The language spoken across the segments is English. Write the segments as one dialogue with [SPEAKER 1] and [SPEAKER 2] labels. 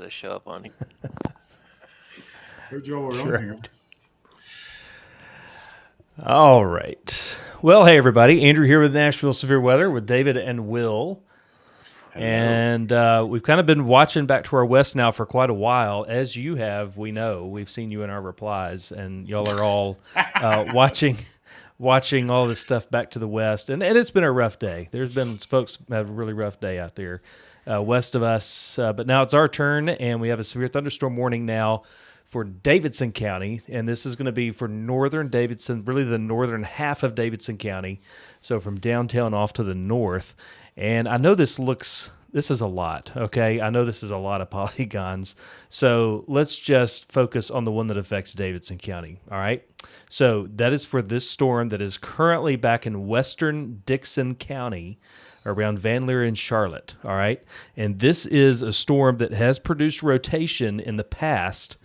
[SPEAKER 1] to show up on here.
[SPEAKER 2] Heard y'all were
[SPEAKER 3] That's
[SPEAKER 2] on
[SPEAKER 3] right.
[SPEAKER 2] here.
[SPEAKER 3] All right. Well, hey, everybody. Andrew here with Nashville Severe Weather with David and Will.
[SPEAKER 2] Hello.
[SPEAKER 3] And we've kind of been watching back to our west now for quite a while. As you have, we know. We've seen you in our replies, and y'all are all watching all this stuff back to the west. And it's been a rough day. There's been folks have a really rough day out there west of us. But now it's our turn, and we have a severe thunderstorm warning now for Davidson County, and this is going to be for northern Davidson, really the northern half of Davidson County, so from downtown off to the north. And I know this is a lot, okay? I know this is a lot of polygons, so let's just focus on the one that affects Davidson County, all right? So that is for this storm that is currently back in western Dickson County, around Van Leer and Charlotte, all right? And this is a storm that has produced rotation in the past.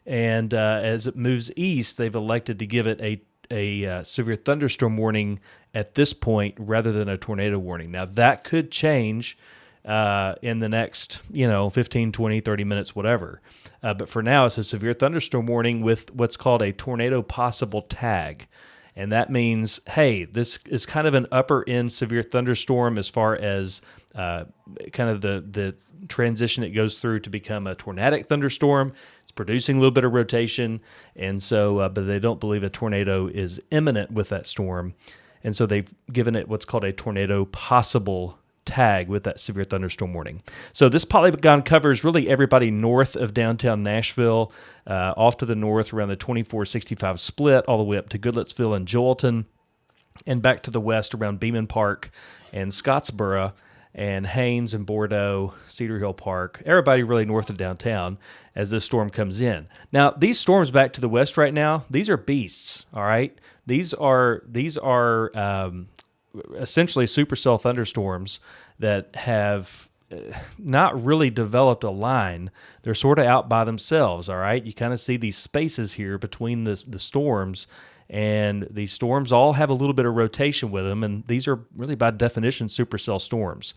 [SPEAKER 3] And as it moves east, they've elected to give it a severe thunderstorm warning at this point rather than a tornado warning. Now, that could change in the next, 15, 20, 30 minutes, whatever. But for now, it's a severe thunderstorm warning with what's called a tornado possible tag. And that means, hey, this is kind of an upper end severe thunderstorm as far as kind of the transition it goes through to become a tornadic thunderstorm. It's producing a little bit of rotation, and so, but they don't believe a tornado is imminent with that storm. And so they've given it what's called a tornado possible tag with that severe thunderstorm warning. So this polygon covers really everybody north of downtown Nashville, off to the north around the 24-65 split, all the way up to Goodlettsville and Joelton, and back to the west around Beeman Park and Scottsboro, and Haynes and Bordeaux, Cedar Hill Park, everybody really north of downtown as this storm comes in. Now, these storms back to the west right now, these are beasts, all right? These are essentially supercell thunderstorms that have not really developed a line. They're sort of out by themselves, all right? You kind of see these spaces here between the storms, and these storms all have a little bit of rotation with them, and these are really by definition supercell storms.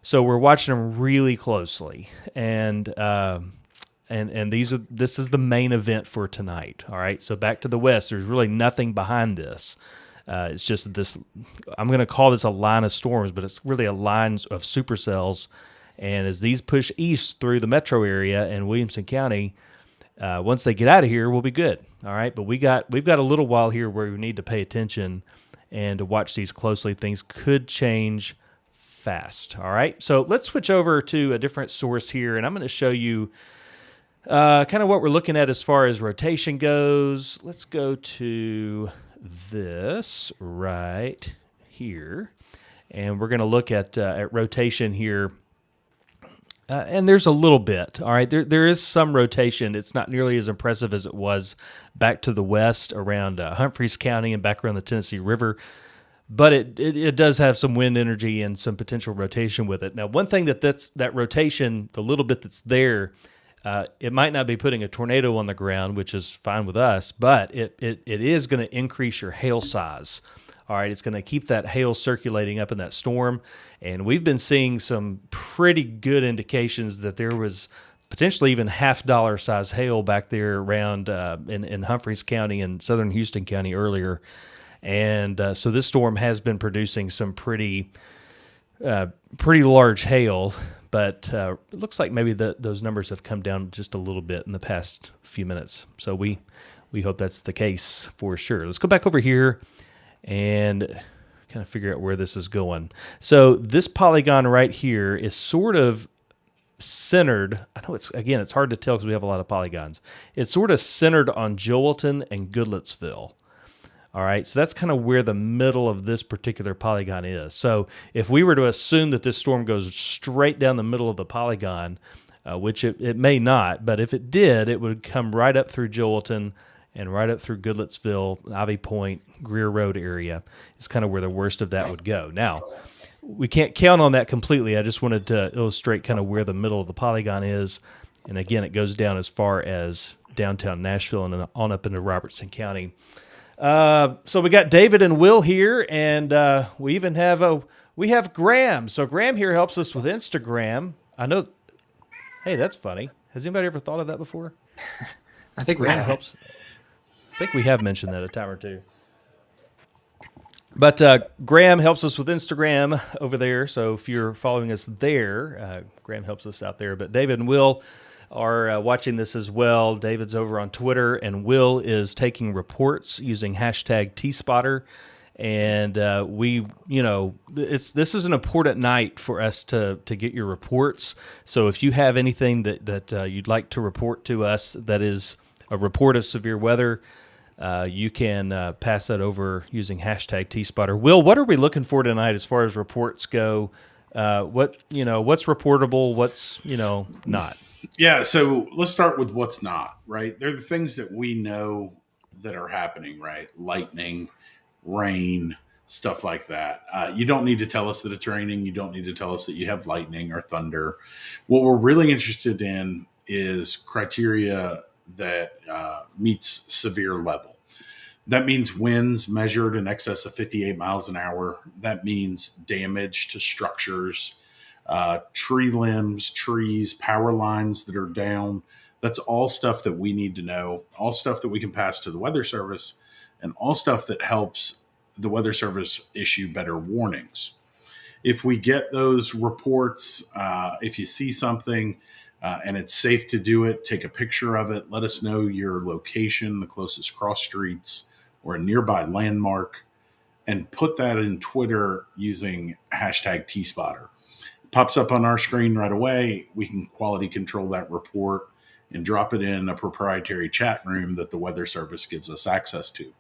[SPEAKER 3] So we're watching them really closely, and this is the main event for tonight. All right, so back to the west. There's really nothing behind this. It's just this. I'm going to call this a line of storms, but it's really a line of supercells. And as these push east through the metro area and Williamson County, once they get out of here, we'll be good. All right, but we've got a little while here where we need to pay attention and to watch these closely. Things could change fast. All right, so let's switch over to a different source here, and I'm going to show you kind of what we're looking at as far as rotation goes. Let's go to this right here, and we're going to look at rotation here. And there's a little bit, all right? There is some rotation. It's not nearly as impressive as it was back to the west around Humphreys County and back around the Tennessee River, but it does have some wind energy and some potential rotation with it. Now, one thing that rotation, the little bit that's there, it might not be putting a tornado on the ground, which is fine with us, but it is going to increase your hail size. All right, it's going to keep that hail circulating up in that storm, and we've been seeing some pretty good indications that there was potentially even $half size hail back there around in Humphreys County and southern Houston County earlier, and so this storm has been producing some pretty large hail, but it looks like maybe those numbers have come down just a little bit in the past few minutes, so we hope that's the case for sure. Let's go back over here and kind of figure out where this is going. So this polygon right here is sort of centered. I know it's hard to tell because we have a lot of polygons. It's sort of centered on Joelton and Goodlettsville. All right, so that's kind of where the middle of this particular polygon is. So if we were to assume that this storm goes straight down the middle of the polygon, which it may not, but if it did, it would come right up through Joelton and right up through Goodlettsville, Ivy Point, Greer Road area is kind of where the worst of that would go. Now, we can't count on that completely. I just wanted to illustrate kind of where the middle of the polygon is. And again, it goes down as far as downtown Nashville and on up into Robertson County. So we got David and Will here, and we even have Graham. So Graham here helps us with Instagram. I know Hey, that's funny. Has anybody ever thought of that before?
[SPEAKER 1] I think we
[SPEAKER 3] Graham
[SPEAKER 1] have.
[SPEAKER 3] helps. I think we have mentioned that a time or two. But Graham helps us with Instagram over there. So if you're following us there, Graham helps us out there. But David and Will are watching this as well. David's over on Twitter, and Will is taking reports using hashtag TSpotter. And this is an important night for us to get your reports. So if you have anything that you'd like to report to us that is a report of severe weather, you can pass that over using hashtag TSpotter. Will, what are we looking for tonight as far as reports go? What's reportable? What's not?
[SPEAKER 2] Yeah, so let's start with what's not, right? They're the things that we know that are happening, right? Lightning, rain, stuff like that. You don't need to tell us that it's raining. You don't need to tell us that you have lightning or thunder. What we're really interested in is criteria that meets severe level. That means winds measured in excess of 58 miles an hour. That means damage to structures, tree limbs, trees, power lines that are down. That's all stuff that we need to know, all stuff that we can pass to the Weather Service, and all stuff that helps the Weather Service issue better warnings. If we get those reports, if you see something and it's safe to do it, take a picture of it. Let us know your location, the closest cross streets, or a nearby landmark, and put that in Twitter using hashtag TSpotter. It pops up on our screen right away. We can quality control that report and drop it in a proprietary chat room that the Weather Service gives us access to.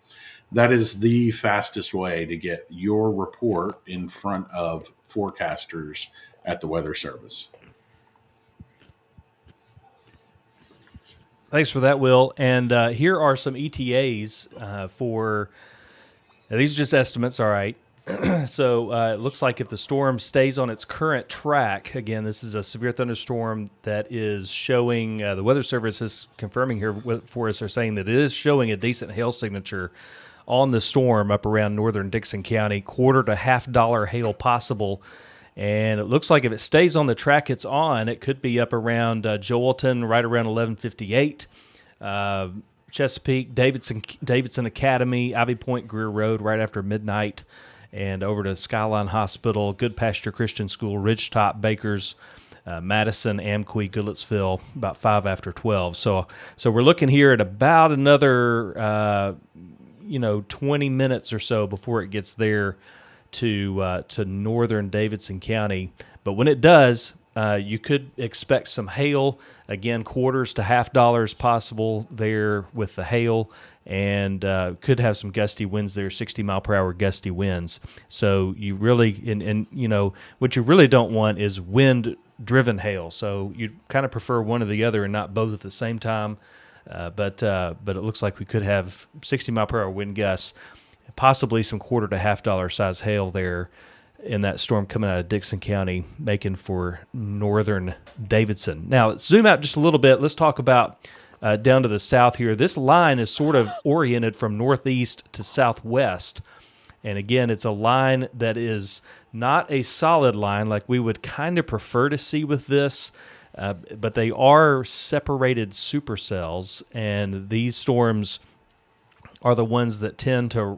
[SPEAKER 2] That is the fastest way to get your report in front of forecasters at the Weather Service.
[SPEAKER 3] Thanks for that, Will. And here are some ETAs for. Now these are just estimates, all right. So it looks like if the storm stays on its current track, again, this is a severe thunderstorm that is showing, the Weather Service is confirming here for us, are saying that it is showing a decent hail signature on the storm up around northern Davidson County, $quarter to $half hail possible. And it looks like if it stays on the track it's on, it could be up around Joelton, right around 1158. Chesapeake, Davidson Academy, Ivy Point, Greer Road, right after midnight, and over to Skyline Hospital, Good Pasture Christian School, Ridgetop, Bakers, Madison, Amqui, Goodlettsville, about 5 after 12. So we're looking here at about another 20 minutes or so before it gets there to northern Davidson County. But when it does, you could expect some hail. Again, $quarters to $half possible there with the hail, and could have some gusty winds there, 60 mile per hour gusty winds. So you really, and what you really don't want is wind driven hail. So you kind of prefer one or the other and not both at the same time. But it looks like we could have 60 mile per hour wind gusts, possibly some $quarter to $half size hail there in that storm coming out of Davidson County, making for northern Davidson. Now, let's zoom out just a little bit. Let's talk about down to the south here. This line is sort of oriented from northeast to southwest. And again, it's a line that is not a solid line like we would kind of prefer to see with this, but they are separated supercells, and these storms are the ones that tend to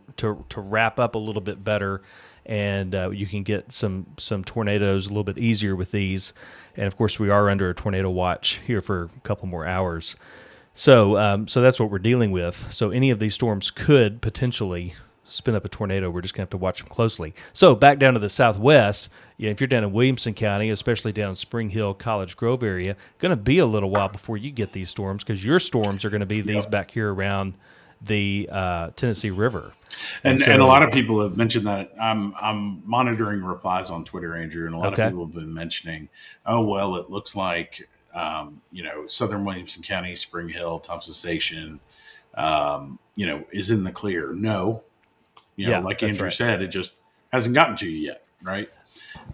[SPEAKER 3] wrap up a little bit better, and you can get some tornadoes a little bit easier with these. And of course, we are under a tornado watch here for a couple more hours. So that's what we're dealing with. So any of these storms could potentially spin up a tornado. We're just going to have to watch them closely. So back down to the southwest, if you're down in Williamson County, especially down in Spring Hill, College Grove area, going to be a little while before you get these storms, because your storms are going to be these back here around the Tennessee River.
[SPEAKER 2] And a lot of people have mentioned that. I'm monitoring replies on Twitter, Andrew, and a lot of people have been mentioning, oh, well, it looks like, Southern Williamson County, Spring Hill, Thompson Station, is in the clear. No, like Andrew said, it just hasn't gotten to you yet, right?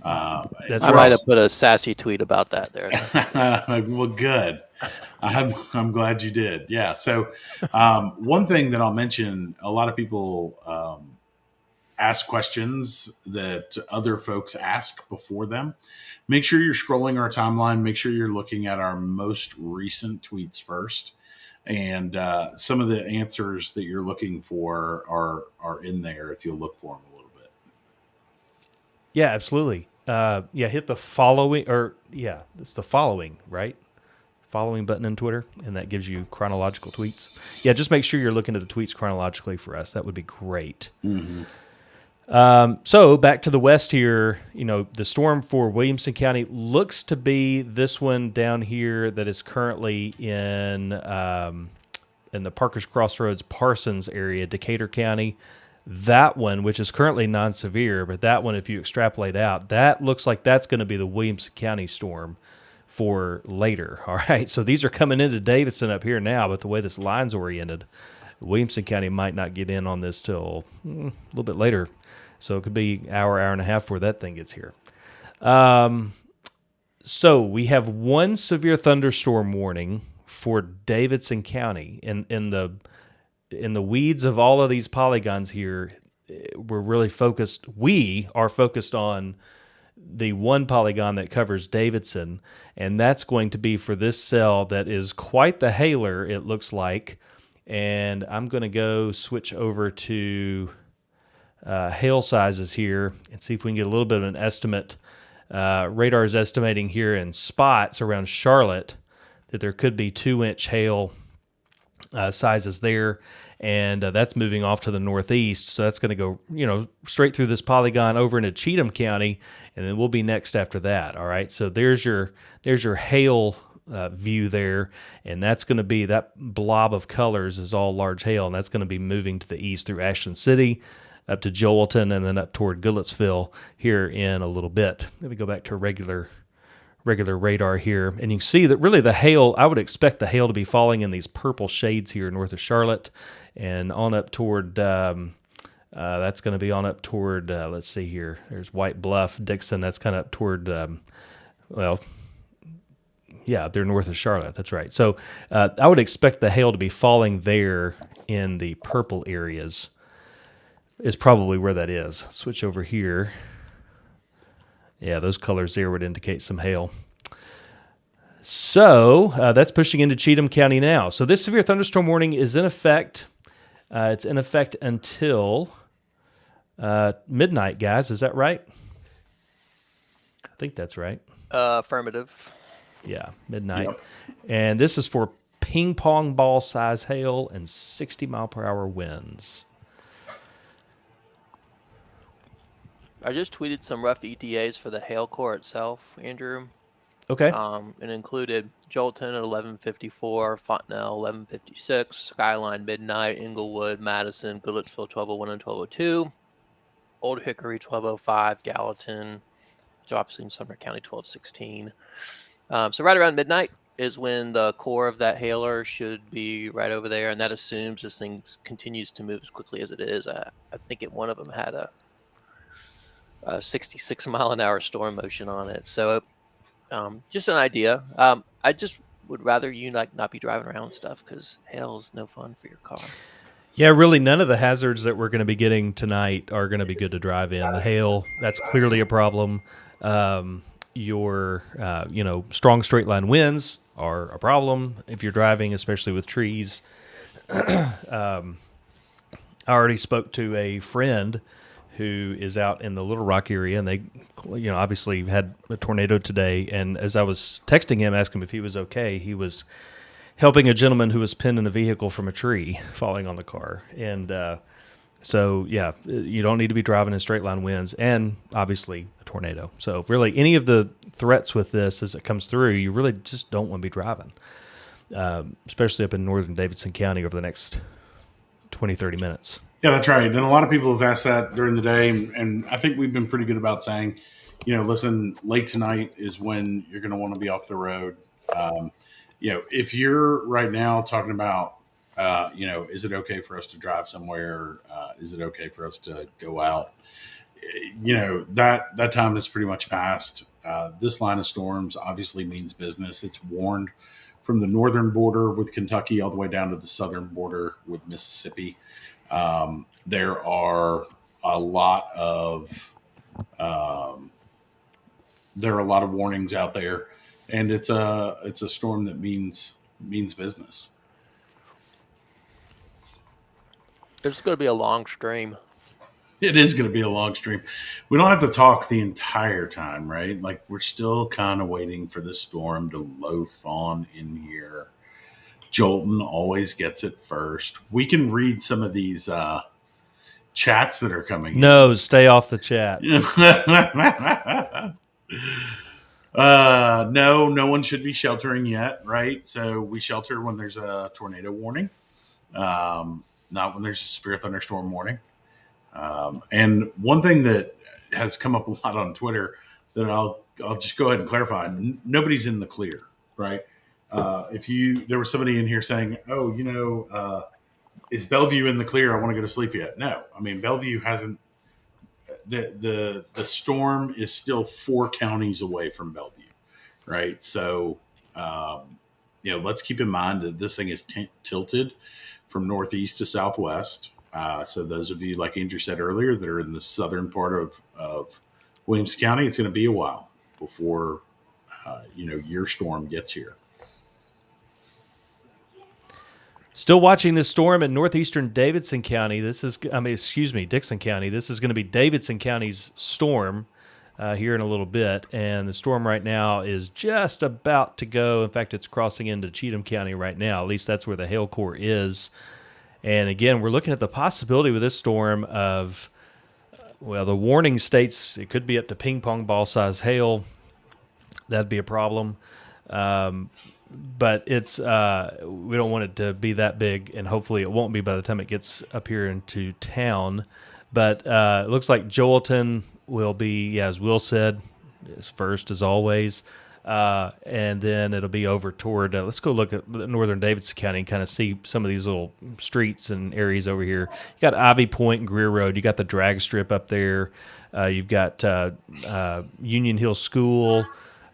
[SPEAKER 1] I might have put a sassy tweet about that there.
[SPEAKER 2] Well, good. I'm glad you did. Yeah. So one thing that I'll mention, a lot of people ask questions that other folks ask before them. Make sure you're scrolling our timeline. Make sure you're looking at our most recent tweets first. And some of the answers that you're looking for are in there if you'll look for them a little bit.
[SPEAKER 3] Yeah, absolutely. Hit the following, it's the following, right? Following button in Twitter, and that gives you chronological tweets. Yeah, just make sure you're looking at the tweets chronologically for us. That would be great.
[SPEAKER 2] Mm-hmm.
[SPEAKER 3] So back to the west here, the storm for Williamson County looks to be this one down here that is currently in the Parker's Crossroads, Parsons area, Decatur County. That one, which is currently non-severe, but that one, if you extrapolate out, that looks like that's going to be the Williamson County storm for later. All right, so these are coming into Davidson up here now, but the way this line's oriented, Williamson County might not get in on this till a little bit later. So it could be hour and a half before that thing gets here. So we have one severe thunderstorm warning for Davidson County. In the weeds of all of these polygons here, we are focused on the one polygon that covers Davidson, and that's going to be for this cell that is quite the hailer, it looks like. And I'm going to go switch over to hail sizes here and see if we can get a little bit of an estimate. Radar is estimating here in spots around Charlotte that there could be 2-inch hail sizes there, and that's moving off to the northeast. So that's going to go, straight through this polygon over into Cheatham County, and then we'll be next after that. All right. So there's your hail view there, and that's going to be that blob of colors is all large hail, and that's going to be moving to the east through Ashland City, up to Joelton, and then up toward Goodlettsville here in a little bit. Let me go back to a regular radar here, and you can see that really the hail, I would expect the hail to be falling in these purple shades here north of Charlotte, and on up toward, that's going to be on up toward, let's see here, there's White Bluff, Dixon, that's kind of up toward, they're north of Charlotte, that's right. So I would expect the hail to be falling there in the purple areas, is probably where that is. Switch over here. Yeah, those colors there would indicate some hail. So that's pushing into Cheatham County now. So this severe thunderstorm warning is in effect. It's in effect until midnight, guys. Is that right? I think that's right.
[SPEAKER 1] Affirmative.
[SPEAKER 3] Yeah, midnight.
[SPEAKER 2] Yep.
[SPEAKER 3] And this is for ping pong ball size hail and 60-mile-per-hour winds.
[SPEAKER 1] I just tweeted some rough ETAs for the hail core itself, Andrew.
[SPEAKER 3] Okay.
[SPEAKER 1] It included Joelton at 11:54, Fontenelle 11:56, Skyline midnight, Inglewood, Madison, Goodlettsville 12:01 and 12:02, Old Hickory 12:05, Gallatin, which obviously in Sumner County 12:16. So right around midnight is when the core of that hailer should be right over there, and that assumes this thing continues to move as quickly as it is. I think one of them had a 66-mile-an-hour storm motion on it. So just an idea. I just would rather you not be driving around and stuff, because hail is no fun for your car.
[SPEAKER 3] Yeah, really none of the hazards that we're going to be getting tonight are going to be good to drive in. The hail, that's clearly a problem. Your strong straight line winds are a problem if you're driving, especially with trees. I already spoke to a friend who is out in the Little Rock area, and they, obviously had a tornado today. And as I was texting him, asking him if he was okay, he was helping a gentleman who was pinned in a vehicle from a tree falling on the car. And you don't need to be driving in straight line winds, and obviously a tornado. So really any of the threats with this as it comes through, you really just don't want to be driving, especially up in northern Davidson County over the next 20, 30 minutes.
[SPEAKER 2] Yeah, that's right. And a lot of people have asked that during the day. And I think we've been pretty good about saying, listen, late tonight is when you're going to want to be off the road. If you're right now talking about, is it okay for us to drive somewhere? Is it okay for us to go out? That time has pretty much passed. This line of storms obviously means business. It's warned from the northern border with Kentucky all the way down to the southern border with Mississippi. There are a lot of there are a lot of warnings out there, and it's a storm that means business.
[SPEAKER 1] It's going to be a long stream.
[SPEAKER 2] It is going to be a long stream. We don't have to talk the entire time, right? Like, we're still kind of waiting for the storm to loaf on in here. Jolton always gets it first. We can read some of these chats that are coming
[SPEAKER 3] No, stay off the chat.
[SPEAKER 2] in. No one should be sheltering yet, right? So we shelter when there's a tornado warning, not when there's a severe thunderstorm warning. And one thing that has come up a lot on Twitter that I'll just go ahead and clarify: nobody's in the clear, right? There was somebody in here saying, "Oh, is Bellevue in the clear? I want to go to sleep yet." No, I mean, Bellevue hasn't. The storm is still 4 counties away from Bellevue, right? So, let's keep in mind that this thing is tilted from northeast to southwest. So those of you, like Andrew said earlier, that are in the southern part of Williamson County, it's going to be a while before your storm gets here.
[SPEAKER 3] Still watching this storm in northeastern Davidson County. Dixon County. This is going to be Davidson County's storm here in a little bit. And the storm right now is just about to go. In fact, it's crossing into Cheatham County right now. At least that's where the hail core is. And again, we're looking at the possibility with this storm of, the warning states it could be up to ping pong ball size hail. That'd be a problem. But it's we don't want it to be that big, and hopefully it won't be by the time it gets up here into town. But it looks like Joelton will be, as Will said, is first as always. And then it'll be over toward, let's go look at northern Davidson County and kind of see some of these little streets and areas over here. You got Ivy Point and Greer Road. You got the drag strip up there. You've got Union Hill School.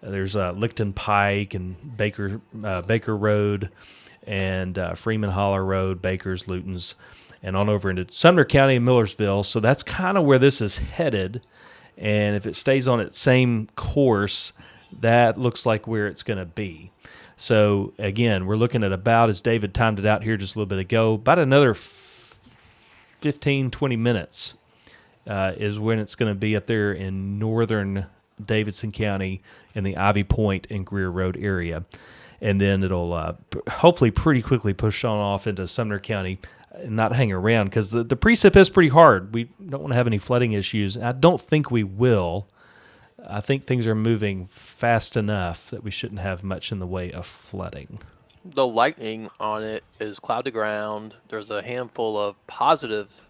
[SPEAKER 3] There's Licton Pike and Baker Road and Freeman Holler Road, Bakers, Luton's, and on over into Sumner County and Millersville. So that's kind of where this is headed. And if it stays on its same course, that looks like where it's going to be. So, again, we're looking at about, as David timed it out here just a little bit ago, about another 15, 20 minutes is when it's going to be up there in northern Davidson County in the Ivy Point and Greer Road area. And then it'll hopefully pretty quickly push on off into Sumner County and not hang around, because the precip is pretty hard. We don't want to have any flooding issues. I don't think we will. I think things are moving fast enough that we shouldn't have much in the way of flooding.
[SPEAKER 1] The lightning on it is cloud to ground. There's a handful of positive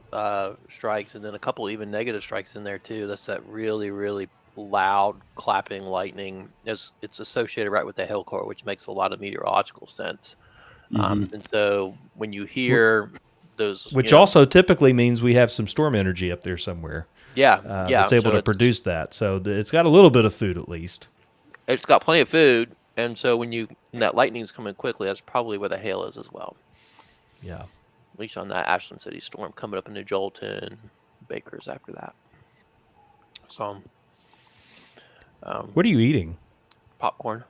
[SPEAKER 1] strikes and then a couple even negative strikes in there too. That's that really, really loud clapping lightning. It's associated right with the hail core, which makes a lot of meteorological sense.
[SPEAKER 2] Mm-hmm.
[SPEAKER 1] And so when you hear those...
[SPEAKER 3] Which also typically means we have some storm energy up there somewhere.
[SPEAKER 1] Yeah.
[SPEAKER 3] It's able to produce that. So it's got a little bit of food at least.
[SPEAKER 1] It's got plenty of food. And so when that lightning's coming quickly, that's probably where the hail is as well.
[SPEAKER 3] Yeah.
[SPEAKER 1] At least on that Ashland City storm coming up into Joelton, Bakers after that. So...
[SPEAKER 3] what are you eating?
[SPEAKER 1] Popcorn.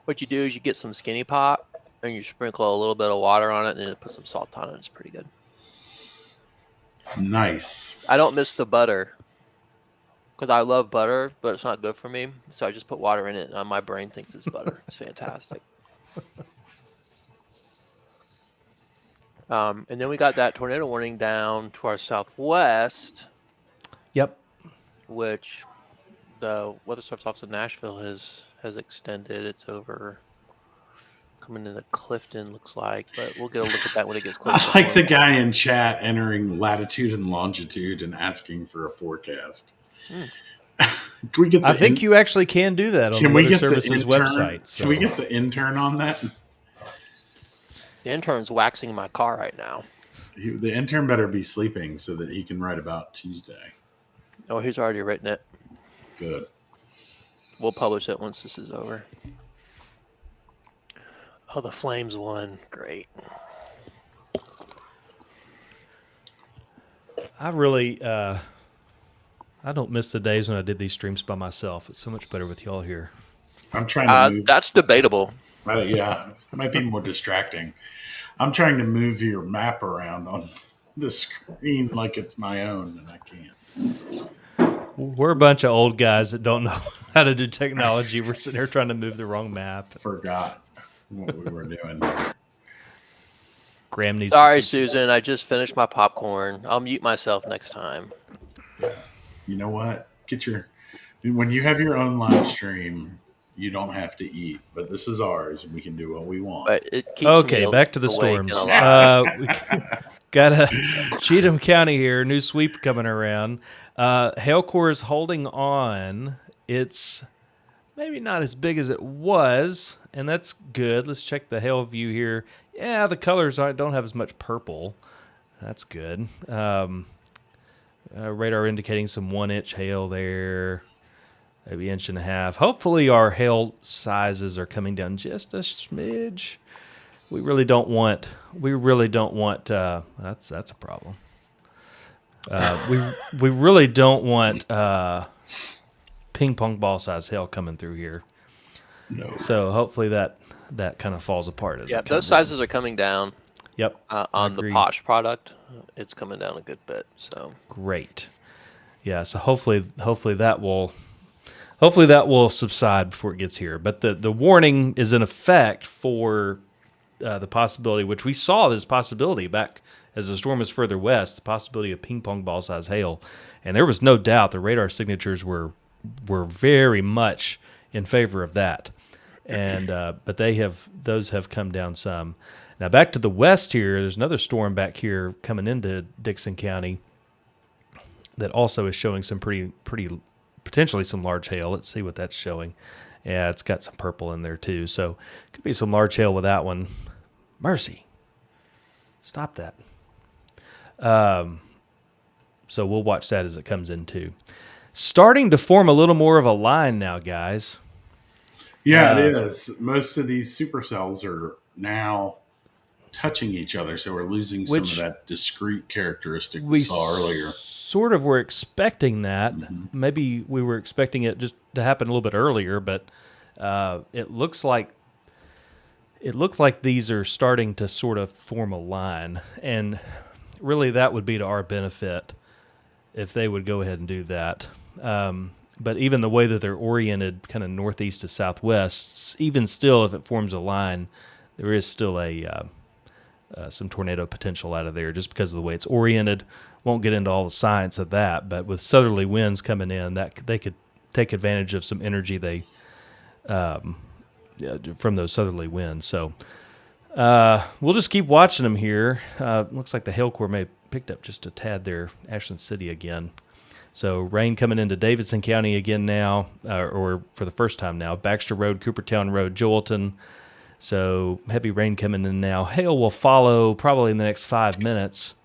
[SPEAKER 1] What you do is you get some Skinny Pop and you sprinkle a little bit of water on it and then put some salt on it. It's pretty good.
[SPEAKER 2] Nice.
[SPEAKER 1] I don't miss the butter because I love butter, but it's not good for me. So I just put water in it and my brain thinks it's butter. It's fantastic. And then we got that tornado warning down to our southwest.
[SPEAKER 3] Yep.
[SPEAKER 1] Which the Weather Service Office in Nashville has extended. It's over coming into Clifton, looks like, but we'll get a look at that when it gets closer.
[SPEAKER 2] I like the guy in chat entering latitude and longitude and asking for a forecast. Can we get?
[SPEAKER 3] I think you actually can do that on the Weather Service's website. So.
[SPEAKER 2] Can we get the intern on that?
[SPEAKER 1] The intern's waxing my car right now.
[SPEAKER 2] The intern better be sleeping so that he can write about Tuesday.
[SPEAKER 1] Oh, he's already written it.
[SPEAKER 2] Good.
[SPEAKER 1] We'll publish it once this is over. Oh, the Flames won. Great.
[SPEAKER 3] I really, I don't miss the days when I did these streams by myself. It's so much better with y'all here.
[SPEAKER 2] I'm trying to move.
[SPEAKER 1] That's debatable.
[SPEAKER 2] Yeah, it might be more distracting. I'm trying to move your map around on the screen like it's my own, and I can't.
[SPEAKER 3] We're a bunch of old guys that don't know how to do technology. We're sitting here trying to move the wrong map.
[SPEAKER 2] Forgot what we were doing.
[SPEAKER 3] Graham needs.
[SPEAKER 1] Sorry, Susan. I just finished my popcorn. I'll mute myself next time.
[SPEAKER 2] Yeah. You know what? When you have your own live stream, you don't have to eat. But this is ours, and we can do what we want.
[SPEAKER 1] But it keeps
[SPEAKER 3] Okay,
[SPEAKER 1] me
[SPEAKER 3] back to the
[SPEAKER 1] awake
[SPEAKER 3] storms.
[SPEAKER 1] and alive.
[SPEAKER 3] We got a Cheatham County here, new sweep coming around. Hail Core is holding on. It's maybe not as big as it was, and that's good. Let's check the hail view here. Yeah, the colors don't have as much purple. That's good. Radar indicating some 1-inch hail there, maybe 1.5 inches. Hopefully our hail sizes are coming down just a smidge. We really don't want. That's a problem. We really don't want ping pong ball size hail coming through here.
[SPEAKER 2] No.
[SPEAKER 3] So hopefully that kind of falls apart.
[SPEAKER 1] Yeah, those sizes are coming down.
[SPEAKER 3] Yep.
[SPEAKER 1] On the
[SPEAKER 3] Agreed.
[SPEAKER 1] Posh product, it's coming down a good bit. So
[SPEAKER 3] Great. Yeah. So hopefully that will subside before it gets here. But the warning is in effect for the possibility, which we saw this possibility back as the storm is further west, the possibility of ping pong ball size hail, and there was no doubt the radar signatures were very much in favor of that. And but those have come down some. Now back to the west here, there's another storm back here coming into Dickson County that also is showing some pretty potentially some large hail. Let's see what that's showing. Yeah, it's got some purple in there too. So could be some large hail with that one. Mercy. Stop that. So we'll watch that as it comes in too. Starting to form a little more of a line now, guys.
[SPEAKER 2] Yeah, it is. Most of these supercells are now touching each other, so we're losing some of that discrete characteristic we saw earlier.
[SPEAKER 3] Sort of were expecting that.
[SPEAKER 2] Mm-hmm.
[SPEAKER 3] Maybe we were expecting it just to happen a little bit earlier, but it looks like these are starting to sort of form a line, and really that would be to our benefit if they would go ahead and do that. But even the way that they're oriented kind of northeast to southwest, even still, if it forms a line, there is still some tornado potential out of there just because of the way it's oriented. Won't get into all the science of that, but with southerly winds coming in, that they could take advantage of some energy from those southerly winds. So we'll just keep watching them here. Looks like the hail core may have picked up just a tad there, Ashland City again. So rain coming into Davidson County again now, or for the first time now. Baxter Road, Coopertown Road, Joelton. So heavy rain coming in now. Hail will follow probably in the next 5 minutes.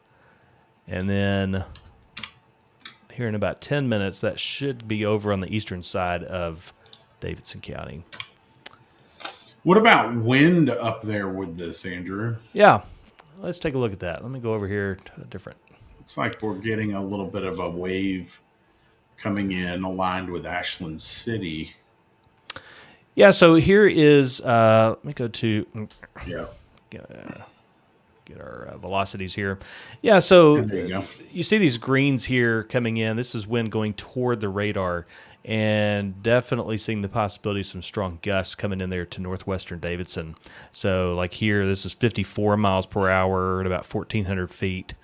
[SPEAKER 3] And then here in about 10 minutes, that should be over on the eastern side of Davidson County.
[SPEAKER 2] What about wind up there with this, Andrew?
[SPEAKER 3] Yeah, let's take a look at that. Let me go over here to a different.
[SPEAKER 2] Looks like we're getting a little bit of a wave coming in aligned with Ashland City.
[SPEAKER 3] Yeah, so here is, let me go to get our velocities here. Yeah, so
[SPEAKER 2] There you go.
[SPEAKER 3] you see these greens here coming in. This is wind going toward the radar, and definitely seeing the possibility of some strong gusts coming in there to northwestern Davidson. So like here, this is 54 miles per hour at about 1,400 feet.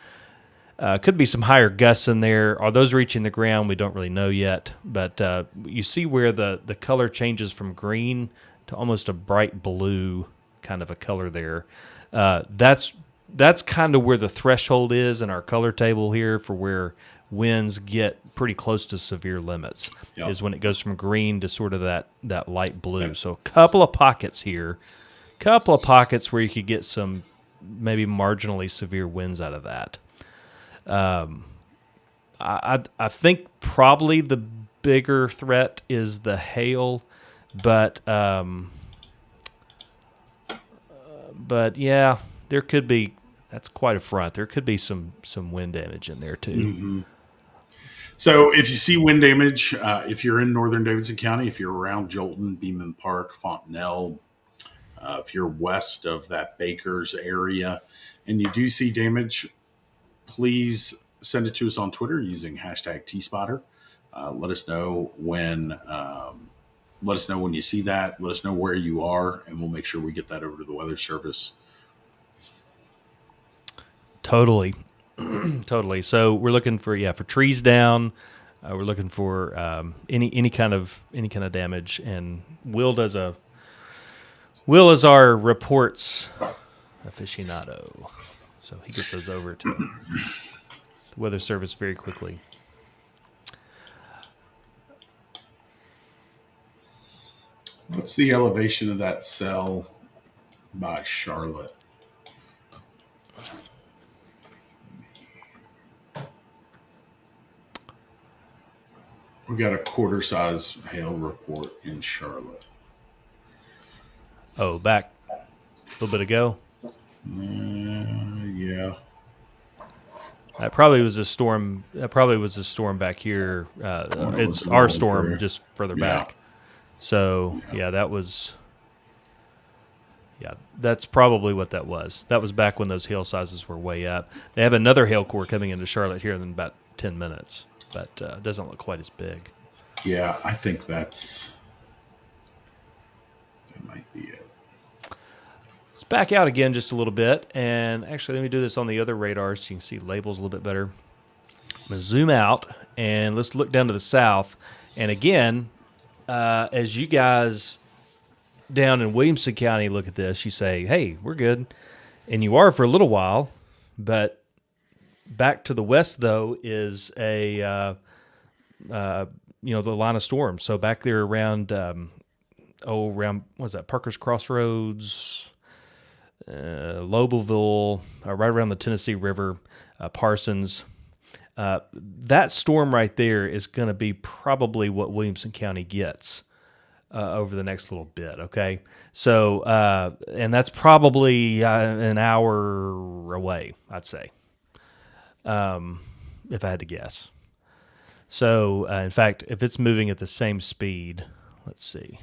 [SPEAKER 3] Could be some higher gusts in there. Are those reaching the ground? We don't really know yet. But you see where the color changes from green to almost a bright blue kind of a color there. That's kind of where the threshold is in our color table here for where winds get pretty close to severe limits.
[SPEAKER 2] Yep.
[SPEAKER 3] Is when it goes from green to sort of that light blue. Yep. So a couple of pockets here. Couple of pockets where you could get some maybe marginally severe winds out of that. I think probably the bigger threat is the hail, but yeah, there could be that's quite a front. There could be some wind damage in there too.
[SPEAKER 2] Mm-hmm. So if you see wind damage, if you're in northern Davidson County, if you're around Jolton, Beeman Park, Fontenelle, if you're west of that Bakers area, and you do see damage, please send it to us on Twitter using hashtag TSpotter. Let us know when. Let us know when you see that. Let us know where you are, and we'll make sure we get that over to the Weather Service.
[SPEAKER 3] Totally. Totally. So we're looking for trees down. We're looking for any kind of damage, and Will is our reports aficionado, so he gets those over to the Weather Service very quickly.
[SPEAKER 2] What's the elevation of that cell by Charlotte? We got a quarter size hail report in Charlotte.
[SPEAKER 3] Oh, back a little bit ago.
[SPEAKER 2] Yeah.
[SPEAKER 3] That probably was a storm. Back here. It's our storm,
[SPEAKER 2] through.
[SPEAKER 3] just further back. So that was. Yeah, that's probably what that was. That was back when those hail sizes were way up. They have another hail core coming into Charlotte here in about 10 minutes, but it doesn't look quite as big.
[SPEAKER 2] Yeah, I think that might be it.
[SPEAKER 3] Let's back out again just a little bit, and actually let me do this on the other radar so you can see labels a little bit better. I'm going to zoom out, and let's look down to the south. And again, as you guys down in Williamson County look at this, you say, hey, we're good. And you are for a little while, but back to the west, though, is the line of storm. So back there around, what was that, Parker's Crossroads, Lobelville, right around the Tennessee River, Parsons. That storm right there is going to be probably what Williamson County gets over the next little bit, okay? So, and that's probably an hour away, I'd say, if I had to guess. So, in fact, if it's moving at the same speed, let's see.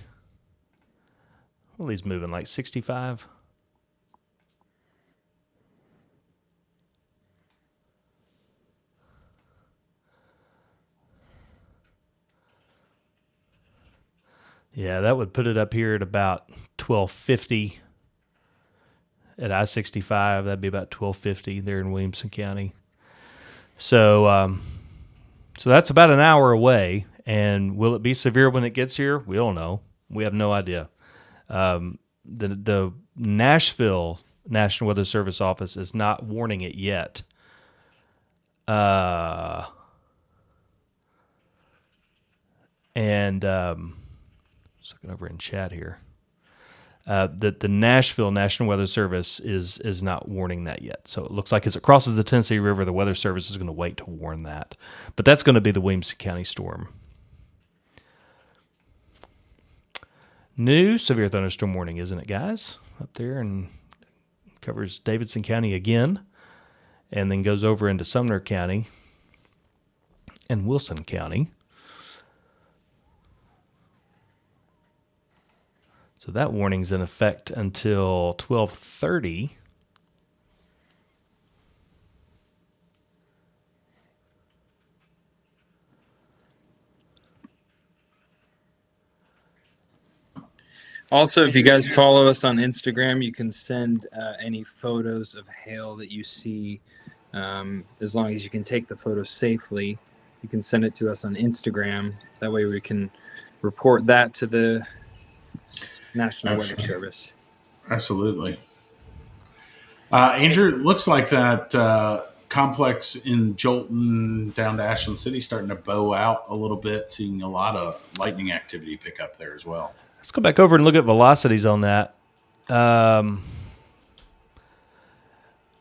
[SPEAKER 3] Well, he's moving like 65. Yeah, that would put it up here at about 1250 at I-65. That'd be about 1250 there in Williamson County. So, so that's about an hour away. And will it be severe when it gets here? We don't know. We have no idea. The Nashville National Weather Service office is not warning it yet. Just looking over in chat here. The Nashville National Weather Service is not warning that yet. So it looks like as it crosses the Tennessee River, the Weather Service is going to wait to warn that. But that's going to be the Williamson County storm. New severe thunderstorm warning, isn't it, guys? Up there and covers Davidson County again, and then goes over into Sumner County and Wilson County. So that warning's in effect until 12:30.
[SPEAKER 4] Also, if you guys follow us on Instagram, you can send any photos of hail that you see. As long as you can take the photo safely, you can send it to us on Instagram. That way we can report that to the National Weather Service.
[SPEAKER 2] Absolutely. Andrew, it looks like that complex in Jolton down to Ashland City starting to bow out a little bit, seeing a lot of lightning activity pick up there as well.
[SPEAKER 3] Let's go back over and look at velocities on that.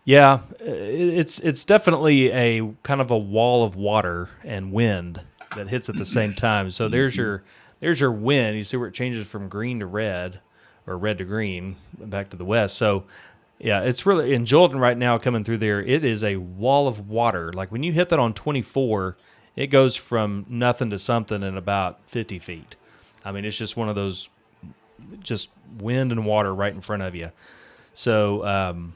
[SPEAKER 3] Yeah, it's definitely a kind of a wall of water and wind that hits at the same time. So there's your wind. You see where it changes from green to red, or red to green, back to the west. So Yeah, it's really in Jordan right now coming through there. It is a wall of water. Like when you hit that on 24, it goes from nothing to something in about 50 feet. I mean, it's just one of those, just wind and water right in front of you. So,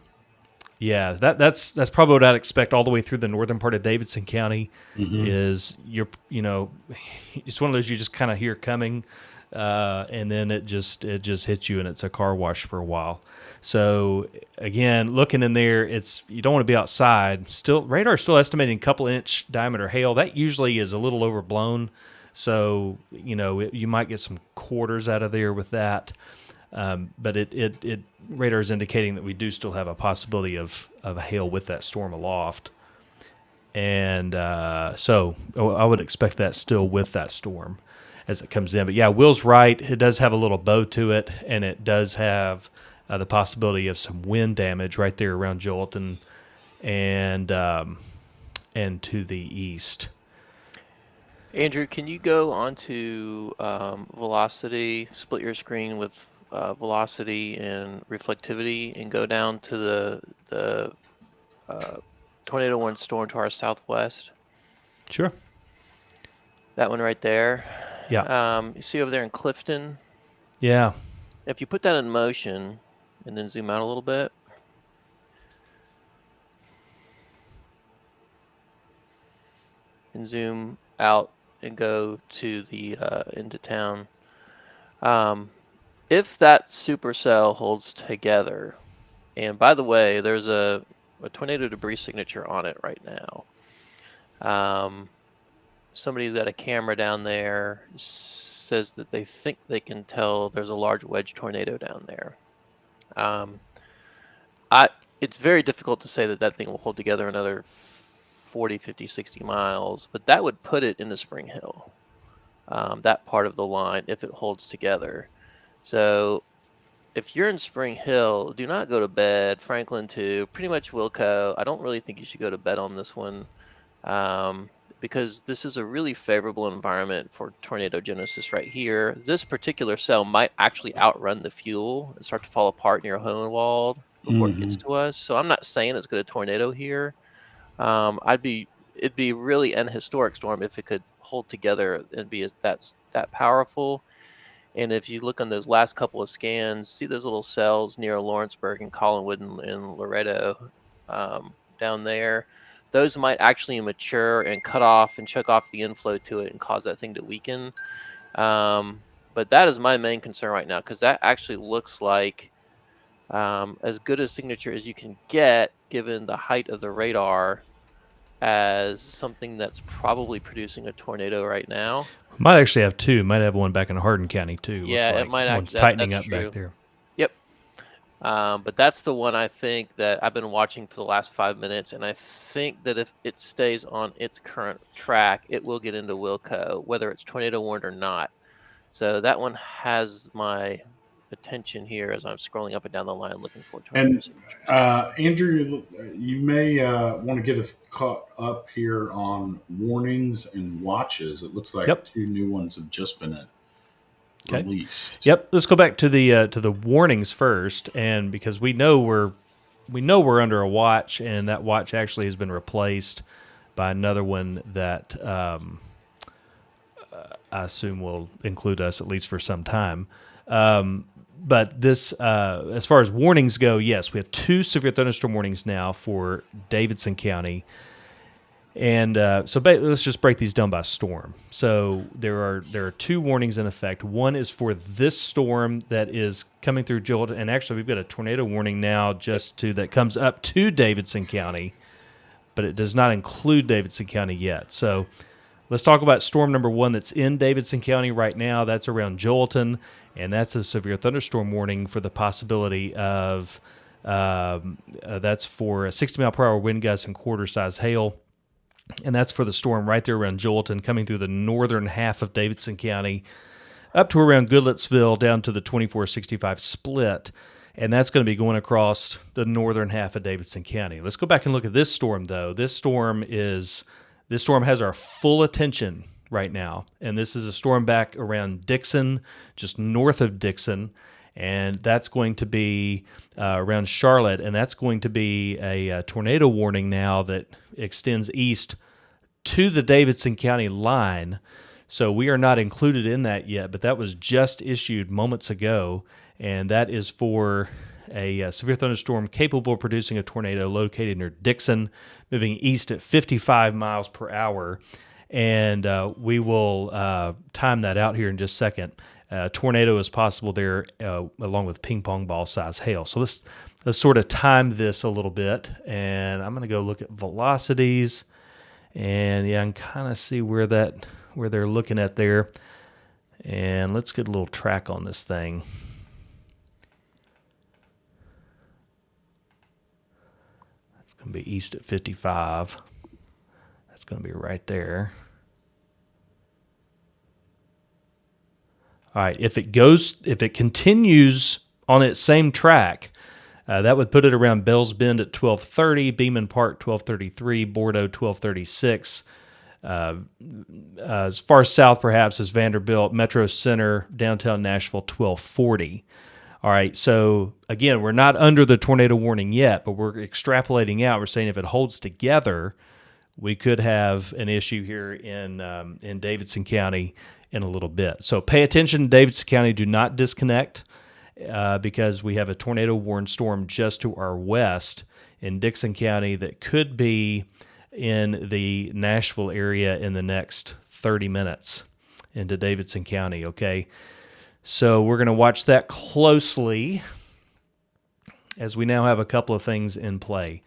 [SPEAKER 3] yeah, that's probably what I'd expect all the way through the northern part of Davidson County. Is it's one of those you just kind of hear coming, and then it just hits you, and it's a car wash for a while. So again, looking in there, you don't want to be outside. Still, radar's still estimating a couple inch diameter hail. That usually is a little overblown. So you might get some quarters out of there with that. But it radar is indicating that we do still have a possibility of hail with that storm aloft, and so I would expect that still with that storm as it comes in. But yeah, Will's right; it does have a little bow to it, and it does have the possibility of some wind damage right there around Jolton and to the east.
[SPEAKER 1] Andrew, can you go onto velocity, split your screen with velocity and reflectivity, and go down to the tornado warning storm to our southwest?
[SPEAKER 3] Sure.
[SPEAKER 1] That one right there.
[SPEAKER 3] Yeah.
[SPEAKER 1] You see over there in Clifton?
[SPEAKER 3] Yeah.
[SPEAKER 1] If you put that in motion and then zoom out a little bit. And zoom out and go to the into town. If that supercell holds together, and by the way, there's a tornado debris signature on it right now. Somebody's got a camera down there, says that they think they can tell there's a large wedge tornado down there. It's very difficult to say that thing will hold together another 40, 50, 60 miles, but that would put it into Spring Hill, that part of the line, if it holds together. So if you're in Spring Hill, do not go to bed. Franklin too, pretty much Wilco. I don't really think you should go to bed on this one, because this is a really favorable environment for tornado genesis right here. This particular cell might actually outrun the fuel and start to fall apart near Hohenwald before it gets to us. So I'm not saying it's going to tornado here. It'd be really an historic storm if it could hold together and be that powerful. And if you look on those last couple of scans, see those little cells near Lawrenceburg and Collinwood and Loretto down there. Those might actually mature and cut off and choke off the inflow to it and cause that thing to weaken. But that is my main concern right now, because that actually looks like as good a signature as you can get, given the height of the radar, as something that's probably producing a tornado right now.
[SPEAKER 3] Might actually have two. Might have one back in Hardin County too.
[SPEAKER 1] Yeah,
[SPEAKER 3] like.
[SPEAKER 1] It might
[SPEAKER 3] One's
[SPEAKER 1] actually
[SPEAKER 3] tightening up
[SPEAKER 1] true.
[SPEAKER 3] back there.
[SPEAKER 1] Yep. But that's the one I think that I've been watching for the last 5 minutes, and I think that if it stays on its current track, it will get into Wilco, whether it's tornado warned or not. So that one has my attention here as I'm scrolling up and down the line looking for tornado signatures.
[SPEAKER 2] Andrew, you may want to get us caught up here on warnings and watches. It looks like 2 new ones have just been released.
[SPEAKER 3] Yep. Let's go back to the warnings first, and because we know we're under a watch, and that watch actually has been replaced by another one that I assume will include us at least for some time. But this, as far as warnings go, yes, we have 2 severe thunderstorm warnings now for Davidson County. And so let's just break these down by storm. So there are 2 warnings in effect. One is for this storm that is coming through Jolton, and actually we've got a tornado warning now that comes up to Davidson County, but it does not include Davidson County yet. So let's talk about storm number 1 that's in Davidson County right now. That's around Jolton, and that's a severe thunderstorm warning for the possibility of that's for a 60-mile-per-hour wind gusts and quarter-size hail. And that's for the storm right there around Jolton, coming through the northern half of Davidson County, up to around Goodlettsville, down to the 2465 split. And that's going to be going across the northern half of Davidson County. Let's go back and look at this storm, though. This storm has our full attention right now. And this is a storm back around Dixon, just north of Dixon. and that's going to be around Charlotte, and that's going to be a tornado warning now that extends east to the Davidson County line. So we are not included in that yet, but that was just issued moments ago, and that is for a severe thunderstorm capable of producing a tornado located near Dixon, moving east at 55 miles per hour. And we will time that out here in just a second. Tornado is possible there, along with ping pong ball size hail. So let's sort of time this a little bit, and I'm going to go look at velocities, and I can kind of see where they're looking at there. And let's get a little track on this thing. That's going to be east at 55. That's going to be right there. All right, if it continues on its same track, that would put it around Bells Bend at 12:30, Beeman Park 12:33, Bordeaux 12:36. As far south perhaps as Vanderbilt, Metro Center, downtown Nashville 12:40. All right, so again, we're not under the tornado warning yet, but we're extrapolating out. We're saying if it holds together, we could have an issue here in Davidson County in a little bit. So pay attention, Davidson County. Do not disconnect because we have a tornado warned storm just to our west in Dixon County that could be in the Nashville area in the next 30 minutes into Davidson County, okay? So we're going to watch that closely as we now have a couple of things in play.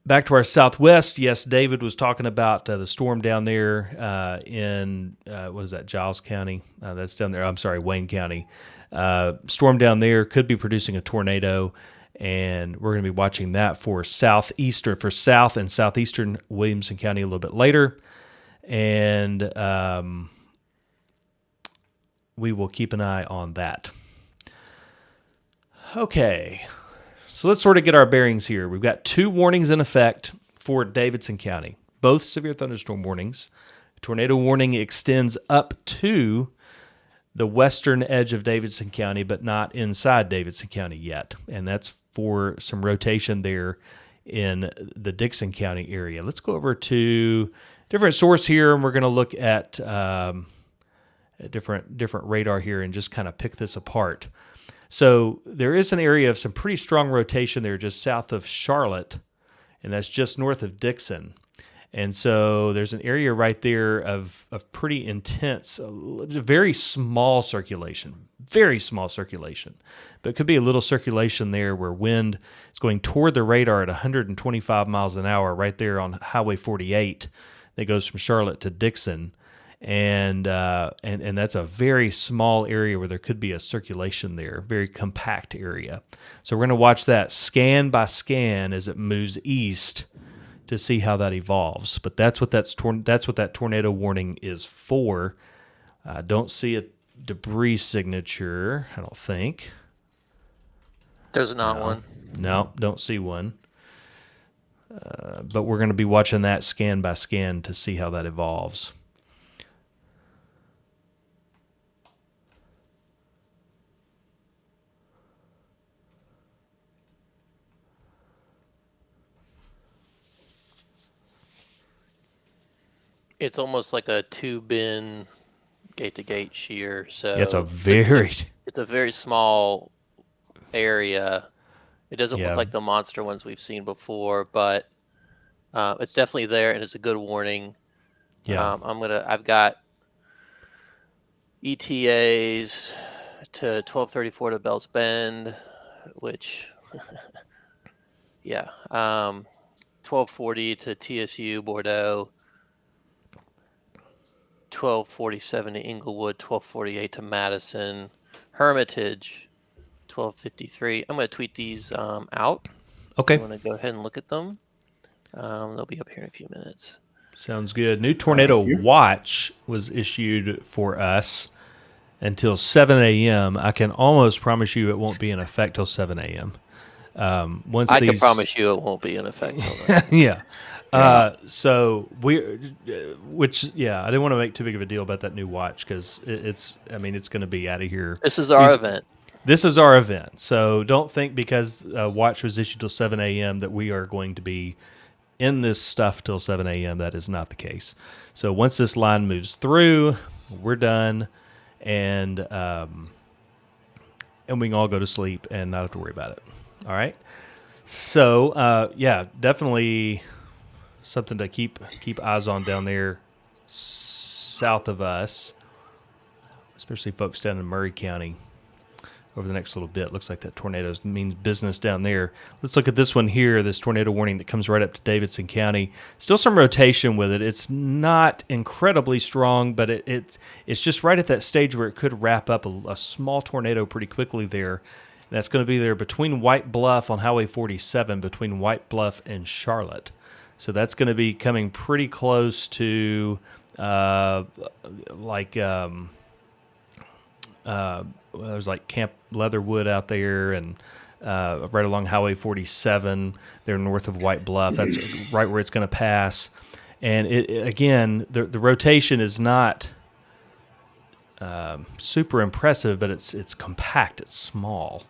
[SPEAKER 3] Back to our southwest, yes, David was talking about the storm down there in, what is that, Giles County? That's down there, I'm sorry, Wayne County. Storm down there could be producing a tornado, and we're going to be watching that for South and Southeastern Williamson County a little bit later. And we will keep an eye on that. Okay. So let's sort of get our bearings here. We've got 2 warnings in effect for Davidson County, both severe thunderstorm warnings. Tornado warning extends up to the western edge of Davidson County, but not inside Davidson County yet. And that's for some rotation there in the Dixon County area. Let's go over to a different source here, and we're going to look at a different radar here and just kind of pick this apart. So there is an area of some pretty strong rotation there just south of Charlotte, and that's just north of Dixon. And so there's an area right there of pretty intense, very small circulation, but it could be a little circulation there where wind is going toward the radar at 125 miles an hour right there on Highway 48 that goes from Charlotte to Dixon. And that's a very small area where there could be a circulation there, very compact area. So we're going to watch that scan by scan as it moves east to see how that evolves. But that's what that tornado warning is for. I don't see a debris signature, I don't think.
[SPEAKER 1] There's not one.
[SPEAKER 3] No, don't see one. But we're going to be watching that scan by scan to see how that evolves.
[SPEAKER 1] It's almost like a 2-bin gate-to-gate shear. So
[SPEAKER 3] It's a
[SPEAKER 1] very small area. It doesn't
[SPEAKER 3] Yeah.
[SPEAKER 1] look like the monster ones we've seen before, but it's definitely there, and it's a good warning.
[SPEAKER 3] Yeah.
[SPEAKER 1] I've got ETAs to 12:34 to Bells Bend, which, yeah, 12:40 to TSU Bordeaux, 12:47 to Inglewood, 12:48 to Madison, Hermitage, 12:53. I'm going to tweet these out.
[SPEAKER 3] Okay.
[SPEAKER 1] I'm going to go ahead and look at them. They'll be up here in a few minutes.
[SPEAKER 3] Sounds good. New tornado watch was issued for us until 7 a.m. I can almost promise you it won't be in effect till 7 a.m.
[SPEAKER 1] I can promise you it won't be in effect till then.
[SPEAKER 3] Yeah. So I didn't want to make too big of a deal about that new watch because it's going to be out of here.
[SPEAKER 1] This is our event.
[SPEAKER 3] this is our event. So don't think because watch was issued till 7 a.m. that we are going to be in this stuff till 7 a.m. That is not the case. So once this line moves through, we're done, and we can all go to sleep and not have to worry about it. All right. So yeah, definitely something to keep eyes on down there south of us, especially folks down in Murray County. Over the next little bit, looks like that tornado means business down there. Let's look at this one here, this tornado warning that comes right up to Davidson County. Still some rotation with it. It's not incredibly strong, but it's just right at that stage where it could wrap up a small tornado pretty quickly there. And that's going to be there between White Bluff on Highway 47, between White Bluff and Charlotte. So that's going to be coming pretty close to there's like Camp Leatherwood out there, and right along Highway 47, they're north of White Bluff. That's right where it's going to pass. And again, the rotation is not super impressive, but it's compact, it's small,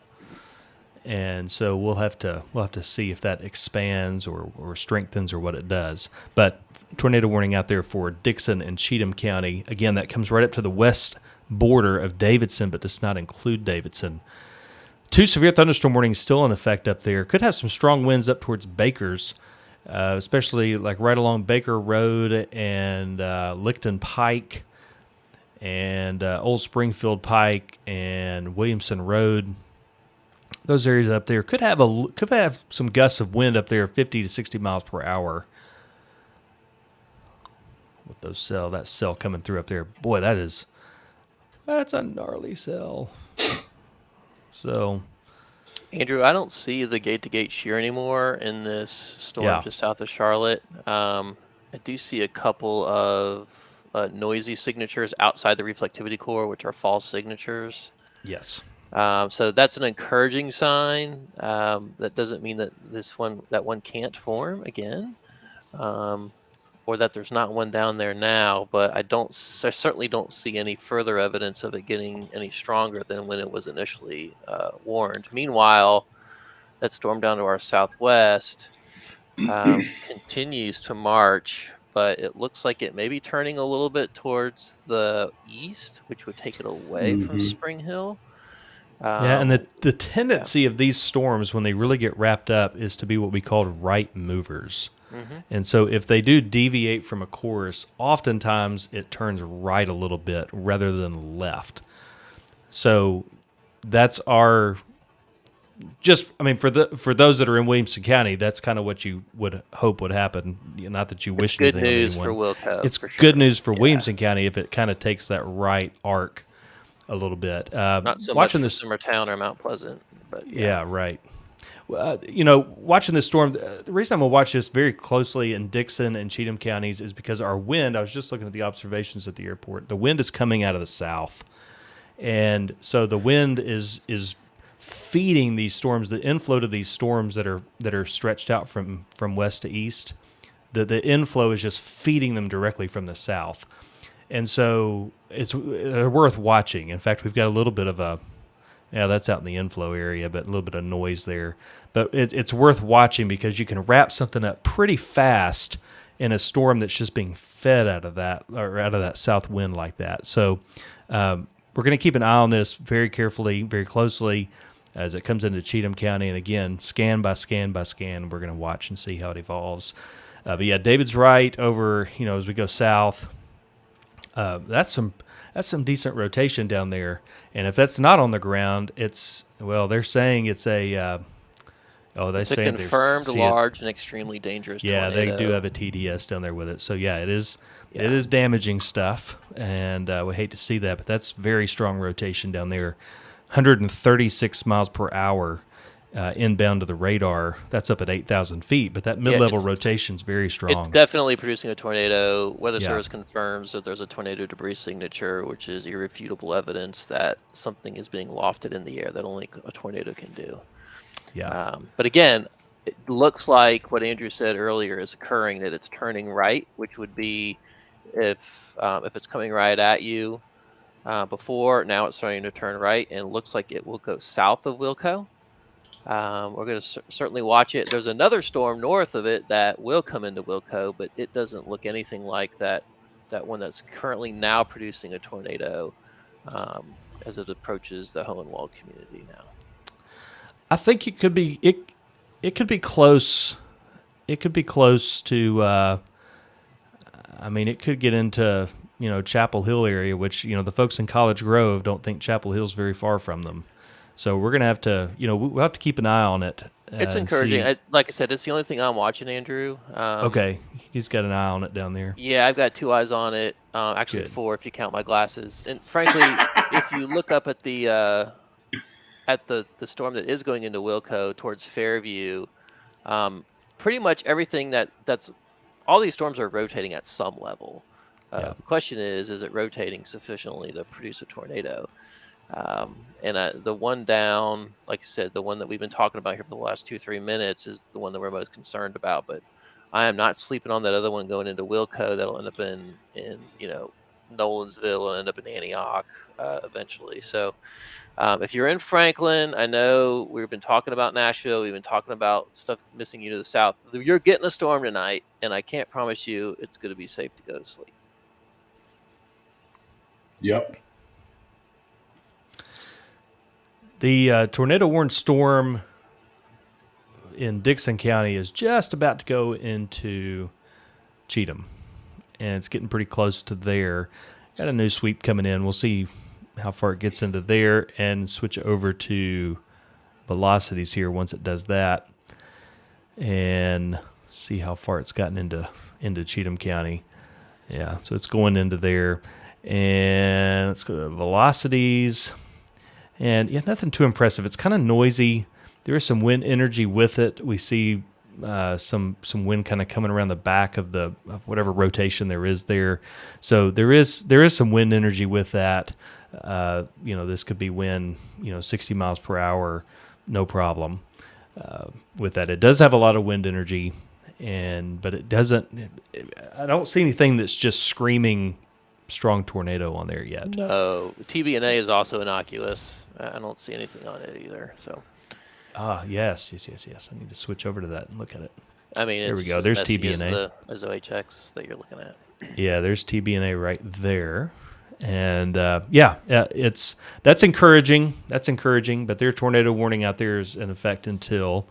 [SPEAKER 3] and so we'll have to see if that expands or strengthens or what it does. But tornado warning out there for Dixon and Cheatham County. Again, that comes right up to the west border of Davidson, but does not include Davidson. 2 severe thunderstorm warnings still in effect up there. Could have some strong winds up towards Bakers, especially like right along Baker Road and Licton Pike and Old Springfield Pike and Williamson Road. Those areas up there could have some gusts of wind up there, 50 to 60 miles per hour. With that cell coming through up there, boy, that's a gnarly cell. So,
[SPEAKER 1] Andrew, I don't see the gate-to-gate shear anymore in this storm just south of Charlotte. I do see a couple of noisy signatures outside the reflectivity core, which are false signatures.
[SPEAKER 3] yes.
[SPEAKER 1] So that's an encouraging sign. That doesn't mean that that one can't form again, or that there's not one down there now. But I certainly don't see any further evidence of it getting any stronger than when it was initially warned. Meanwhile, that storm down to our southwest continues to march, but it looks like it may be turning a little bit towards the east, which would take it away from Spring Hill.
[SPEAKER 3] Yeah, and the tendency of these storms, when they really get wrapped up, is to be what we call right movers. Mm-hmm. And so if they do deviate from a course, oftentimes it turns right a little bit rather than left. So that's for those that are in Williamson County, that's kind of what you would hope would happen. Not that you wish
[SPEAKER 1] it's good
[SPEAKER 3] anything
[SPEAKER 1] news
[SPEAKER 3] on
[SPEAKER 1] for
[SPEAKER 3] anyone.
[SPEAKER 1] Wilco.
[SPEAKER 3] It's
[SPEAKER 1] for
[SPEAKER 3] good
[SPEAKER 1] sure.
[SPEAKER 3] news for Williamson County if it kind of takes that right arc a little bit.
[SPEAKER 1] Not so much for Summertown or Mount Pleasant, but
[SPEAKER 3] yeah, right. Watching this storm, the reason I'm going to watch this very closely in Dixon and Cheatham counties is because our wind, I was just looking at the observations at the airport, the wind is coming out of the south. And so the wind is feeding these storms, the inflow to these storms that are stretched out from west to east. The inflow is just feeding them directly from the south. And so it's worth watching. In fact, we've got a little bit of that's out in the inflow area, but a little bit of noise there. But it's worth watching because you can wrap something up pretty fast in a storm that's just being fed out of that south wind like that. So we're going to keep an eye on this very carefully, very closely as it comes into Cheatham County. And again, scan by scan by scan, we're going to watch and see how it evolves. But yeah, David's right over, as we go south. That's some decent rotation down there, and if that's not on the ground, they're saying it's a
[SPEAKER 1] it's a confirmed large and extremely dangerous tornado.
[SPEAKER 3] They do have a TDS down there with it, so it is damaging stuff, and we hate to see that, but that's very strong rotation down there, 136 miles per hour. Inbound to the radar, that's up at 8,000 feet, but that mid-level rotation is very strong.
[SPEAKER 1] It's definitely producing a tornado. Weather Service confirms that there's a tornado debris signature, which is irrefutable evidence that something is being lofted in the air that only a tornado can do.
[SPEAKER 3] Yeah.
[SPEAKER 1] But again, it looks like what Andrew said earlier is occurring, that it's turning right, which would be if it's coming right at you, before. Now it's starting to turn right, and looks like it will go south of Wilco. We're going to certainly watch it. There's another storm north of it that will come into Wilco, but it doesn't look anything like that one that's currently now producing a tornado as it approaches the Hohenwald community now.
[SPEAKER 3] I think it could be it could be close. It could be close to. I mean, it could get into Chapel Hill area, which the folks in College Grove don't think Chapel Hill's very far from them. So we're gonna have to we'll have to keep an eye on it.
[SPEAKER 1] It's encouraging. Like I said, it's the only thing I'm watching, Andrew.
[SPEAKER 3] Okay, he's got an eye on it down there.
[SPEAKER 1] Yeah, I've got 2 eyes on it. Actually,
[SPEAKER 3] Good.
[SPEAKER 1] 4 if you count my glasses. And frankly, if you look up at the storm that is going into Wilco towards Fairview, pretty much everything that's all these storms are rotating at some level.
[SPEAKER 3] Yeah.
[SPEAKER 1] The question is it rotating sufficiently to produce a tornado? And the one down, like I said, the one that we've been talking about here for the last 2-3 minutes is the one that we're most concerned about. But I am not sleeping on that other one going into Wilco. That'll end up in Nolansville and end up in Antioch eventually. So if you're in Franklin, I know we've been talking about Nashville. We've been talking about stuff missing you to the south. You're getting a storm tonight, and I can't promise you it's going to be safe to go to sleep.
[SPEAKER 2] Yep.
[SPEAKER 3] The tornado-warned storm in Dickson County is just about to go into Cheatham, and it's getting pretty close to there. Got a new sweep coming in. We'll see how far it gets into there and switch over to velocities here once it does that, and see how far it's gotten into Cheatham County. Yeah, so it's going into there, and let's go to velocities. And yeah, nothing too impressive. It's kind of noisy. There is some wind energy with it. We see some wind kind of coming around the back of whatever rotation there is there. So there is some wind energy with that. This could be wind 60 miles per hour, no problem with that. It does have a lot of wind energy, but it doesn't. I don't see anything that's just screaming strong tornado on there yet.
[SPEAKER 1] No, TBNA is also innocuous. I don't see anything on it either. So.
[SPEAKER 3] Yes. I need to switch over to that and look at it.
[SPEAKER 1] I mean,
[SPEAKER 3] there
[SPEAKER 1] it's
[SPEAKER 3] we go. There's TBNA.
[SPEAKER 1] As OHX that you're looking at.
[SPEAKER 3] Yeah, there's TBNA right there, and that's encouraging. That's encouraging. But their tornado warning out there is in effect until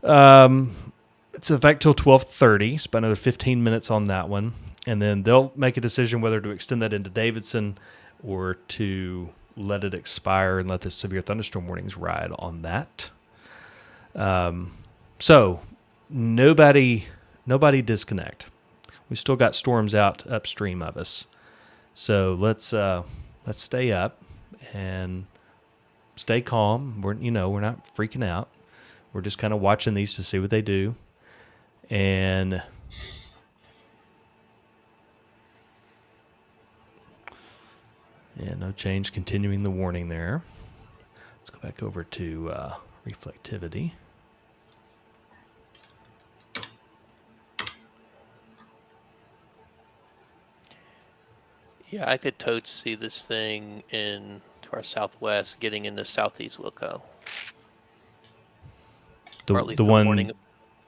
[SPEAKER 3] it's in effect till 12:30. It's about another 15 minutes on that one. And then they'll make a decision whether to extend that into Davidson or to let it expire and let the severe thunderstorm warnings ride on that. So nobody disconnect. We still got storms out upstream of us. So let's stay up and stay calm. We're not freaking out. We're just kind of watching these to see what they do. And no change. Continuing the warning there. Let's go back over to reflectivity.
[SPEAKER 1] Yeah, I could totes see this thing to our southwest getting into southeast Wilco. Or at least
[SPEAKER 3] the one.
[SPEAKER 1] Warning,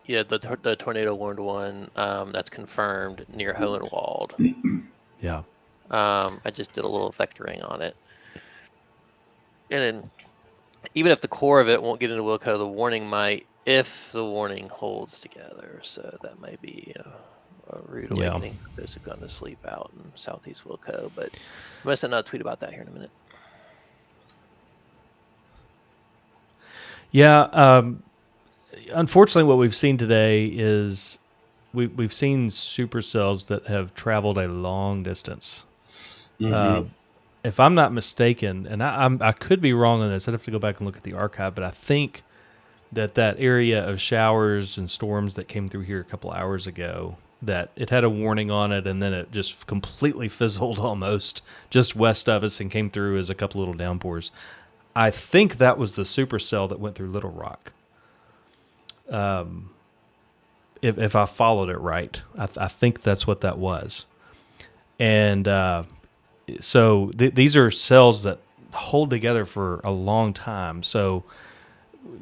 [SPEAKER 1] yeah, the tornado warned one that's confirmed near Hohenwald.
[SPEAKER 3] Yeah.
[SPEAKER 1] I just did a little vectoring on it. And then, even if the core of it won't get into Wilco, the warning might, if the warning holds together. So that might be a rude awakening for those who've gone to sleep out in southeast Wilco. But I'm going to send out a tweet about that here in a minute.
[SPEAKER 3] Yeah. Unfortunately, what we've seen today is we've seen supercells that have traveled a long distance. Mm-hmm. If I'm not mistaken, and I could be wrong on this, I'd have to go back and look at the archive, but I think that area of showers and storms that came through here a couple hours ago, that it had a warning on it, and then it just completely fizzled almost just west of us and came through as a couple little downpours. I think that was the supercell that went through Little Rock. If I followed it right, I think that's what that was. And So these are cells that hold together for a long time. So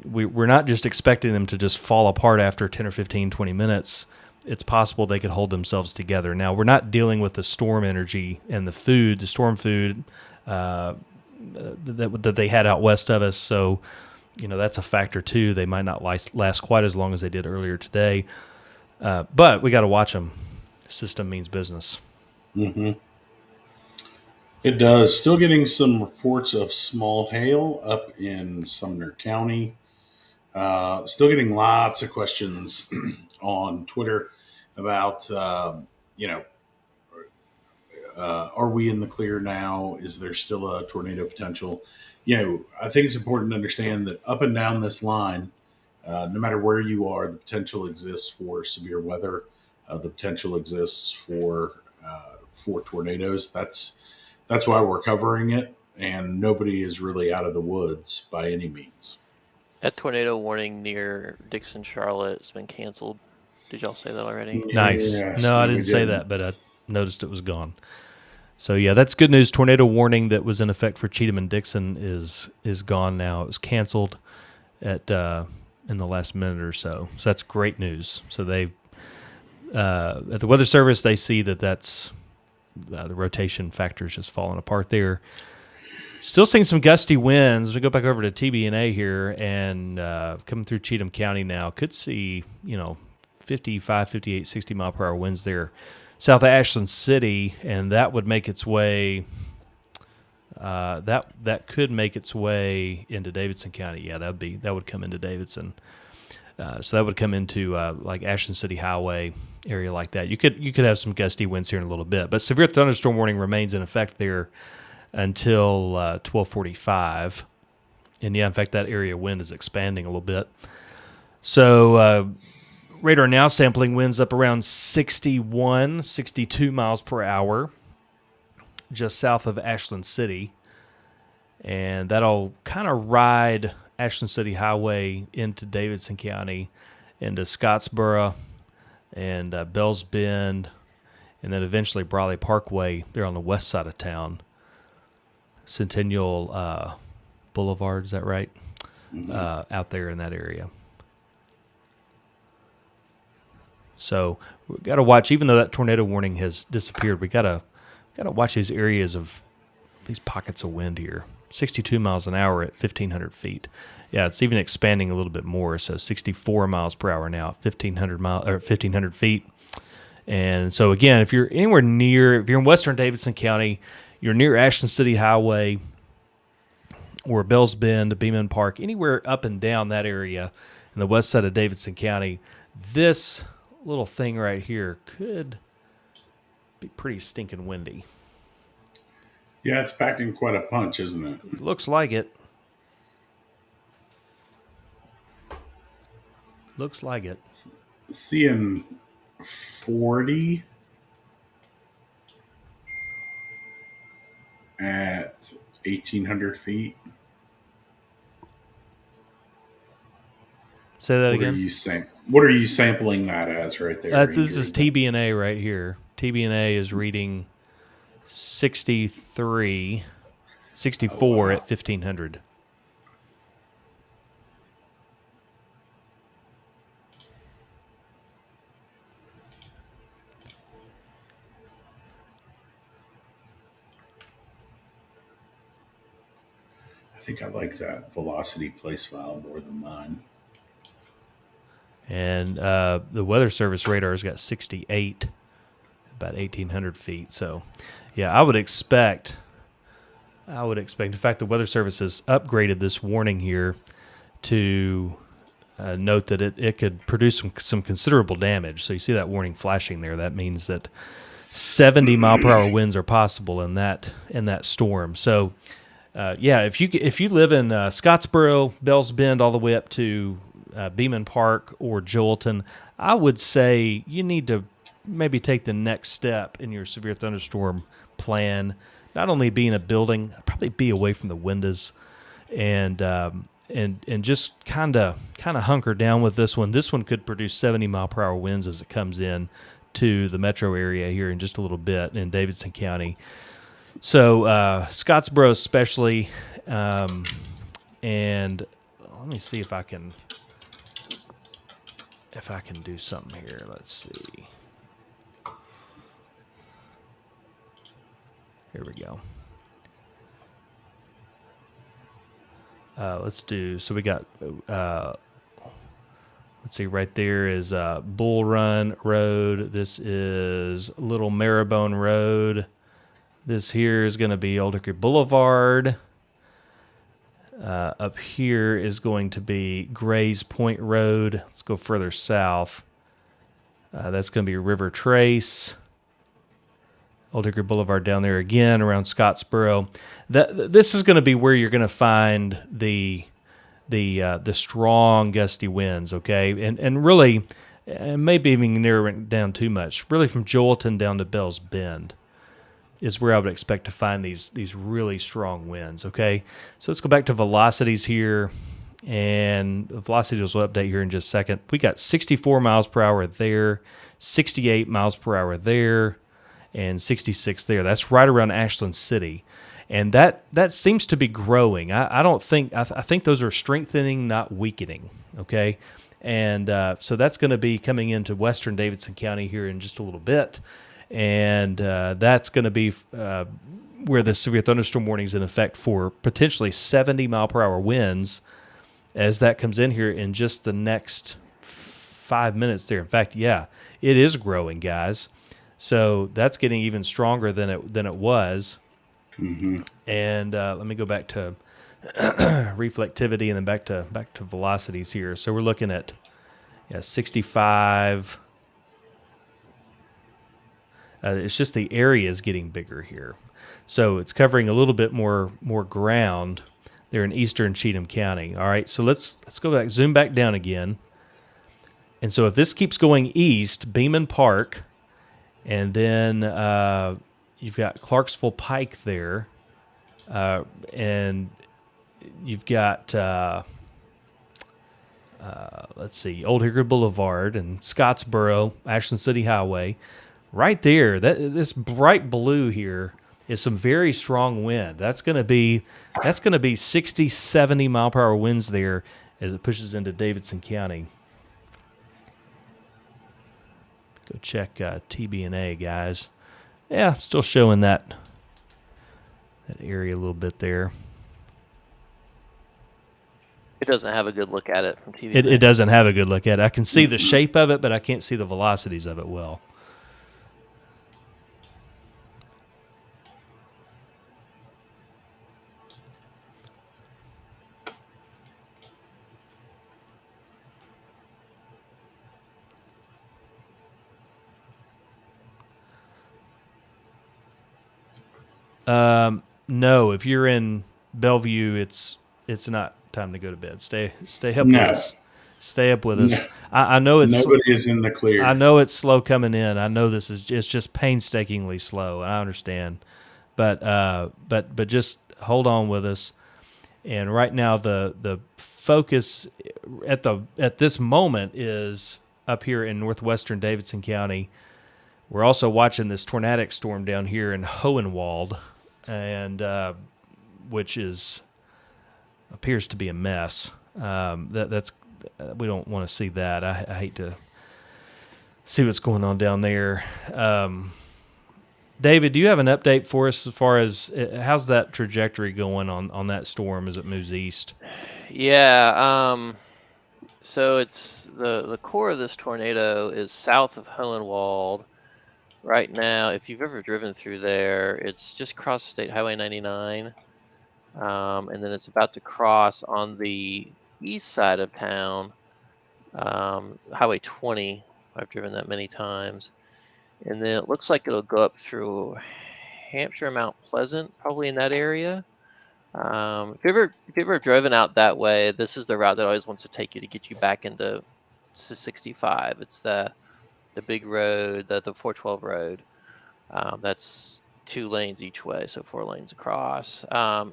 [SPEAKER 3] we're not just expecting them to just fall apart after 10 or 15, 20 minutes. It's possible they could hold themselves together. Now, we're not dealing with the storm energy and the storm food that they had out west of us. So, that's a factor too. They might not last quite as long as they did earlier today. But we got to watch them. System means business.
[SPEAKER 2] Mm-hmm. It does. Still getting some reports of small hail up in Sumner County. Still getting lots of questions on Twitter about, are we in the clear now? Is there still a tornado potential? I think it's important to understand that up and down this line, no matter where you are, the potential exists for severe weather. The potential exists for tornadoes. That's why we're covering it, and nobody is really out of the woods by any means.
[SPEAKER 1] That tornado warning near Dixon, Charlotte has been canceled. Did y'all say that already?
[SPEAKER 3] Nice.
[SPEAKER 2] Yes,
[SPEAKER 3] No, I didn't say that, but I noticed it was gone. So yeah, that's good news. Tornado warning that was in effect for Cheatham and Dixon is gone now. It was canceled in the last minute or so. So that's great news. So they at the Weather Service, they see that's the rotation factor is just falling apart there. Still seeing some gusty winds. We go back over to TBNA here and coming through Cheatham County now. Could see 55, 58, 60 mile per hour winds there south of Ashland City, and that would make its way. That could make its way into Davidson County. Yeah, that would come into Davidson. So that would come into like Ashland City Highway area like that. You could have some gusty winds here in a little bit, but severe thunderstorm warning remains in effect there until 12:45. And yeah, in fact, that area wind is expanding a little bit. So radar now sampling winds up around 61, 62 miles per hour just south of Ashland City. And that'll kind of ride Ashland City Highway into Davidson County, into Scottsboro and Bells Bend, and then eventually Briley Parkway there on the west side of town. Centennial Boulevard, is that right? Mm-hmm. Out there in that area. So we got to watch, even though that tornado warning has disappeared, we got to watch these areas of these pockets of wind here. 62 miles an hour at 1,500 feet. Yeah, it's even expanding a little bit more. So 64 miles per hour now at 1,500 feet. And so again, if you're anywhere near, if you're in western Davidson County, you're near Ashland City Highway or Bells Bend, Beeman Park, anywhere up and down that area in the west side of Davidson County, this little thing right here could be pretty stinking windy.
[SPEAKER 2] Yeah, it's packing quite a punch, isn't it?
[SPEAKER 3] Looks like it. Looks like it.
[SPEAKER 2] Seeing 40 at 1,800 feet.
[SPEAKER 3] Say that again.
[SPEAKER 2] What are you sampling that as right there?
[SPEAKER 3] This is TBNA right here. TBNA is reading 64 at 1,500.
[SPEAKER 2] I think I like that velocity place file more than mine.
[SPEAKER 3] And the Weather Service radar's got 68, about 1,800 feet. So, yeah, I would expect. In fact, the Weather Service has upgraded this warning here to note that it could produce some considerable damage. So you see that warning flashing there. That means that 70 mile per hour winds are possible in that storm. So, yeah, if you live in Scottsboro, Bells Bend, all the way up to Beeman Park or Joelton, I would say you need to maybe take the next step in your severe thunderstorm plan. Not only be in a building, probably be away from the windows, and just kind of hunker down with this one. This one could produce 70 mile per hour winds as it comes in to the metro area here in just a little bit in Davidson County. So Scottsboro especially, and let me see if I can do something here. Let's see. Here we go. Let's do. So we got. Let's see. Right there is Bull Run Road. This is Little Marrowbone Road. This here is going to be Old Hickory Boulevard. Up here is going to be Grays Point Road. Let's go further south. That's going to be River Trace. Old Hickory Boulevard down there again around Scottsboro. This is going to be where you're going to find the strong gusty winds, okay? And really, maybe even narrowing it down too much. Really from Joelton down to Bell's Bend is where I would expect to find these really strong winds, okay? So let's go back to velocities here, and velocities will update here in just a second. We got 64 miles per hour there, 68 miles per hour there, and 66 there. That's right around Ashland City. And that seems to be growing. I think those are strengthening, not weakening, okay? And so that's going to be coming into western Davidson County here in just a little bit. And that's going to be where the severe thunderstorm warning is in effect for potentially 70 mile per hour winds as that comes in here in just the next 5 minutes there. In fact, yeah, it is growing, guys. So that's getting even stronger than it was.
[SPEAKER 2] Mm-hmm.
[SPEAKER 3] And let me go back to reflectivity and then back to velocities here. So we're looking at 65. It's just the area is getting bigger here. So it's covering a little bit more ground there in eastern Cheatham County. All right, so let's go back, zoom back down again. And so if this keeps going east, Beeman Park, and then you've got Clarksville Pike there, and you've got, let's see, Old Hickory Boulevard and Scottsboro, Ashland City Highway. Right there, this bright blue here is some very strong wind. That's going to be 60, 70 mile per hour winds there as it pushes into Davidson County. Go check TBNA, guys. Yeah, still showing that area a little bit there.
[SPEAKER 1] It doesn't have a good look at it from TV.
[SPEAKER 3] It doesn't have a good look at it. I can see the shape of it, but I can't see the velocities of it well. No, if you're in Bellevue, it's not time to go to bed. Stay up with us. Stay up with us.
[SPEAKER 2] No.
[SPEAKER 3] I know it's
[SPEAKER 2] nobody is in the clear.
[SPEAKER 3] I know it's slow coming in. I know it's just painstakingly slow. I understand, but just hold on with us. And right now, the focus at this moment is up here in northwestern Davidson County. We're also watching this tornadic storm down here in Hohenwald, and which appears to be a mess. That's we don't want to see that. I hate to see what's going on down there. David, do you have an update for us as far as how's that trajectory going on that storm as it moves east?
[SPEAKER 1] Yeah. So it's the core of this tornado is south of Hohenwald. Right now, if you've ever driven through there, it's just crossed State Highway 99, and then it's about to cross on the east side of town, Highway 20. I've driven that many times. And then it looks like it'll go up through Hampshire, Mount Pleasant, probably in that area. If you've ever driven out that way, this is the route that always wants to take you to get you back into 65. It's the big road, the 412 road. That's 2 lanes each way, so 4 lanes across.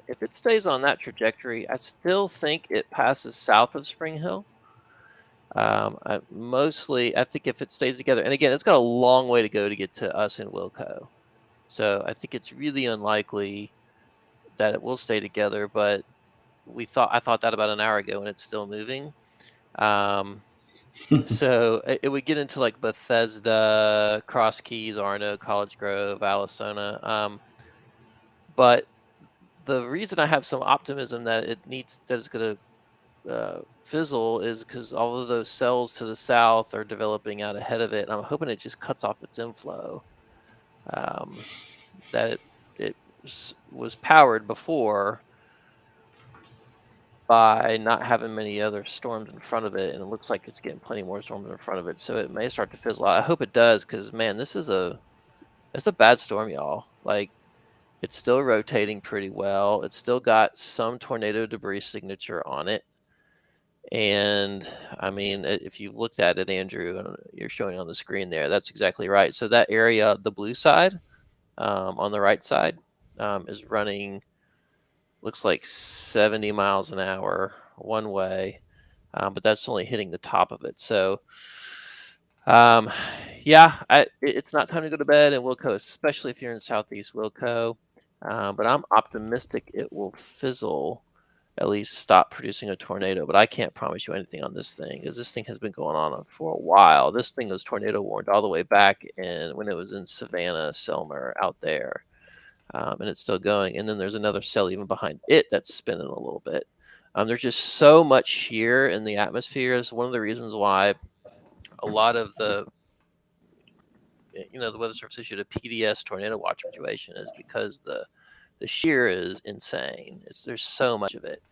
[SPEAKER 1] If it stays on that trajectory, I still think it passes south of Spring Hill. I think if it stays together, and again, it's got a long way to go to get to us in Wilco. So I think it's really unlikely that it will stay together, but I thought that about an hour ago and it's still moving. So it would get into like Bethesda, Cross Keys, Arno, College Grove, Alisona. But the reason I have some optimism that it's going to fizzle is because all of those cells to the south are developing out ahead of it, and I'm hoping it just cuts off its inflow. That it was powered before by not having many other storms in front of it, and it looks like it's getting plenty more storms in front of it, so it may start to fizzle out. I hope it does, because man, it's a bad storm, y'all. Like, it's still rotating pretty well. It's still got some tornado debris signature on it. And I mean, if you've looked at it, Andrew, and you're showing on the screen there, that's exactly right. So that area, the blue side, on the right side, is running, looks like 70 miles an hour one way, but that's only hitting the top of it. So, yeah, it's not time to go to bed in Wilco, especially if you're in Southeast Wilco. But I'm optimistic it will fizzle, at least stop producing a tornado. But I can't promise you anything on this thing, because this thing has been going on for a while. This thing was tornado warned all the way back when it was in Savannah, Selmer, out there. And it's still going. And then there's another cell even behind it that's spinning a little bit. There's just so much shear in the atmosphere. Is one of the reasons why a lot of the Weather Service issued a PDS tornado watch situation, is because the shear is insane. There's so much of it.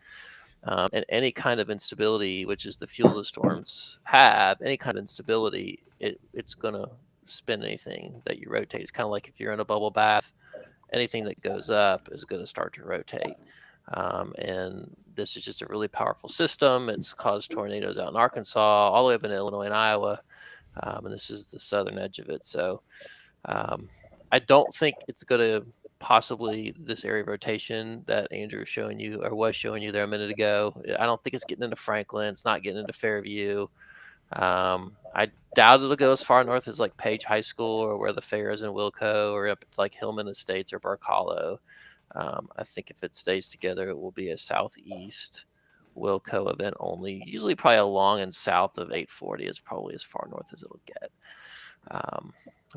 [SPEAKER 1] And any kind of instability, which is the fuel the storms have, any kind of instability, it's going to spin anything that you rotate. It's kind of like if you're in a bubble bath, anything that goes up is going to start to rotate. And this is just a really powerful system. It's caused tornadoes out in Arkansas, all the way up in Illinois and Iowa. And this is the southern edge of it. So I don't think it's going to possibly, this area of rotation that Andrew was showing you there a minute ago, I don't think it's getting into Franklin. It's not getting into Fairview. I doubt it'll go as far north as like Page High School, or where the fair is in Wilco, or up to like Hillman Estates or Burke Hollow. I think if it stays together, it will be a southeast Wilco event only. Usually probably along and south of 840 is probably as far north as it'll get.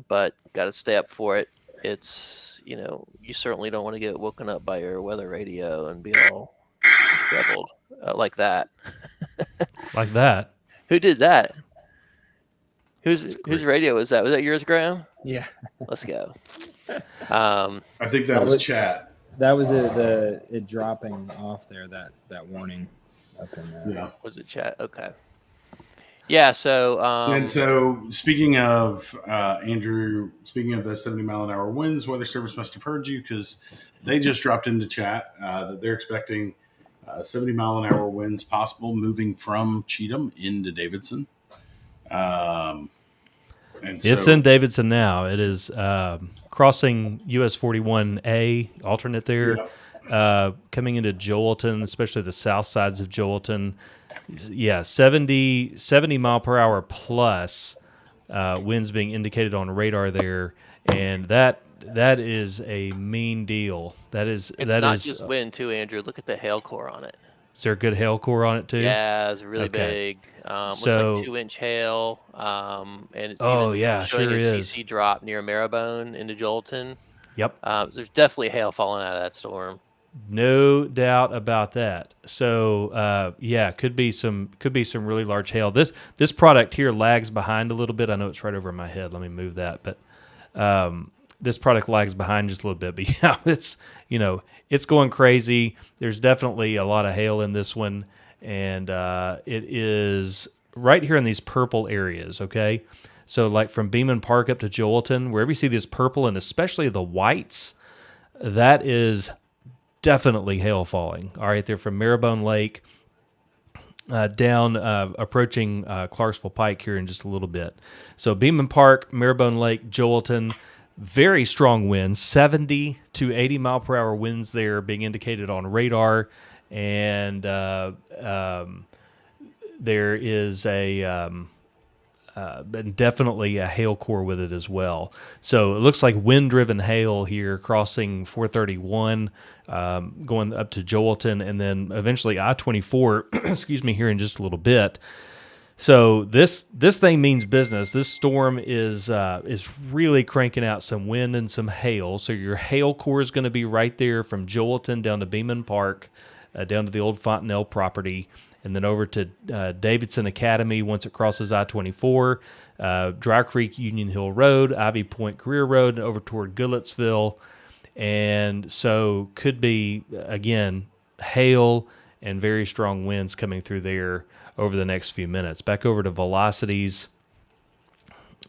[SPEAKER 1] But got to stay up for it. It's, you certainly don't want to get woken up by your weather radio and be all disheveled like that.
[SPEAKER 3] Like that?
[SPEAKER 1] Who did that? Whose radio was that? Was that yours, Graham?
[SPEAKER 4] Yeah.
[SPEAKER 1] Let's go.
[SPEAKER 2] I think that was chat.
[SPEAKER 4] That was it dropping off there, that warning up in there.
[SPEAKER 2] Yeah.
[SPEAKER 1] Was it chat? Okay. Yeah, so
[SPEAKER 2] and so speaking of Andrew, speaking of the 70 mile an hour winds, Weather Service must have heard you, because they just dropped into chat that they're expecting 70 mile an hour winds possible moving from Cheatham into Davidson.
[SPEAKER 3] It's in Davidson now. It is crossing US 41A alternate there, coming into Joelton, especially the south sides of Joelton. Yeah, 70 mile per hour plus winds being indicated on radar there, and that is a mean deal. It's not
[SPEAKER 1] just wind too, Andrew. Look at the hail core on it.
[SPEAKER 3] Is there a good hail core on it too?
[SPEAKER 1] Yeah, it's really big. Looks like 2-inch hail, and it's showing a CC drop near Marrowbone into Joelton.
[SPEAKER 3] Yep.
[SPEAKER 1] There's definitely hail falling out of that storm.
[SPEAKER 3] No doubt about that. So could be some really large hail. This product here lags behind a little bit. I know it's right over my head. Let me move that. But this product lags behind just a little bit. But yeah, it's going crazy. There's definitely a lot of hail in this one, and it is right here in these purple areas. Okay, so like from Beeman Park up to Joelton, wherever you see this purple and especially the whites, that is definitely hail falling. All right, they're from Marrowbone Lake down, approaching Clarksville Pike here in just a little bit. So Beeman Park, Marrowbone Lake, Joelton, very strong winds, 70 to 80 mile per hour winds there being indicated on radar. And there is a but definitely a hail core with it as well. So it looks like wind-driven hail here crossing 431, going up to Joelton, and then eventually I-24, excuse me, here in just a little bit. So this thing means business. This storm is really cranking out some wind and some hail. So your hail core is going to be right there from Joelton down to Beeman Park, down to the old Fontenelle property, and then over to Davidson Academy once it crosses I-24, Dry Creek Union Hill Road, Ivy Point Career Road, and over toward Goodlettsville. And so could be, again, hail and very strong winds coming through there over the next few minutes. Back over to velocities.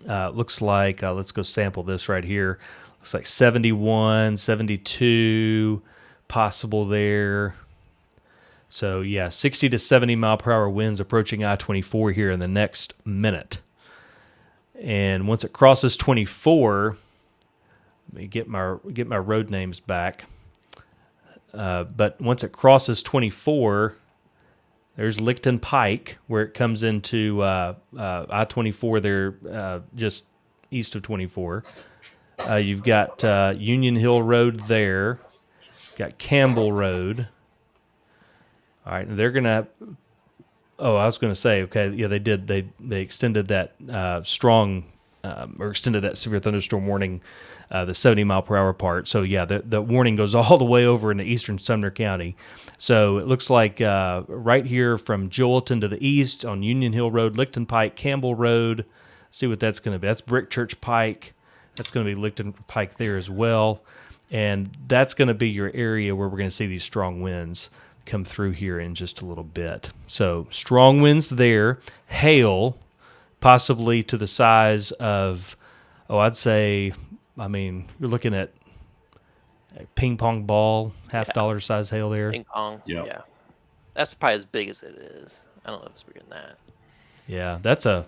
[SPEAKER 3] Looks like, let's go sample this right here. Looks like 71, 72 possible there. So, yeah, 60 to 70 mile per hour winds approaching I-24 here in the next minute. And once it crosses 24, let me get my road names back. But once it crosses 24, there's Licton Pike, where it comes into I-24 there, just east of 24. You've got Union Hill Road there. You've got Campbell Road. All right, and they're going to – I was going to say, okay, yeah, they did. They extended that or extended that severe thunderstorm warning, the 70 mile per hour part. So yeah, the warning goes all the way over into eastern Sumner County. So it looks like right here from Joelton to the east on Union Hill Road, Licton Pike, Campbell Road. See what that's going to be. That's Brick Church Pike. That's going to be Licton Pike there as well. And that's going to be your area where we're going to see these strong winds come through here in just a little bit. So strong winds there, hail, possibly to the size of, I'd say, you're looking at a ping pong ball, $50 size hail there.
[SPEAKER 1] Ping pong,
[SPEAKER 2] Yep.
[SPEAKER 1] yeah. That's probably as big as it is. I don't know if it's bigger than that.
[SPEAKER 3] Yeah, that's a...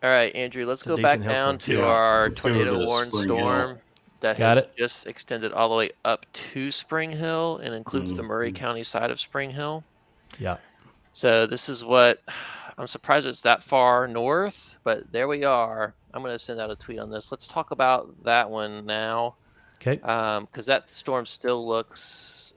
[SPEAKER 1] All right, Andrew, let's
[SPEAKER 3] a
[SPEAKER 1] go back
[SPEAKER 3] decent hail
[SPEAKER 1] down
[SPEAKER 3] core.
[SPEAKER 1] to
[SPEAKER 2] Yeah,
[SPEAKER 1] our
[SPEAKER 2] let's go to
[SPEAKER 1] tornado
[SPEAKER 2] the
[SPEAKER 1] warned
[SPEAKER 2] Spring
[SPEAKER 1] storm
[SPEAKER 2] Hill.
[SPEAKER 1] that
[SPEAKER 3] Got
[SPEAKER 1] has
[SPEAKER 3] it.
[SPEAKER 1] just extended all the way up to Spring Hill and includes the Murray County side of Spring Hill.
[SPEAKER 3] Yeah.
[SPEAKER 1] So this is what I'm surprised it's that far north, but there we are. I'm going to send out a tweet on this. Let's talk about that one now,
[SPEAKER 3] Okay.
[SPEAKER 1] because that storm still looks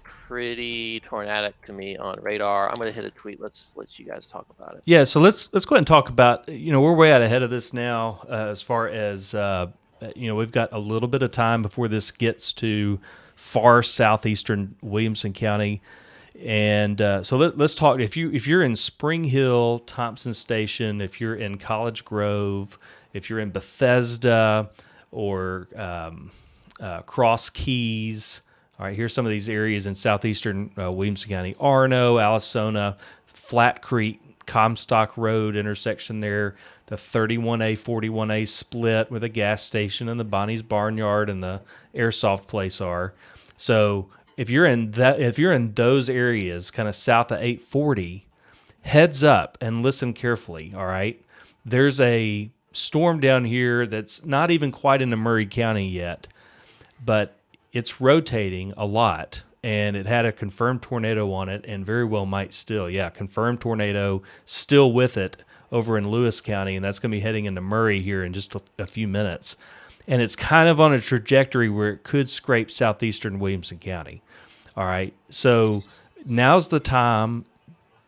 [SPEAKER 1] pretty tornadic to me on radar. I'm going to hit a tweet. Let's let you guys talk about it.
[SPEAKER 3] Yeah, so let's go ahead and talk about, we're way out ahead of this now as far as, we've got a little bit of time before this gets to far southeastern Williamson County. And so let's talk. If you're in Spring Hill, Thompson Station, if you're in College Grove, if you're in Bethesda or Cross Keys, all right, here's some of these areas in southeastern Williamson County: Arno, Allisona, Flat Creek, Comstock Road intersection there, the 31A, 41A split where the gas station and the Bonnie's Barnyard and the airsoft place are. So if you're in those areas, kind of south of 840, heads up and listen carefully. All right, there's a storm down here that's not even quite into Murray County yet, but it's rotating a lot, and it had a confirmed tornado on it, and very well might still. Yeah, confirmed tornado still with it over in Lewis County, and that's going to be heading into Murray here in just a few minutes. And it's kind of on a trajectory where it could scrape southeastern Williamson County. All right, so now's the time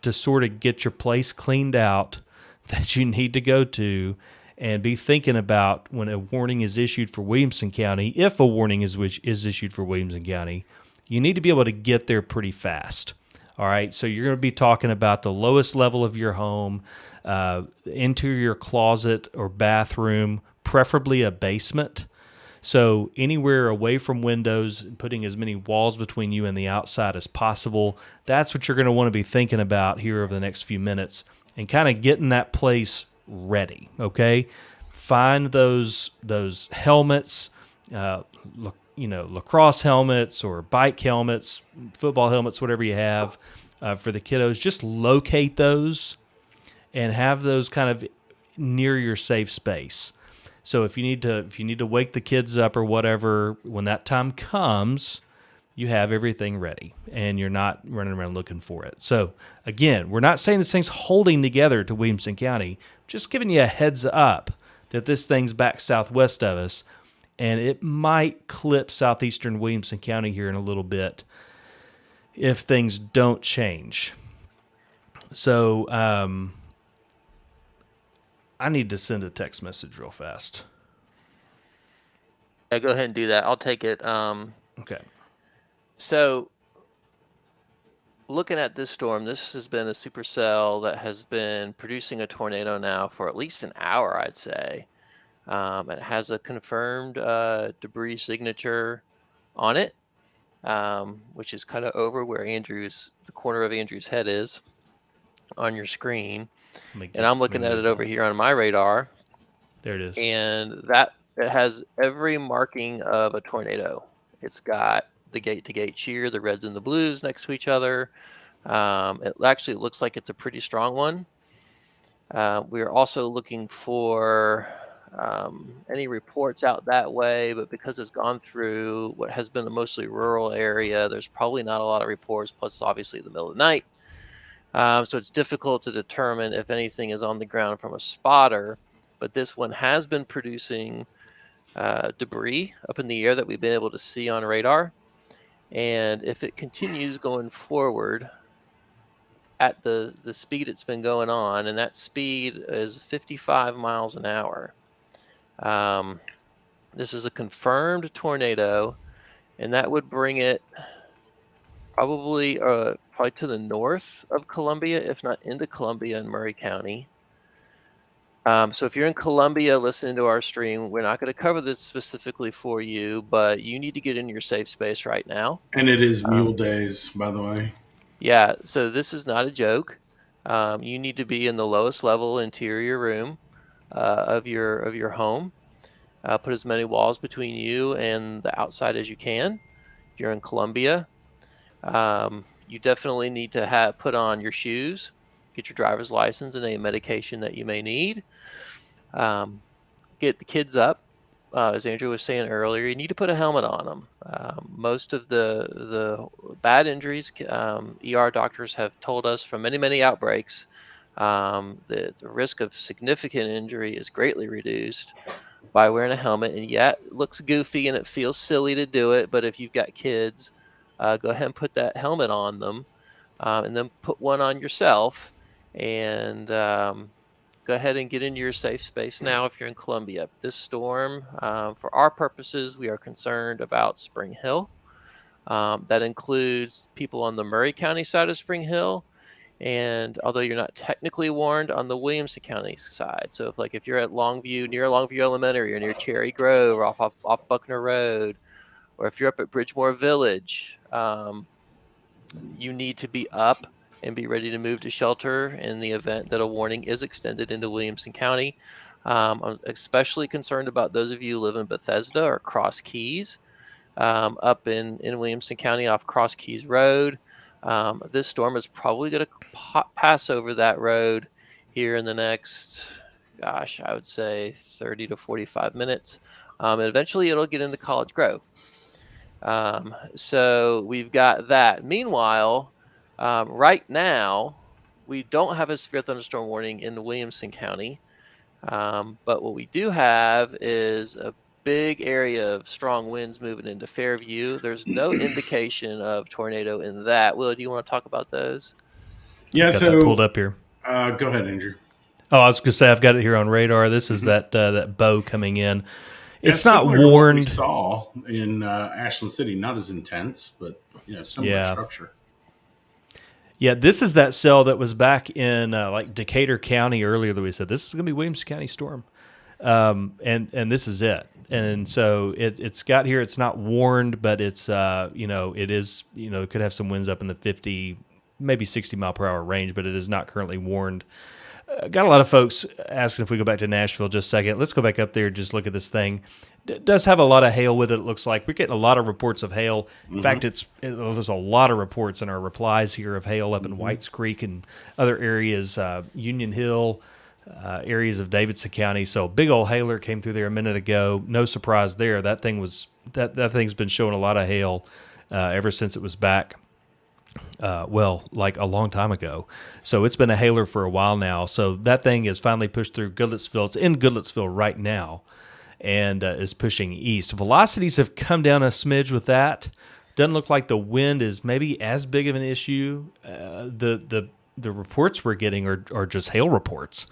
[SPEAKER 3] to sort of get your place cleaned out that you need to go to and be thinking about when a warning is issued for Williamson County. If a warning is issued for Williamson County, you need to be able to get there pretty fast. All right, so you're going to be talking about the lowest level of your home, interior closet or bathroom, preferably a basement. So anywhere away from windows, putting as many walls between you and the outside as possible. That's what you're going to want to be thinking about here over the next few minutes and kind of getting that place ready, okay? Find those helmets, lacrosse helmets or bike helmets, football helmets, whatever you have for the kiddos. Just locate those and have those kind of near your safe space. So if you need to wake the kids up or whatever, when that time comes, you have everything ready and you're not running around looking for it. So again, we're not saying this thing's holding together to Williamson County, just giving you a heads up that this thing's back southwest of us, and it might clip southeastern Williamson County here in a little bit if things don't change. So I need to send a text message real fast.
[SPEAKER 1] Yeah, go ahead and do that. I'll take it.
[SPEAKER 3] Okay.
[SPEAKER 1] So, looking at this storm, this has been a supercell that has been producing a tornado now for at least an hour, I'd say. It has a confirmed debris signature on it, which is kind of over where the corner of Andrew's head is on your screen. And I'm looking at it over here on my radar.
[SPEAKER 3] There it is.
[SPEAKER 1] And it has every marking of a tornado. It's got the gate-to-gate shear, the reds and the blues next to each other. It actually looks like it's a pretty strong one. We are also looking for any reports out that way, but because it's gone through what has been a mostly rural area, there's probably not a lot of reports, plus obviously the middle of the night. So it's difficult to determine if anything is on the ground from a spotter, but this one has been producing debris up in the air that we've been able to see on radar. And if it continues going forward at the speed it's been going on, and that speed is 55 miles an hour, this is a confirmed tornado, and that would bring it probably to the north of Columbia, if not into Columbia and Murray County. So if you're in Columbia listening to our stream, we're not going to cover this specifically for you, but you need to get in your safe space right now.
[SPEAKER 2] And it is mule days, by the way.
[SPEAKER 1] Yeah, so this is not a joke. You need to be in the lowest level interior room of your home. Put as many walls between you and the outside as you can. If you're in Columbia, you definitely need to put on your shoes, get your driver's license and any medication that you may need. Get the kids up. As Andrew was saying earlier, you need to put a helmet on them. Most of the bad injuries, ER doctors have told us from many outbreaks, the risk of significant injury is greatly reduced by wearing a helmet. And yeah, it looks goofy and it feels silly to do it, but if you've got kids, go ahead and put that helmet on them, and then put one on yourself, and go ahead and get into your safe space now if you're in Columbia. This storm, for our purposes, we are concerned about Spring Hill. That includes people on the Murray County side of Spring Hill, and although you're not technically warned, on the Williamson County side. So if you're at Longview, near Longview Elementary, or near Cherry Grove, or off Buckner Road, or if you're up at Bridgemore Village, you need to be up and be ready to move to shelter in the event that a warning is extended into Williamson County. I'm especially concerned about those of you who live in Bethesda or Cross Keys, up in Williamson County off Cross Keys Road. This storm is probably going to pass over that road here in the next, I would say 30 to 45 minutes. And eventually it'll get into College Grove. So we've got that. Meanwhile, right now, we don't have a severe thunderstorm warning in Williamson County, but what we do have is a big area of strong winds moving into Fairview. There's no indication of tornado in that. Will, do you want to talk about those?
[SPEAKER 2] Yeah,
[SPEAKER 3] Got that pulled up here.
[SPEAKER 2] Go ahead, Andrew.
[SPEAKER 3] Oh, I was going to say I've got it here on radar. This is that bow coming in. It's
[SPEAKER 2] Yeah,
[SPEAKER 3] not
[SPEAKER 2] similar to what
[SPEAKER 3] warned.
[SPEAKER 2] we saw in Ashland City, not as intense, but similar structure.
[SPEAKER 3] Yeah, this is that cell that was back in like Decatur County earlier that we said this is going to be Williamson County storm, and this is it. And so it's got here. It's not warned, but it's it is it could have some winds up in the 50, maybe 60 mile per hour range, but it is not currently warned. Got a lot of folks asking if we go back to Nashville just a second. Let's go back up there and just look at this thing. It does have a lot of hail with it, it looks like. We're getting a lot of reports of hail. In fact, there's a lot of reports in our replies here of hail up in Whites Creek and other areas, Union Hill, areas of Davidson County. So big old hailer came through there a minute ago. No surprise there. That thing's been showing a lot of hail ever since it was back. Like a long time ago. So it's been a hailer for a while now. So that thing is finally pushed through Goodlettsville. It's in Goodlettsville right now and is pushing east. Velocities have come down a smidge with that. Doesn't look like the wind is maybe as big of an issue. The reports we're getting are just hail reports.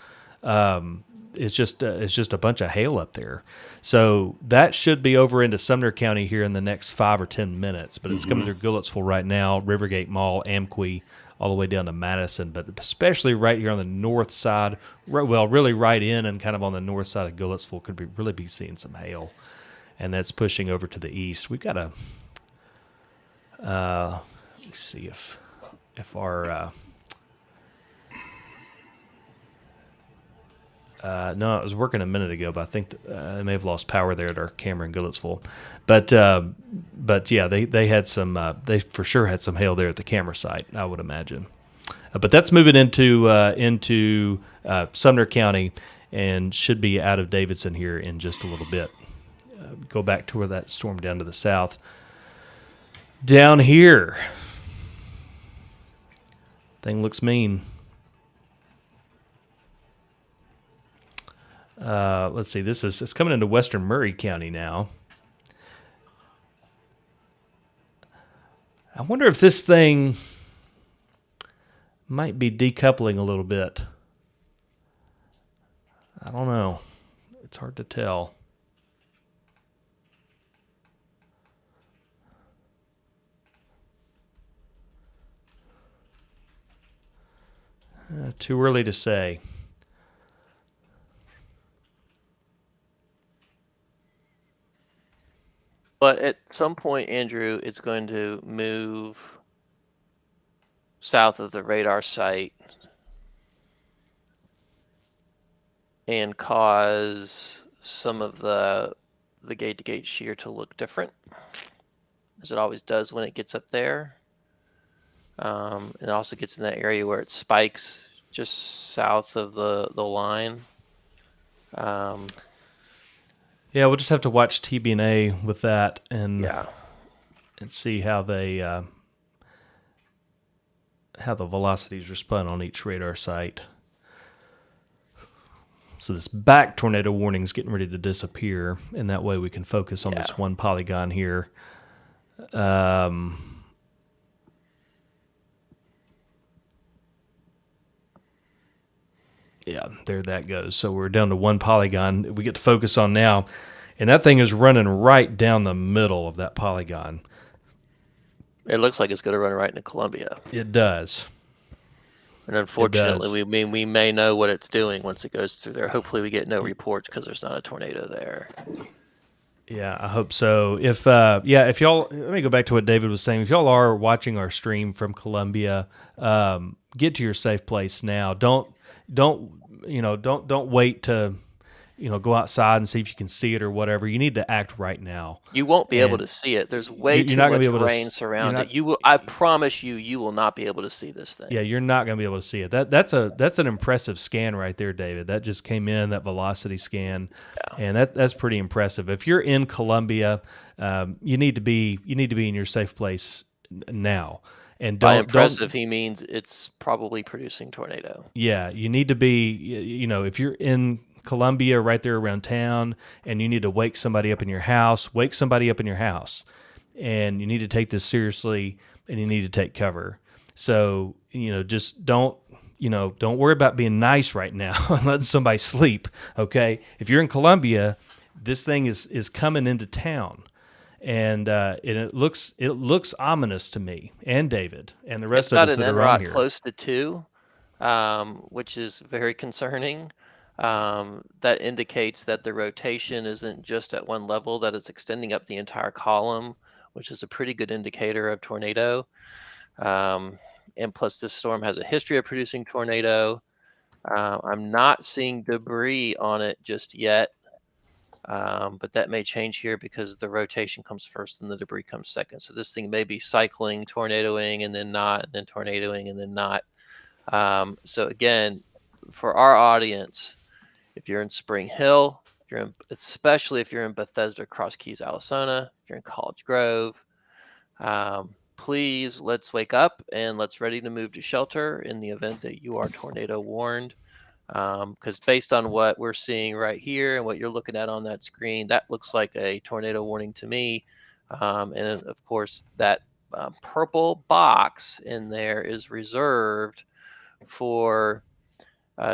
[SPEAKER 3] It's just a bunch of hail up there. So that should be over into Sumner County here in the next 5 or 10 minutes. But it's coming through Goodlettsville right now, Rivergate Mall, Amqui, all the way down to Madison. But especially right here on the north side, really right in and kind of on the north side of Goodlettsville could really be seeing some hail. And that's pushing over to the east. We've got let's see if our... no, it was working a minute ago, but I think they may have lost power there at our camera in Goodlettsville. But yeah, they had some. They for sure had some hail there at the camera site, I would imagine. But that's moving into Sumner County and should be out of Davidson here in just a little bit. Go back to where that storm down to the south. Down here, thing looks mean. Let's see. It's coming into western Murray County now. I wonder if this thing might be decoupling a little bit. I don't know. It's hard to tell. Too early to say.
[SPEAKER 1] But at some point, Andrew, it's going to move south of the radar site and cause some of the gate-to-gate shear to look different, as it always does when it gets up there. It also gets in that area where it spikes just south of the line.
[SPEAKER 3] Yeah, we'll just have to watch TB&A with that and
[SPEAKER 1] Yeah.
[SPEAKER 3] and see how the velocities respond on each radar site. So this back tornado warning is getting ready to disappear, and that way we can focus on this one polygon here. Yeah, there that goes. So we're down to one polygon we get to focus on now. And that thing is running right down the middle of that polygon.
[SPEAKER 1] It looks like it's going to run right into Columbia.
[SPEAKER 3] It does.
[SPEAKER 1] And unfortunately, we may know what it's doing once it goes through there. Hopefully we get no reports because there's not a tornado there.
[SPEAKER 3] Yeah, I hope so. If y'all, let me go back to what David was saying. If y'all are watching our stream from Columbia, get to your safe place now. Don't wait to, go outside and see if you can see it or whatever. You need to act right now.
[SPEAKER 1] You won't be able to see it. There's way too much rain surrounding it. I promise you will not be able to see this thing.
[SPEAKER 3] Yeah, you're not going to be able to see it. That's an impressive scan right there, David. That just came in, that velocity scan, and that's pretty impressive. If you're in Columbia, you need to be in your safe place now. And
[SPEAKER 1] by impressive, he means it's probably producing tornado.
[SPEAKER 3] Yeah, you need to be, if you're in Columbia right there around town and you need to wake somebody up in your house, and you need to take this seriously and you need to take cover. So, just don't worry about being nice right now and letting somebody sleep, okay? If you're in Columbia, this thing is coming into town. And it looks ominous to me and David and the rest of us that are on here.
[SPEAKER 1] It's got an NROT close to 2, which is very concerning. That indicates that the rotation isn't just at one level, that it's extending up the entire column, which is a pretty good indicator of tornado. And plus, this storm has a history of producing tornado. I'm not seeing debris on it just yet. But that may change here because the rotation comes first and the debris comes second. So this thing may be cycling, tornadoing, and then not, and then tornadoing, and then not. So again, for our audience, if you're in Spring Hill, especially if you're in Bethesda, Cross Keys, Arizona, if you're in College Grove, Please, let's wake up and let's ready to move to shelter in the event that you are tornado warned. Because based on what we're seeing right here and what you're looking at on that screen, that looks like a tornado warning to me. And of course, that purple box in there is reserved for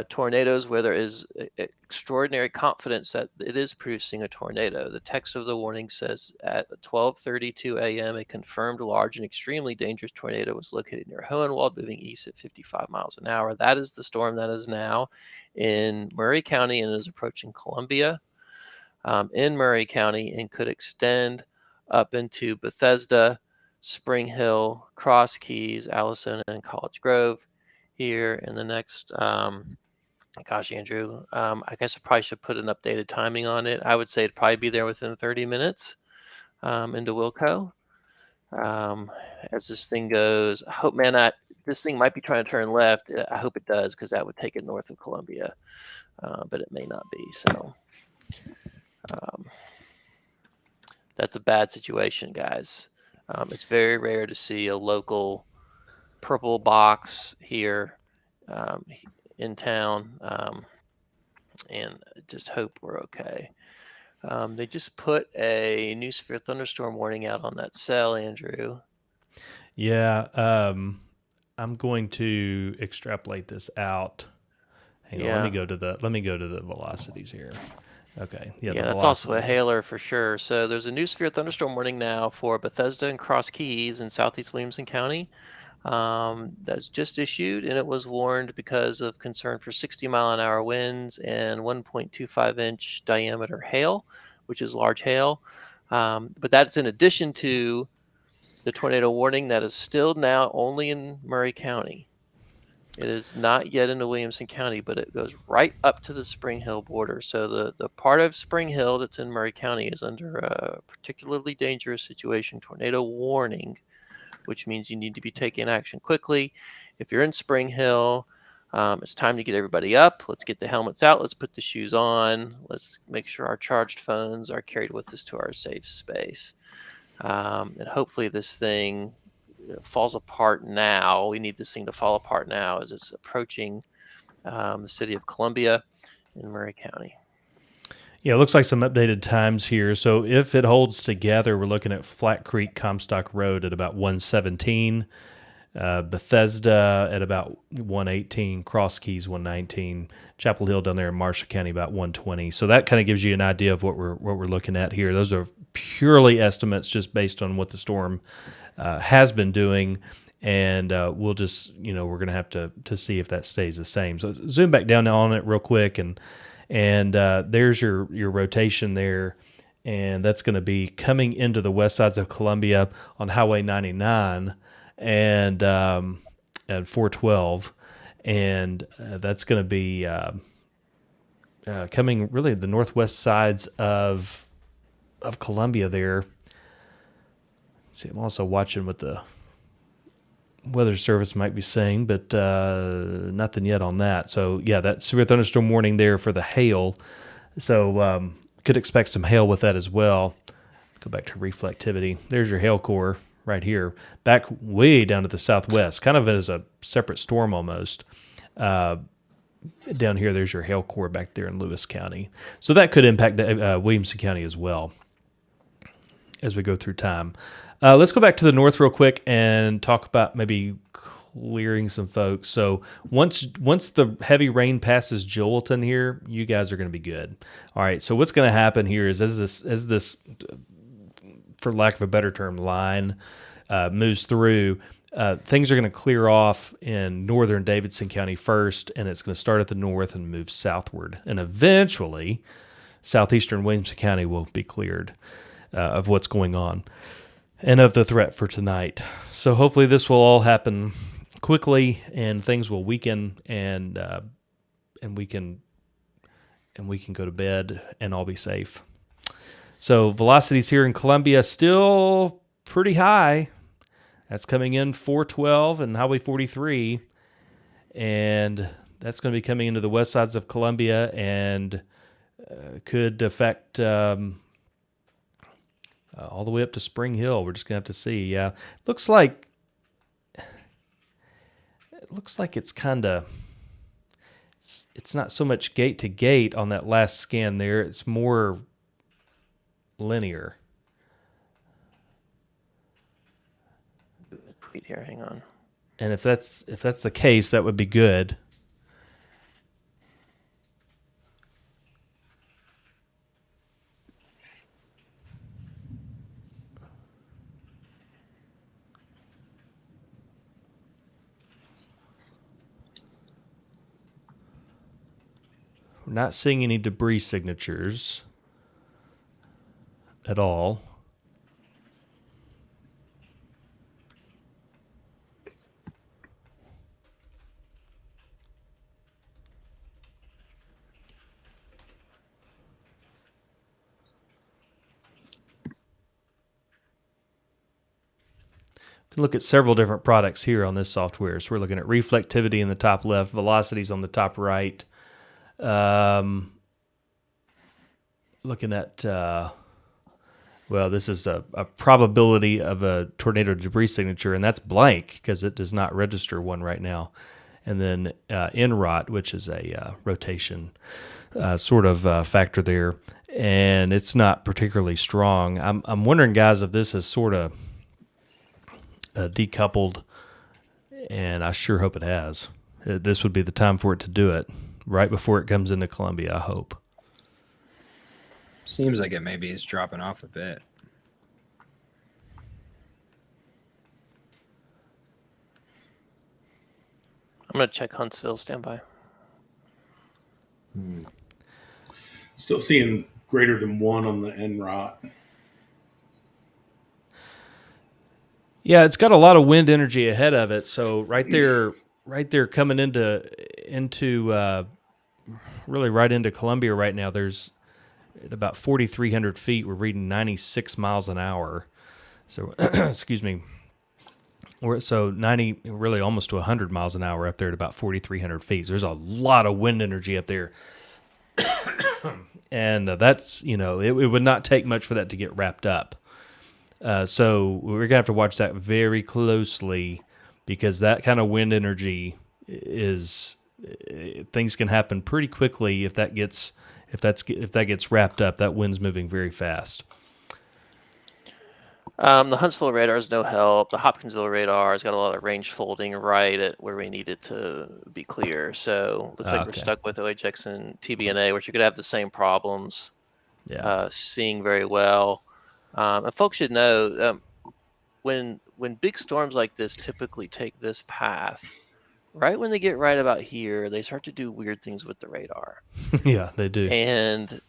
[SPEAKER 1] tornadoes where there is extraordinary confidence that it is producing a tornado. The text of the warning says at 12:32 a.m. a confirmed large and extremely dangerous tornado was located near Hohenwald, moving east at 55 miles an hour. That is the storm that is now in Murray County and is approaching Columbia in Murray County and could extend up into Bethesda, Spring Hill, Cross Keys, Allison, and College Grove here in the next gosh, Andrew, I guess I probably should put an updated timing on it. I would say it'd probably be there within 30 minutes into Wilco. As this thing goes, I hope, man, this thing might be trying to turn left. I hope it does, because that would take it north of Columbia, but it may not be. So that's a bad situation, guys. It's very rare to see a local purple box here in town, and just hope we're okay. They just put a new severe thunderstorm warning out on that cell, Andrew.
[SPEAKER 3] Yeah, I'm going to extrapolate this out. Hang on, let me go to the velocities here. Okay,
[SPEAKER 1] yeah, that's also a hailer for sure. So there's a new severe thunderstorm warning now for Bethesda and Cross Keys in Southeast Williamson County. That's just issued, and it was warned because of concern for 60-mile-an-hour winds and 1.25-inch diameter hail, which is large hail. But that's in addition to the tornado warning that is still now only in Murray County. It is not yet into Williamson County, but it goes right up to the Spring Hill border. So the part of Spring Hill that's in Murray County is under a particularly dangerous situation, tornado warning, which means you need to be taking action quickly. If you're in Spring Hill, it's time to get everybody up. Let's get the helmets out. Let's put the shoes on. Let's make sure our charged phones are carried with us to our safe space. And hopefully this thing falls apart now. We need this thing to fall apart now as it's approaching the city of Columbia in Murray County.
[SPEAKER 3] Yeah, it looks like some updated times here. So if it holds together, we're looking at Flat Creek, Comstock Road at about 117, Bethesda at about 118, Cross Keys 119, Chapel Hill down there in Marshall County about 120. So that kind of gives you an idea of what we're looking at here. Those are purely estimates just based on what the storm has been doing, and we'll just, we're going to have to see if that stays the same. So zoom back down on it real quick, and there's your rotation there, and that's going to be coming into the west sides of Columbia on Highway 99 and 412, and that's going to be coming really the northwest sides of Columbia there. See, I'm also watching what the Weather Service might be saying, but nothing yet on that. So, yeah, that severe thunderstorm warning there for the hail. So, could expect some hail with that as well. Go back to reflectivity. There's your hail core right here, back way down to the southwest, kind of as a separate storm almost. Down here, there's your hail core back there in Lewis County. So that could impact Williamson County as well as we go through time. Let's go back to the north real quick and talk about maybe clearing some folks. So once the heavy rain passes Joelton here, you guys are going to be good. All right. So what's going to happen here is as this, for lack of a better term, line moves through, things are going to clear off in northern Davidson County first, and it's going to start at the north and move southward, and eventually southeastern Williamson County will be cleared of what's going on and of the threat for tonight. So hopefully this will all happen quickly, and things will weaken, and we can go to bed and all be safe. So velocities here in Columbia still pretty high. That's coming in 412 and Highway 43, and that's going to be coming into the west sides of Columbia and could affect all the way up to Spring Hill. We're just gonna have to see. Yeah, looks like it's kind of. It's not so much gate to gate on that last scan there. It's more linear.
[SPEAKER 1] Tweet here. Hang on.
[SPEAKER 3] And if that's the case, that would be good. We're not seeing any debris signatures at all. Can look at several different products here on this software. So we're looking at reflectivity in the top left, velocities on the top right. Looking at, this is a probability of a tornado debris signature, and that's blank because it does not register one right now. And then NROT, which is a rotation sort of factor there, and it's not particularly strong. I'm wondering, guys, if this is sort of decoupled, and I sure hope it has. This would be the time for it to do it, right before it comes into Columbia, I hope.
[SPEAKER 4] Seems like it maybe is dropping off a bit.
[SPEAKER 1] I'm going to check Huntsville. Stand by.
[SPEAKER 2] Still seeing greater than 1 on the NROT.
[SPEAKER 3] Yeah, it's got a lot of wind energy ahead of it. So right there coming into really right into Columbia right now, there's at about 4,300 feet. We're reading 96 miles an hour. So, excuse me. So 90, really almost to 100 miles an hour up there at about 4,300 feet. So there's a lot of wind energy up there. And that's, it would not take much for that to get wrapped up. So we're going to have to watch that very closely because that kind of wind energy things can happen pretty quickly if that gets wrapped up. That wind's moving very fast.
[SPEAKER 1] The Huntsville radar is no help. The Hopkinsville radar has got a lot of range folding right at where we need it to be clear. So looks like we're stuck with OHX and TBNA, which you're going to have the same problems.
[SPEAKER 3] Yeah.
[SPEAKER 1] Seeing very well. And folks should know when big storms like this typically take this path, right when they get right about here, they start to do weird things with the radar.
[SPEAKER 3] Yeah, they do.
[SPEAKER 1] And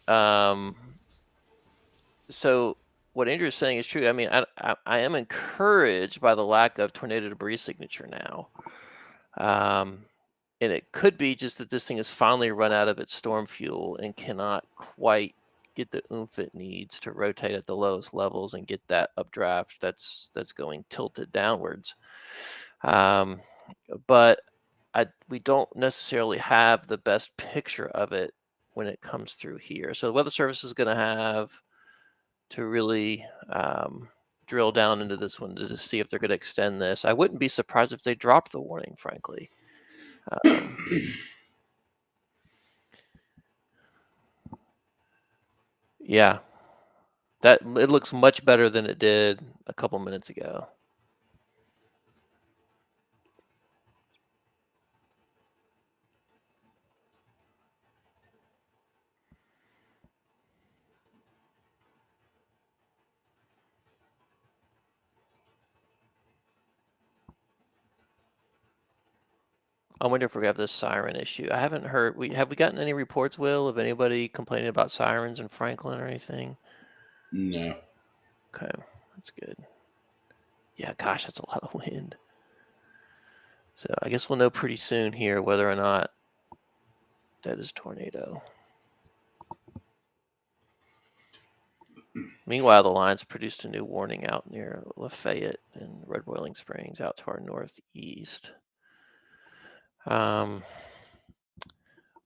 [SPEAKER 1] so what Andrew is saying is true. I mean, I am encouraged by the lack of tornado debris signature now. And it could be just that this thing has finally run out of its storm fuel and cannot quite get the oomph it needs to rotate at the lowest levels and get that updraft that's going tilted downwards. But we don't necessarily have the best picture of it when it comes through here. So the Weather Service is going to have to really drill down into this one to see if they're going to extend this. I wouldn't be surprised if they dropped the warning, frankly. Yeah, that it looks much better than it did a couple minutes ago. I wonder if we have this siren issue. I haven't heard. Have we gotten any reports, Will, of anybody complaining about sirens in Franklin or anything?
[SPEAKER 2] No.
[SPEAKER 1] Okay, that's good. Yeah, gosh, that's a lot of wind. So I guess we'll know pretty soon here whether or not that is tornado. Meanwhile, the Lions produced a new warning out near Lafayette and Red Boiling Springs out to our northeast. Well,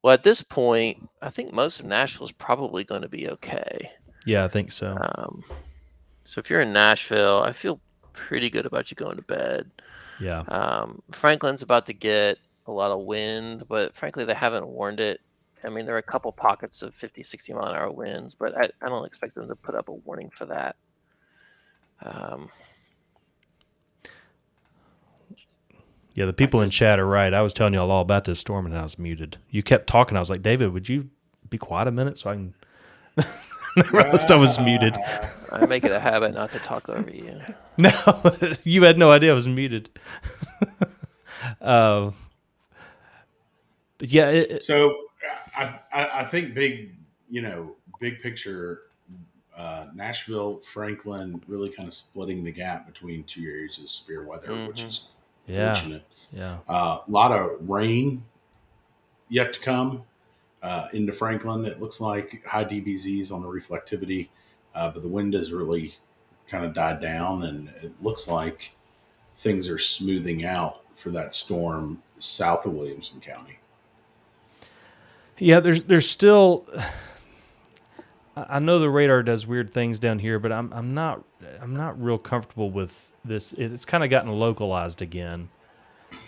[SPEAKER 1] at this point, I think most of Nashville is probably going to be okay.
[SPEAKER 3] Yeah, I think so.
[SPEAKER 1] So if you're in Nashville, I feel pretty good about you going to bed.
[SPEAKER 3] Yeah.
[SPEAKER 1] Franklin's about to get a lot of wind, but frankly, they haven't warned it. I mean, there are a couple pockets of 50, 60-mile-an-hour winds, but I don't expect them to put up a warning for that.
[SPEAKER 3] Yeah, the people in chat are right. I was telling you all about this storm and I was muted. You kept talking. I was like, David, would you be quiet a minute so I can... The rest I was muted.
[SPEAKER 1] I make it a habit not to talk over you.
[SPEAKER 3] No, you had no idea I was muted. Yeah.
[SPEAKER 2] So I think big picture, Nashville, Franklin really kind of splitting the gap between two areas of severe weather, which is fortunate.
[SPEAKER 3] Yeah.
[SPEAKER 2] A lot of rain yet to come into Franklin. It looks like high DBZs on the reflectivity, but the wind has really kind of died down, and it looks like things are smoothing out for that storm south of Williamson County.
[SPEAKER 3] Yeah, there's still. I know the radar does weird things down here, but I'm not real comfortable with this. It's kind of gotten localized again.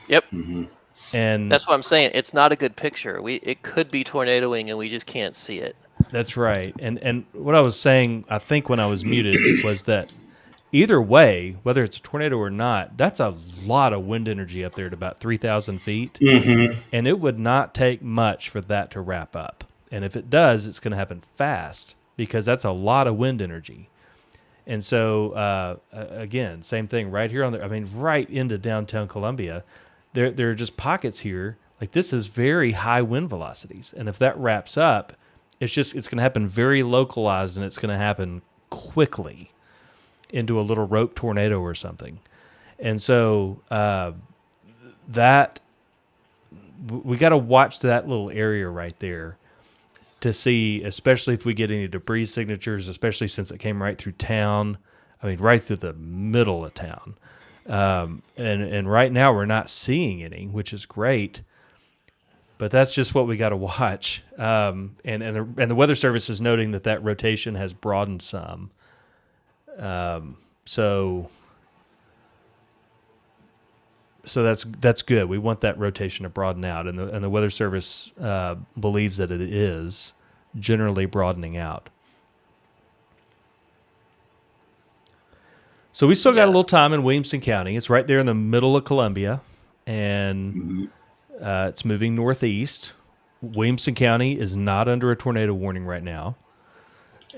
[SPEAKER 1] Yep.
[SPEAKER 2] Mm-hmm.
[SPEAKER 3] And
[SPEAKER 1] that's what I'm saying. It's not a good picture. It could be tornadoing, and we just can't see it.
[SPEAKER 3] That's right. And what I was saying, I think when I was muted, was that either way, whether it's a tornado or not, that's a lot of wind energy up there at about 3,000 feet.
[SPEAKER 2] Mm-hmm.
[SPEAKER 3] And it would not take much for that to wrap up. And if it does, it's going to happen fast because that's a lot of wind energy. And so, again, same thing right here right into downtown Columbia. There are just pockets here. Like this is very high wind velocities. And if that wraps up, it's going to happen very localized and it's going to happen quickly into a little rope tornado or something. And so that we got to watch that little area right there to see, especially if we get any debris signatures, especially since it came right through town. I mean, right through the middle of town. And right now we're not seeing any, which is great. But that's just what we got to watch. And the Weather Service is noting that rotation has broadened some. So that's good. We want that rotation to broaden out, and the Weather Service believes that it is generally broadening out. So we still got a little time in Williamson County. It's right there in the middle of Columbia, and it's moving northeast. Williamson County is not under a tornado warning right now,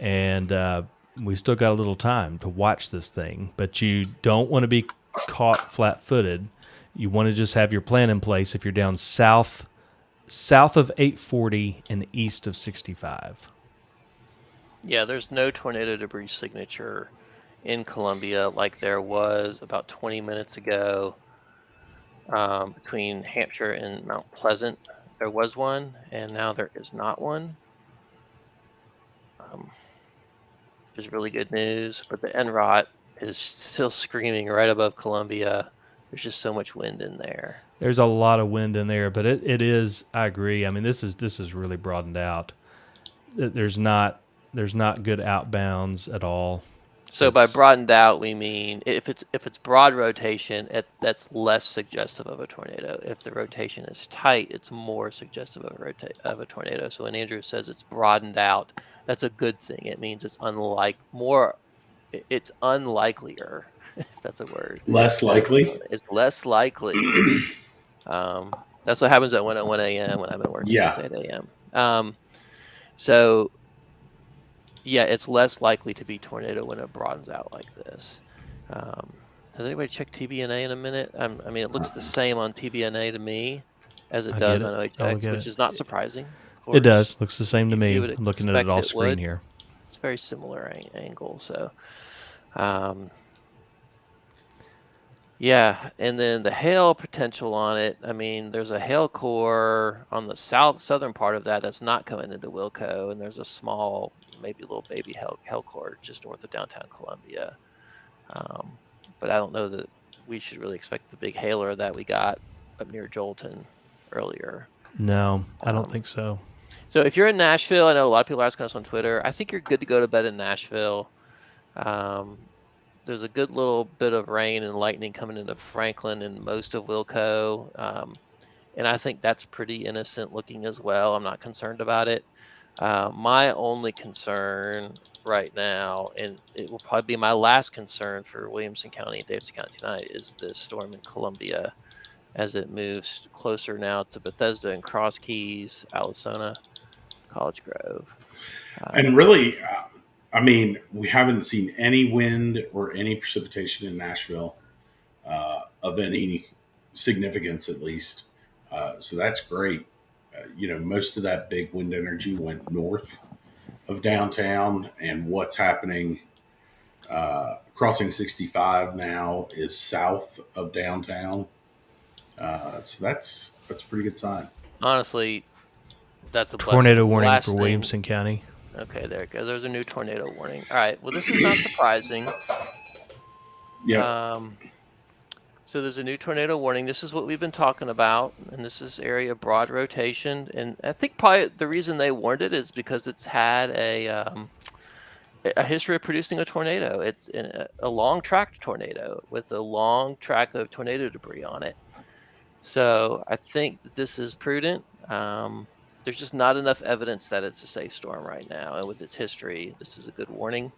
[SPEAKER 3] and we still got a little time to watch this thing. But you don't want to be caught flat-footed. You want to just have your plan in place if you're down south of 840 and east of 65.
[SPEAKER 1] Yeah, there's no tornado debris signature in Columbia like there was about 20 minutes ago between Hampshire and Mount Pleasant. There was one, and now there is not one. Which is really good news, but the NROT is still screaming right above Columbia. There's just so much wind in there.
[SPEAKER 3] There's a lot of wind in there, but it is. I agree. I mean, this is really broadened out. There's not good outbounds at all.
[SPEAKER 1] So by broadened out, we mean if it's broad rotation, that's less suggestive of a tornado. If the rotation is tight, it's more suggestive of a tornado. So when Andrew says it's broadened out, that's a good thing. It means it's unlikelier, if that's a word.
[SPEAKER 2] Less likely?
[SPEAKER 1] It's less likely. That's what happens at 1 a.m. when I've been working since 8 a.m. So, yeah, it's less likely to be tornado when it broadens out like this. Has anybody checked TBNA in a minute? I mean, it looks the same on TBNA to me as it does on OHX, which is not surprising.
[SPEAKER 3] It does. Looks the same to me. I'm looking at it all screen here.
[SPEAKER 1] It's a very similar angle. So, yeah, and then the hail potential on it. I mean, there's a hail core on the southern part of that's not coming into Wilco, and there's a small, maybe a little baby hail core just north of downtown Columbia. But I don't know that we should really expect the big hailer that we got up near Jolton earlier.
[SPEAKER 3] No, I don't think so.
[SPEAKER 1] So if you're in Nashville, I know a lot of people are asking us on Twitter. I think you're good to go to bed in Nashville. There's a good little bit of rain and lightning coming into Franklin and most of Wilco. And I think that's pretty innocent looking as well. I'm not concerned about it. My only concern right now, and it will probably be my last concern for Williamson County and Davidson County tonight, is this storm in Columbia as it moves closer now to Bethesda and Cross Keys, Alasona, College Grove.
[SPEAKER 2] And really, I mean, we haven't seen any wind or any precipitation in Nashville of any significance, at least. So that's great. Most of that big wind energy went north of downtown, and what's happening crossing 65 now is south of downtown. So that's a pretty good sign.
[SPEAKER 1] Honestly, that's a
[SPEAKER 3] Tornado
[SPEAKER 1] blessing.
[SPEAKER 3] warning
[SPEAKER 1] Last
[SPEAKER 3] for
[SPEAKER 1] thing-
[SPEAKER 3] Williamson County.
[SPEAKER 1] Okay, there it goes. There's a new tornado warning. All right. Well, this is not surprising.
[SPEAKER 2] Yeah.
[SPEAKER 1] So there's a new tornado warning. This is what we've been talking about, and this is area broad rotation. And I think probably the reason they warned it is because it's had a history of producing a tornado. It's a long track tornado with a long track of tornado debris on it. So I think that this is prudent. There's just not enough evidence that it's a safe storm right now, and with its history, this is a good warning.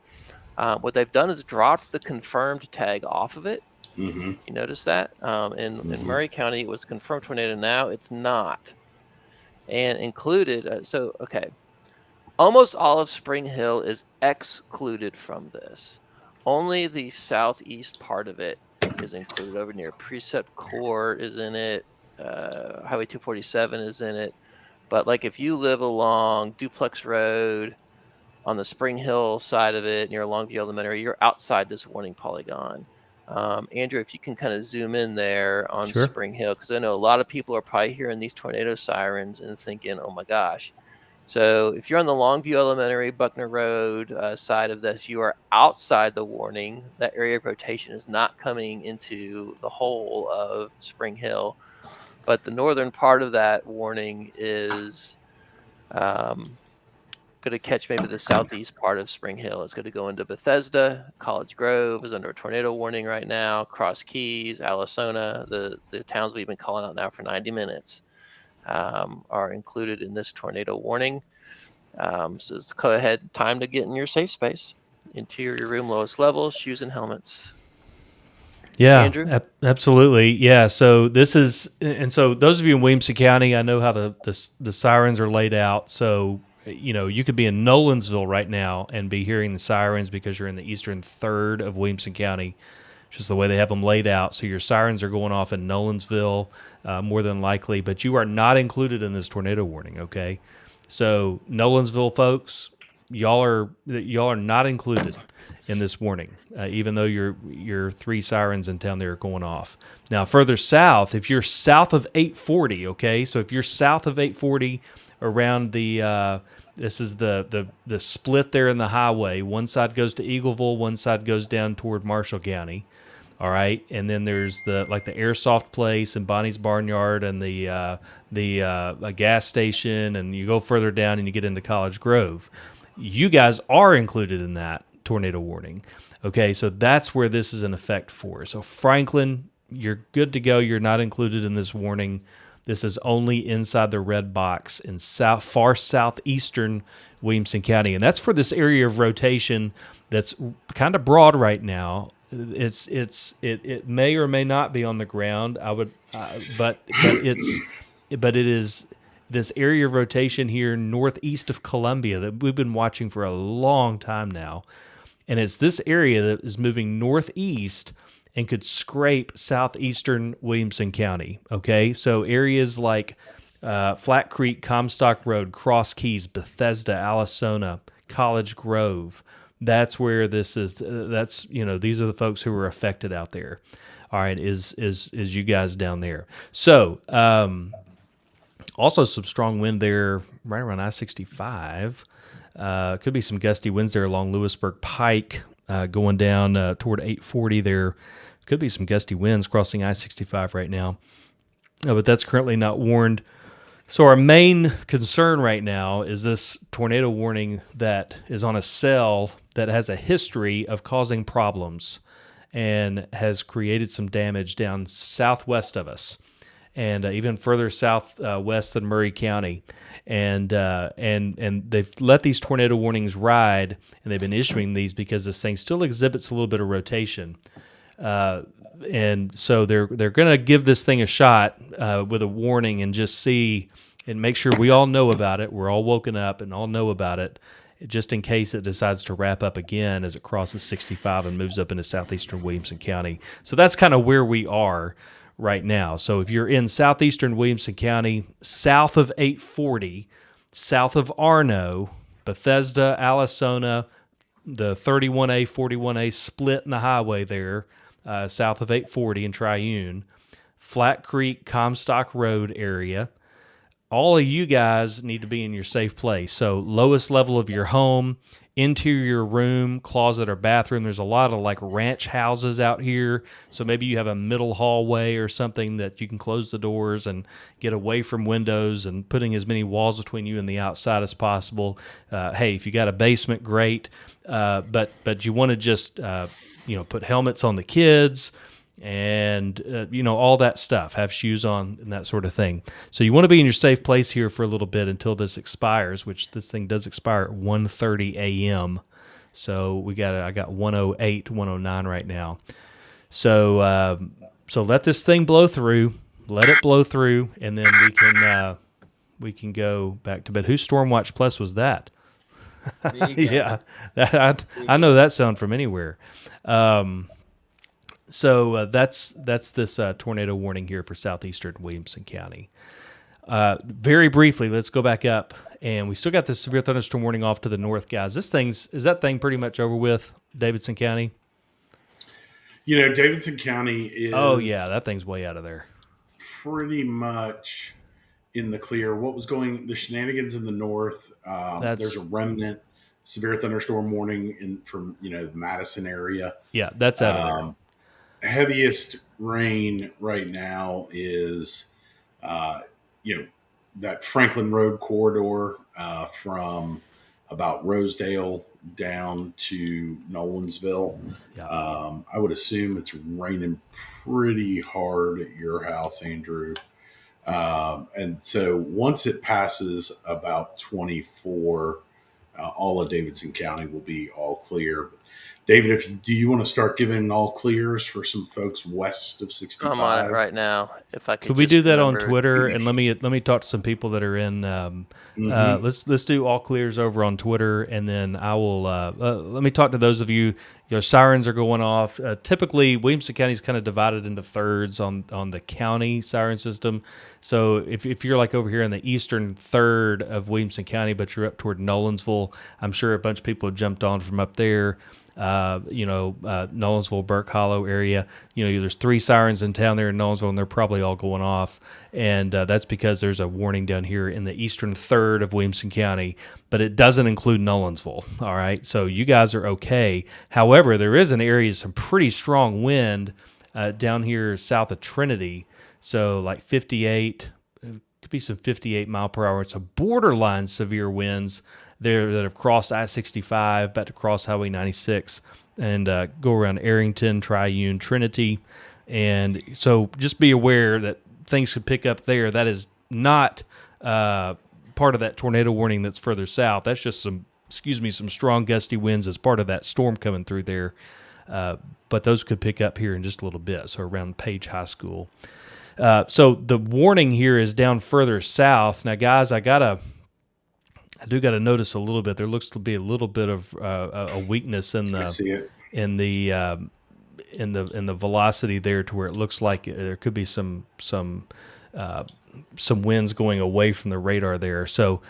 [SPEAKER 1] What they've done is dropped the confirmed tag off of it.
[SPEAKER 2] Mm-hmm.
[SPEAKER 1] You notice that? In Murray County, it was confirmed tornado. Now it's not. And included, almost all of Spring Hill is excluded from this. Only the southeast part of it is included over near Precept Court is in it. Highway 247 is in it. But like if you live along Duplex Road on the Spring Hill side of it near Longview Elementary, you're outside this warning polygon. Andrew, if you can kind of zoom in there on
[SPEAKER 3] Sure.
[SPEAKER 1] Spring Hill, because I know a lot of people are probably hearing these tornado sirens and thinking, oh my gosh. So if you're on the Longview Elementary, Buckner Road side of this, you are outside the warning. That area of rotation is not coming into the whole of Spring Hill. But the northern part of that warning is going to catch maybe the southeast part of Spring Hill. It's going to go into Bethesda. College Grove is under a tornado warning right now. Cross Keys, Alasona, the towns we've been calling out now for 90 minutes are included in this tornado warning. So it's go ahead, time to get in your safe space. Interior room, lowest level, shoes and helmets.
[SPEAKER 3] Yeah,
[SPEAKER 1] Andrew?
[SPEAKER 3] Absolutely. Yeah. So this is, and so those of you in Williamson County, I know how the sirens are laid out. So, you could be in Nolensville right now and be hearing the sirens because you're in the eastern third of Williamson County, just the way they have them laid out. So your sirens are going off in Nolensville more than likely, but you are not included in this tornado warning. Okay. So Nolensville folks, y'all are not included in this warning, even though your three sirens in town there are going off. Now, further south, if you're south of 840, okay, so if you're south of 840 around this is the split there in the highway. One side goes to Eagleville, one side goes down toward Marshall County. All right, and then there's the airsoft place and Bonnie's Barnyard and the gas station, and you go further down and you get into College Grove. You guys are included in that tornado warning. Okay, so that's where this is in effect for. So Franklin, you're good to go. You're not included in this warning. This is only inside the red box in far southeastern Williamson County, and that's for this area of rotation that's kind of broad right now. It may or may not be on the ground. But it is this area of rotation here northeast of Columbia that we've been watching for a long time now, and it's this area that is moving northeast and could scrape southeastern Williamson County. Okay, so areas like Flat Creek, Comstock Road, Cross Keys, Bethesda, Alasona, College Grove. That's where this is. These are the folks who are affected out there. All right, is you guys down there. So also some strong wind there right around I-65. Could be some gusty winds there along Lewisburg Pike going down toward 840 there. Could be some gusty winds crossing I-65 right now. But that's currently not warned. So our main concern right now is this tornado warning that is on a cell that has a history of causing problems and has created some damage down southwest of us, and even further southwest than Murray County, and they've let these tornado warnings ride, and they've been issuing these because this thing still exhibits a little bit of rotation. And so they're going to give this thing a shot with a warning and just see and make sure we all know about it. We're all woken up and all know about it, just in case it decides to wrap up again as it crosses 65 and moves up into southeastern Williamson County. So that's kind of where we are right now. So if you're in southeastern Williamson County, south of 840, south of Arno, Bethesda, Allisona, the 31A, 41A split in the highway there, south of 840 in Triune, Flat Creek, Comstock Road area. All of you guys need to be in your safe place. So lowest level of your home, interior room, closet, or bathroom. There's a lot of like ranch houses out here. So maybe you have a middle hallway or something that you can close the doors and get away from windows and putting as many walls between you and the outside as possible. Hey, if you got a basement, great. But you want to just put helmets on the kids and all that stuff, have shoes on and that sort of thing. So you want to be in your safe place here for a little bit until this expires, which this thing does expire at 1:30 a.m. So I got 108, 109 right now. So let this thing blow through, let it blow through, and then we can go back to bed. Whose Stormwatch Plus was that? Yeah, I know that sound from anywhere. So that's this tornado warning here for southeastern Williamson County. Very briefly, let's go back up, and we still got this severe thunderstorm warning off to the north, guys. Is that thing pretty much over with, Davidson County?
[SPEAKER 2] Davidson County is.
[SPEAKER 3] Oh yeah, that thing's way out of there.
[SPEAKER 2] Pretty much in the clear. The shenanigans in the north? There's a remnant severe thunderstorm warning from the Madison area.
[SPEAKER 3] Yeah, that's out of there.
[SPEAKER 2] Heaviest rain right now is, that Franklin Road corridor from about Rosedale down to Nolensville.
[SPEAKER 3] Yeah.
[SPEAKER 2] I would assume it's raining pretty hard at your house, Andrew. And so once it passes about 24, all of Davidson County will be all clear. David, do you want to start giving all clears for some folks west of 65?
[SPEAKER 1] I'm on it right now. If I
[SPEAKER 3] could we do that on Twitter? And let me talk to some people that are in. Let's do all clears over on Twitter, and then I will. Let me talk to those of you. Your sirens are going off. Typically, Williamson County is kind of divided into thirds on the county siren system. So if you're like over here in the eastern third of Williamson County, but you're up toward Nolensville, I'm sure a bunch of people have jumped on from up there. Nolensville, Burke Hollow area. There's 3 sirens in town there in Nolensville, and they're probably all going off. And that's because there's a warning down here in the eastern third of Williamson County, but it doesn't include Nolensville. All right, so you guys are okay. However, there is an area of some pretty strong wind down here south of Trinity. So like 58, could be some 58 mile per hour. It's a borderline severe winds there that have crossed I-65, about to cross Highway 96, and go around Arrington, Triune, Trinity. And so just be aware that things could pick up there. That is not part of that tornado warning that's further south. That's just some strong gusty winds as part of that storm coming through there. But those could pick up here in just a little bit, so around Page High School. So the warning here is down further south. Now, guys, I do got to notice a little bit. There looks to be a little bit of a weakness in the velocity there, to where it looks like there could be some winds going away from the radar there. So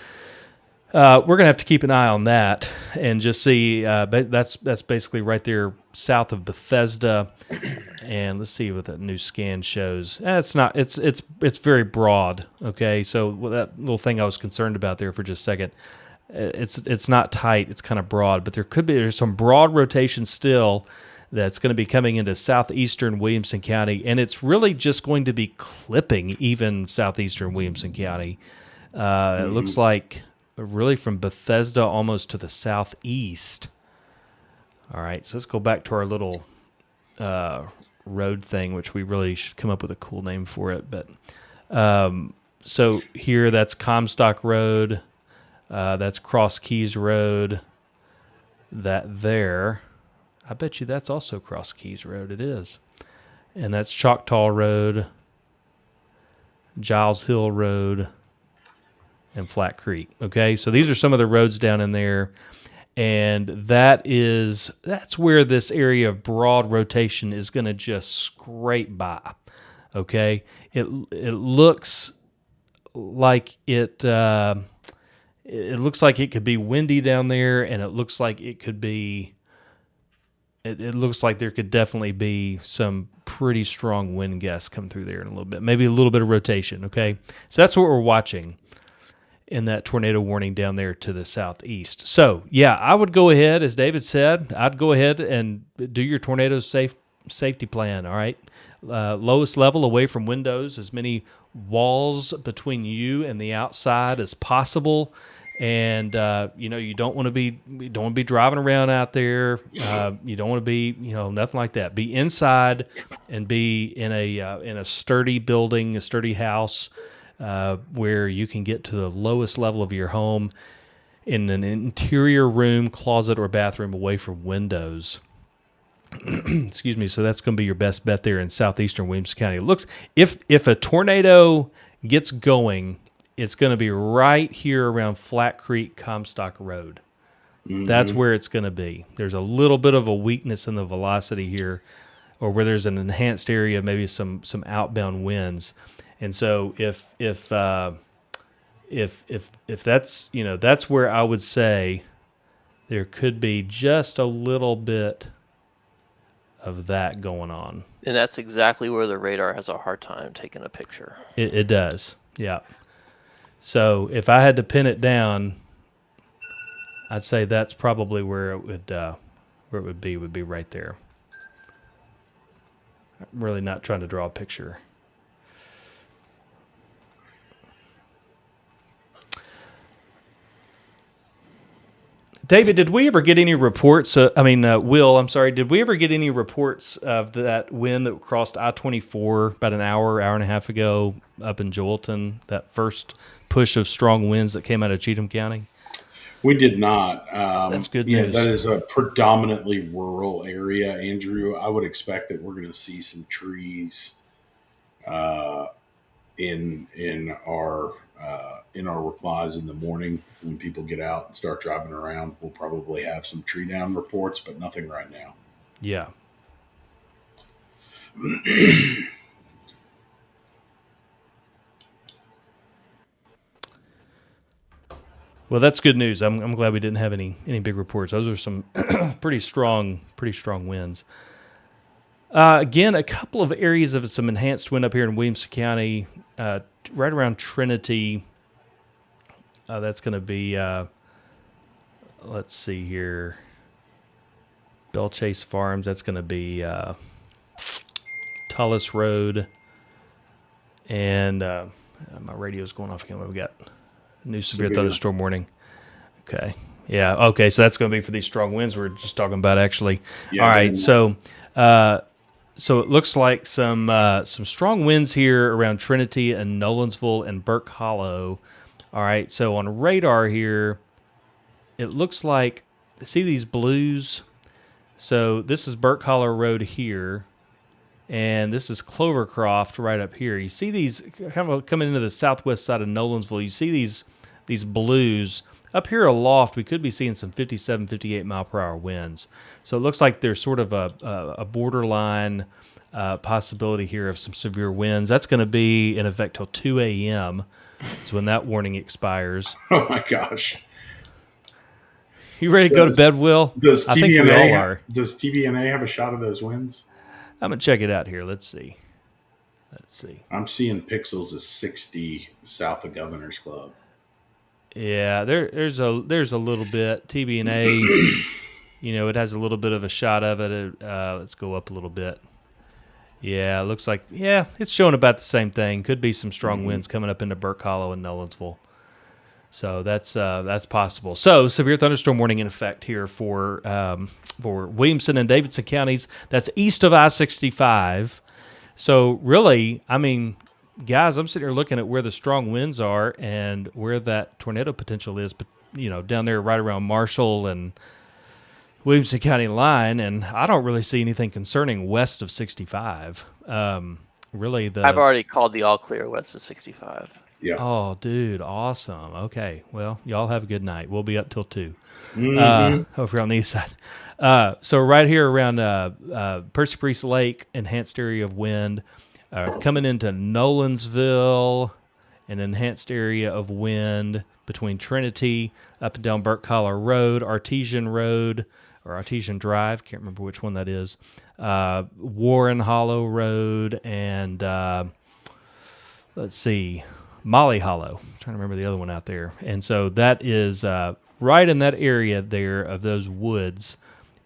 [SPEAKER 3] we're gonna have to keep an eye on that and just see. That's basically right there south of Bethesda, and let's see what that new scan shows. It's very broad. Okay, so that little thing I was concerned about there for just a second, it's not tight. It's kind of broad, but there's some broad rotation still that's going to be coming into southeastern Williamson County, and it's really just going to be clipping even southeastern Williamson County. It looks like really from Bethesda almost to the southeast. All right, so let's go back to our little road thing, which we really should come up with a cool name for it. But so here, that's Comstock Road. That's Cross Keys Road. That there, I bet you that's also Cross Keys Road. It is. And that's Choctaw Road, Giles Hill Road, and Flat Creek. Okay, so these are some of the roads down in there. And that's where this area of broad rotation is going to just scrape by. Okay, it looks like it looks like it could be windy down there, and it looks like it could be. It looks like there could definitely be some pretty strong wind gusts come through there in a little bit, maybe a little bit of rotation. Okay, so that's what we're watching in that tornado warning down there to the southeast. So, yeah, I would go ahead, as David said, I'd go ahead and do your tornado safety plan, all right? Lowest level away from windows, as many walls between you and the outside as possible. And, you don't want to be driving around out there. You don't want to be, nothing like that. Be inside and be in a sturdy building, a sturdy house, where you can get to the lowest level of your home in an interior room, closet, or bathroom away from windows. Excuse me. So that's going to be your best bet there in Southeastern Williamson County. It looks, if a tornado gets going, it's going to be right here around Flat Creek, Comstock Road. Mm-hmm. That's where it's going to be. There's a little bit of a weakness in the velocity here, or where there's an enhanced area, maybe some outbound winds. And so if that's, that's where I would say there could be just a little bit of that going on.
[SPEAKER 1] And that's exactly where the radar has a hard time taking a picture.
[SPEAKER 3] It does. Yeah. So if I had to pin it down, I'd say that's probably where it would be right there. I'm really not trying to draw a picture. David, did we ever get any reports? Will, I'm sorry. Did we ever get any reports of that wind that crossed I-24 about an hour and a half ago up in Joelton? That first push of strong winds that came out of Cheatham County?
[SPEAKER 2] We did not.
[SPEAKER 3] That's good news.
[SPEAKER 2] Yeah, that is a predominantly rural area, Andrew. I would expect that we're going to see some trees in our replies in the morning when people get out and start driving around. We'll probably have some tree down reports, but nothing right now.
[SPEAKER 3] Yeah. Well, that's good news. I'm glad we didn't have any big reports. Those are some pretty strong winds. Again, a couple of areas of some enhanced wind up here in Williamson County, right around Trinity. That's going to be, let's see here, Bell Chase Farms. That's going to be Tullis Road. And my radio's going off again. We've got new severe thunderstorm warning. Okay. Yeah. Okay. So that's going to be for these strong winds we're just talking about, actually. Yeah, all right. So it looks like some strong winds here around Trinity and Nolensville and Burke Hollow. All right. So on radar here, it looks like, see these blues? So this is Burke Hollow Road here, and this is Clovercroft right up here. You see these kind of coming into the southwest side of Nolensville. You see these blues. Up here aloft, we could be seeing some 57, 58 mile per hour winds. So it looks like there's sort of a borderline possibility here of some severe winds. That's going to be in effect till 2 a.m. is when that warning expires.
[SPEAKER 2] Oh, my gosh.
[SPEAKER 3] You ready to go to bed, Will? I think we all are.
[SPEAKER 2] Does TVNA have a shot of those winds?
[SPEAKER 3] I'm going to check it out here. Let's see.
[SPEAKER 2] I'm seeing pixels of 60 south of Governor's Club.
[SPEAKER 3] Yeah, there's a little bit. TBNA, it has a little bit of a shot of it. Let's go up a little bit. Yeah, it looks like, it's showing about the same thing. Could be some strong winds coming up into Burke Hollow and Nolensville. So that's possible. So severe thunderstorm warning in effect here for Williamson and Davidson counties. That's east of I-65. So really, I mean, guys, I'm sitting here looking at where the strong winds are and where that tornado potential is, but down there right around Marshall and Williamson County line, and I don't really see anything concerning west of 65. Really,
[SPEAKER 1] I've already called the all clear west of 65.
[SPEAKER 2] Yeah.
[SPEAKER 3] Oh, dude, awesome. Okay, well, y'all have a good night. We'll be up till 2. Over on the east side. So right here around Percy Priest Lake, enhanced area of wind. Coming into Nolensville, an enhanced area of wind between Trinity, up and down Burke Collar Road, Artesian Road, or Artesian Drive, can't remember which one that is, Warren Hollow Road, and let's see, Molly Hollow. I'm trying to remember the other one out there. And so that is right in that area there of those woods,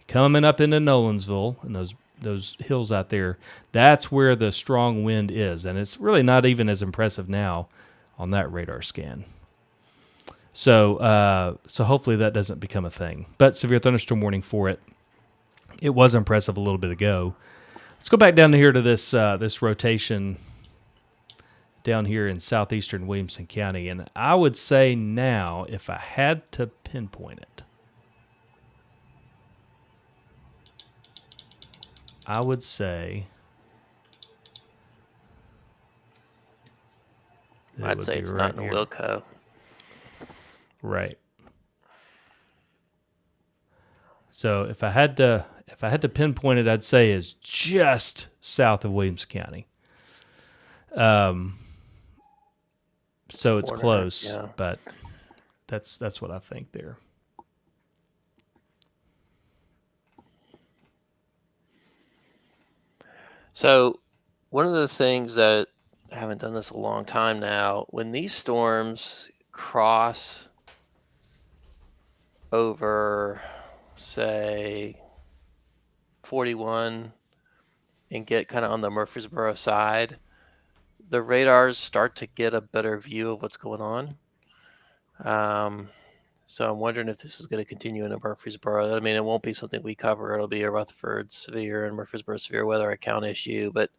[SPEAKER 3] coming up into Nolensville and those hills out there. That's where the strong wind is, and it's really not even as impressive now on that radar scan. So hopefully that doesn't become a thing. But severe thunderstorm warning for it. It was impressive a little bit ago. Let's go back down here to this rotation down here in southeastern Williamson County, and I would say now, if I had to pinpoint it, I would say
[SPEAKER 1] I'd say it's not in Wilco.
[SPEAKER 3] Right. So if I had to pinpoint it, I'd say it's just south of Williamson County. So it's close,
[SPEAKER 1] yeah.
[SPEAKER 3] But that's what I think there.
[SPEAKER 1] So one of the things that I haven't done this a long time now, when these storms cross over, say, 41 and get kind of on the Murfreesboro side, the radars start to get a better view of what's going on. So I'm wondering if this is going to continue into Murfreesboro. I mean, it won't be something we cover. It'll be a Rutherford severe and Murfreesboro severe weather account issue. But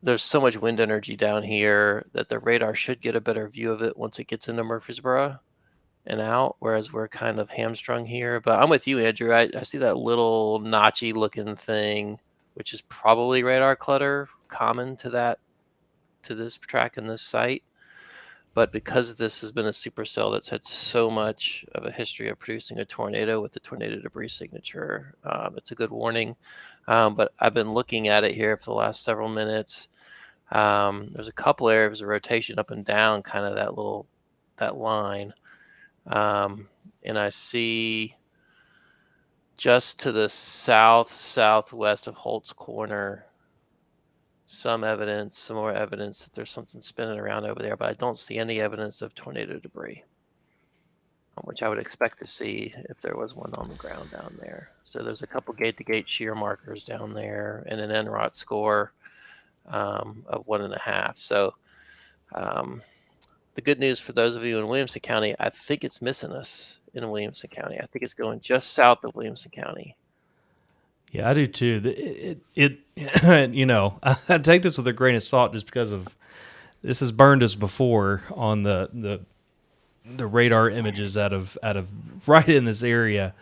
[SPEAKER 1] there's so much wind energy down here that the radar should get a better view of it once it gets into Murfreesboro and out, whereas we're kind of hamstrung here. But I'm with you, Andrew. I see that little notchy looking thing, which is probably radar clutter common to this track and this site. But because this has been a supercell that's had so much of a history of producing a tornado with the tornado debris signature, it's a good warning. But I've been looking at it here for the last several minutes. There's a couple areas of rotation up and down, kind of that line. And I see just to the southwest of Holt's Corner, some more evidence that there's something spinning around over there, but I don't see any evidence of tornado debris, which I would expect to see if there was one on the ground down there. So there's a couple gate-to-gate shear markers down there and an NROT score of 1.5. So the good news for those of you in Williamson County, I think it's missing us in Williamson County. I think it's going just south of Williamson County.
[SPEAKER 3] Yeah, I do too. It I take this with a grain of salt just because of this has burned us before on the radar images out of right in this area,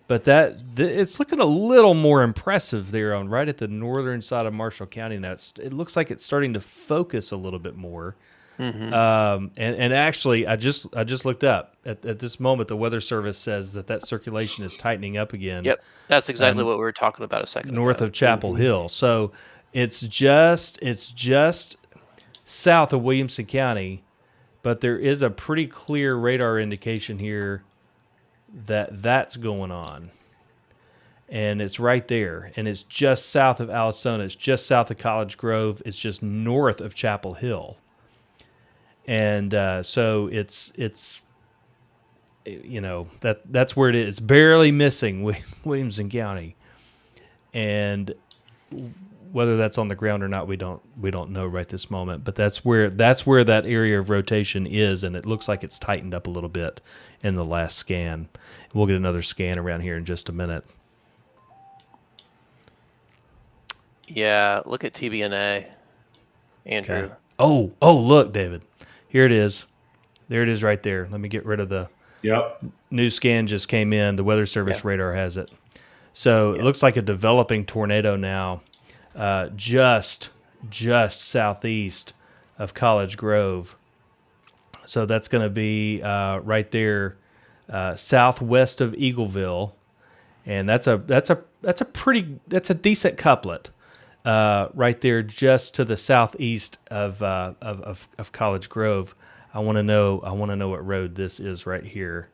[SPEAKER 3] but it's looking a little more impressive there on right at the northern side of Marshall County. Now it looks like it's starting to focus a little bit more. Mm-hmm. And actually, I just looked up at this moment. The Weather Service says that circulation is tightening up again.
[SPEAKER 1] Yep, that's exactly what we were talking about a second
[SPEAKER 3] north
[SPEAKER 1] ago.
[SPEAKER 3] of Chapel Hill. So it's just south of Williamson County, but there is a pretty clear radar indication here that's going on, and it's right there, and it's just south of Alasona. It's just south of College Grove. It's just north of Chapel Hill. And so it's that's where it is, barely missing Williamson County. And Whether that's on the ground or not, we don't know right this moment. But that's where that area of rotation is, and it looks like it's tightened up a little bit in the last scan. We'll get another scan around here in just a minute.
[SPEAKER 1] Yeah, look at TBNA, Andrew.
[SPEAKER 3] Okay. Oh, look, David. Here it is. There it is right there. Let me get rid of the new scan just came in. The Weather Service radar has it. So it looks like a developing tornado now, just southeast of College Grove. So that's going to be right there, southwest of Eagleville, and that's a decent couplet. Right there, just to the southeast of College Grove. I want to know what road this is right here.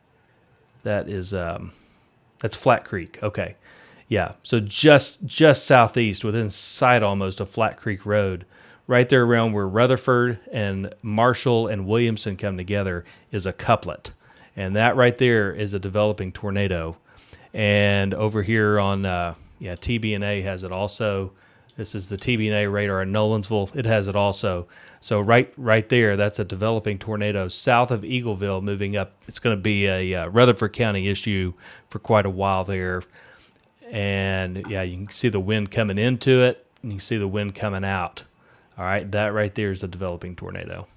[SPEAKER 3] That is that's Flat Creek. Okay, yeah. So just southeast, within sight almost of Flat Creek Road, right there around where Rutherford and Marshall and Williamson come together is a couplet, and that right there is a developing tornado. And over here on TBNA has it also. This is the TBNA radar in Nolensville. It has it also. So right there, that's a developing tornado south of Eagleville moving up. It's going to be a Rutherford County issue for quite a while there. And, yeah, you can see the wind coming into it, and you can see the wind coming out. All right, that right there is a developing tornado.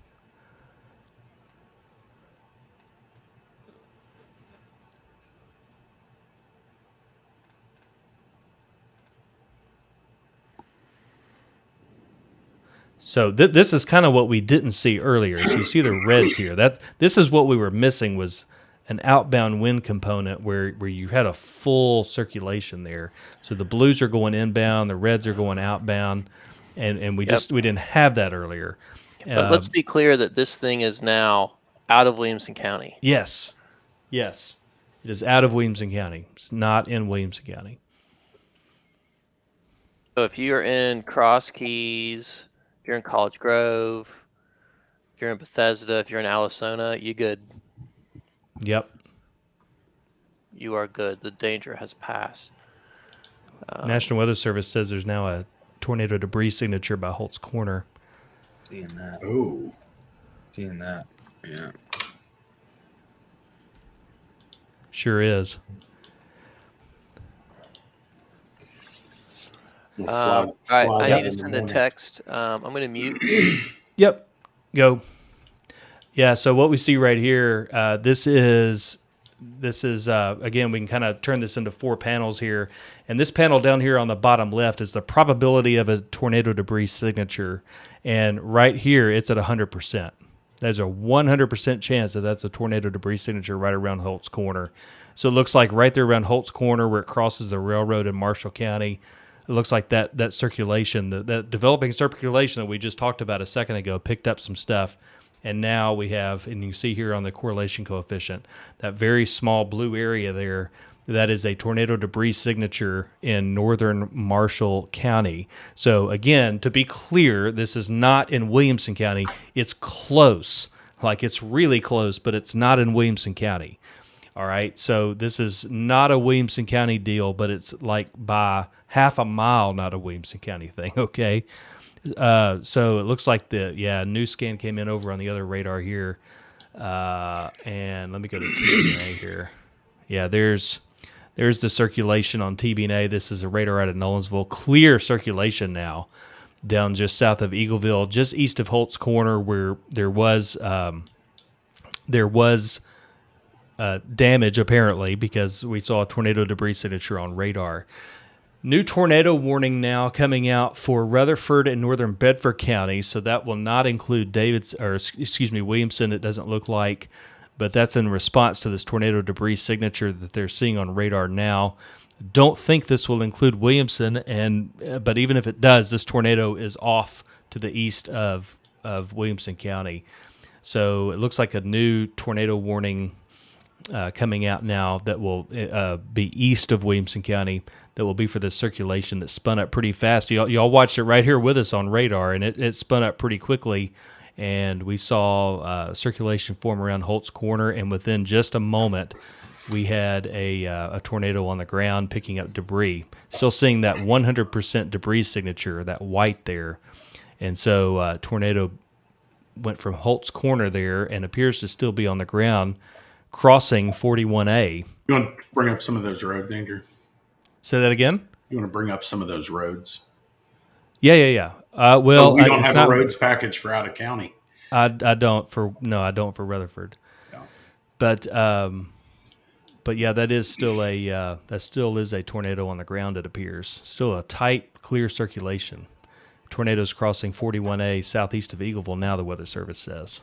[SPEAKER 3] So this is kind of what we didn't see earlier. So you see the reds here. This is what we were missing, was an outbound wind component where you had a full circulation there. So the blues are going inbound, the reds are going outbound, and we didn't have that earlier.
[SPEAKER 1] But let's be clear that this thing is now out of Williamson County.
[SPEAKER 3] Yes. It is out of Williamson County. It's not in Williamson County.
[SPEAKER 1] So if you're in Cross Keys, if you're in College Grove, if you're in Bethesda, if you're in Alasona, you good.
[SPEAKER 3] Yep.
[SPEAKER 1] You are good. The danger has passed.
[SPEAKER 3] National Weather Service says there's now a tornado debris signature by Holt's Corner.
[SPEAKER 4] Seeing that.
[SPEAKER 2] Oh.
[SPEAKER 4] Seeing that. Yeah.
[SPEAKER 3] Sure is.
[SPEAKER 1] I need to send a text. I'm going to mute.
[SPEAKER 3] Yep. Go. Yeah, so what we see right here, this is again, we can kind of turn this into 4 panels here. And this panel down here on the bottom left is the probability of a tornado debris signature. And right here, it's at 100%. There's a 100% chance that that's a tornado debris signature right around Holt's Corner. So it looks like right there around Holt's Corner where it crosses the railroad in Marshall County, it looks like that circulation, that developing circulation that we just talked about a second ago, picked up some stuff. And now we have, and you can see here on the correlation coefficient, that very small blue area there, that is a tornado debris signature in northern Marshall County. So again, to be clear, this is not in Williamson County. It's close, like it's really close, but it's not in Williamson County. All right, so this is not a Williamson County deal, but it's like by half a mile not a Williamson County thing, okay? So it looks like new scan came in over on the other radar here. And let me go to TBNA here. Yeah, there's the circulation on TBNA. This is a radar out of Nolensville. Clear circulation now down just south of Eagleville, just east of Holt's Corner, where there was damage apparently because we saw a tornado debris signature on radar. New tornado warning now coming out for Rutherford and northern Bedford County, so that will not include Williamson, it doesn't look like, but that's in response to this tornado debris signature that they're seeing on radar now. Don't think this will include Williamson, but even if it does, this tornado is off to the east of Williamson County. So it looks like a new tornado warning coming out now that will be east of Williamson County, that will be for the circulation that spun up pretty fast. Y'all watched it right here with us on radar, and it spun up pretty quickly, and we saw circulation form around Holt's Corner, and within just a moment, we had a tornado on the ground picking up debris. Still seeing that 100% debris signature, that white there. And so tornado went from Holt's Corner there and appears to still be on the ground, crossing 41A.
[SPEAKER 2] You want to bring up some of those road danger?
[SPEAKER 3] Say that again?
[SPEAKER 2] You want to bring up some of those roads?
[SPEAKER 3] Yeah.
[SPEAKER 2] We don't have a roads package for out of county.
[SPEAKER 3] I don't for Rutherford.
[SPEAKER 2] Yeah.
[SPEAKER 3] But yeah, that still is a tornado on the ground. It appears still a tight, clear circulation. Tornadoes crossing 41A southeast of Eagleville now. The Weather Service says.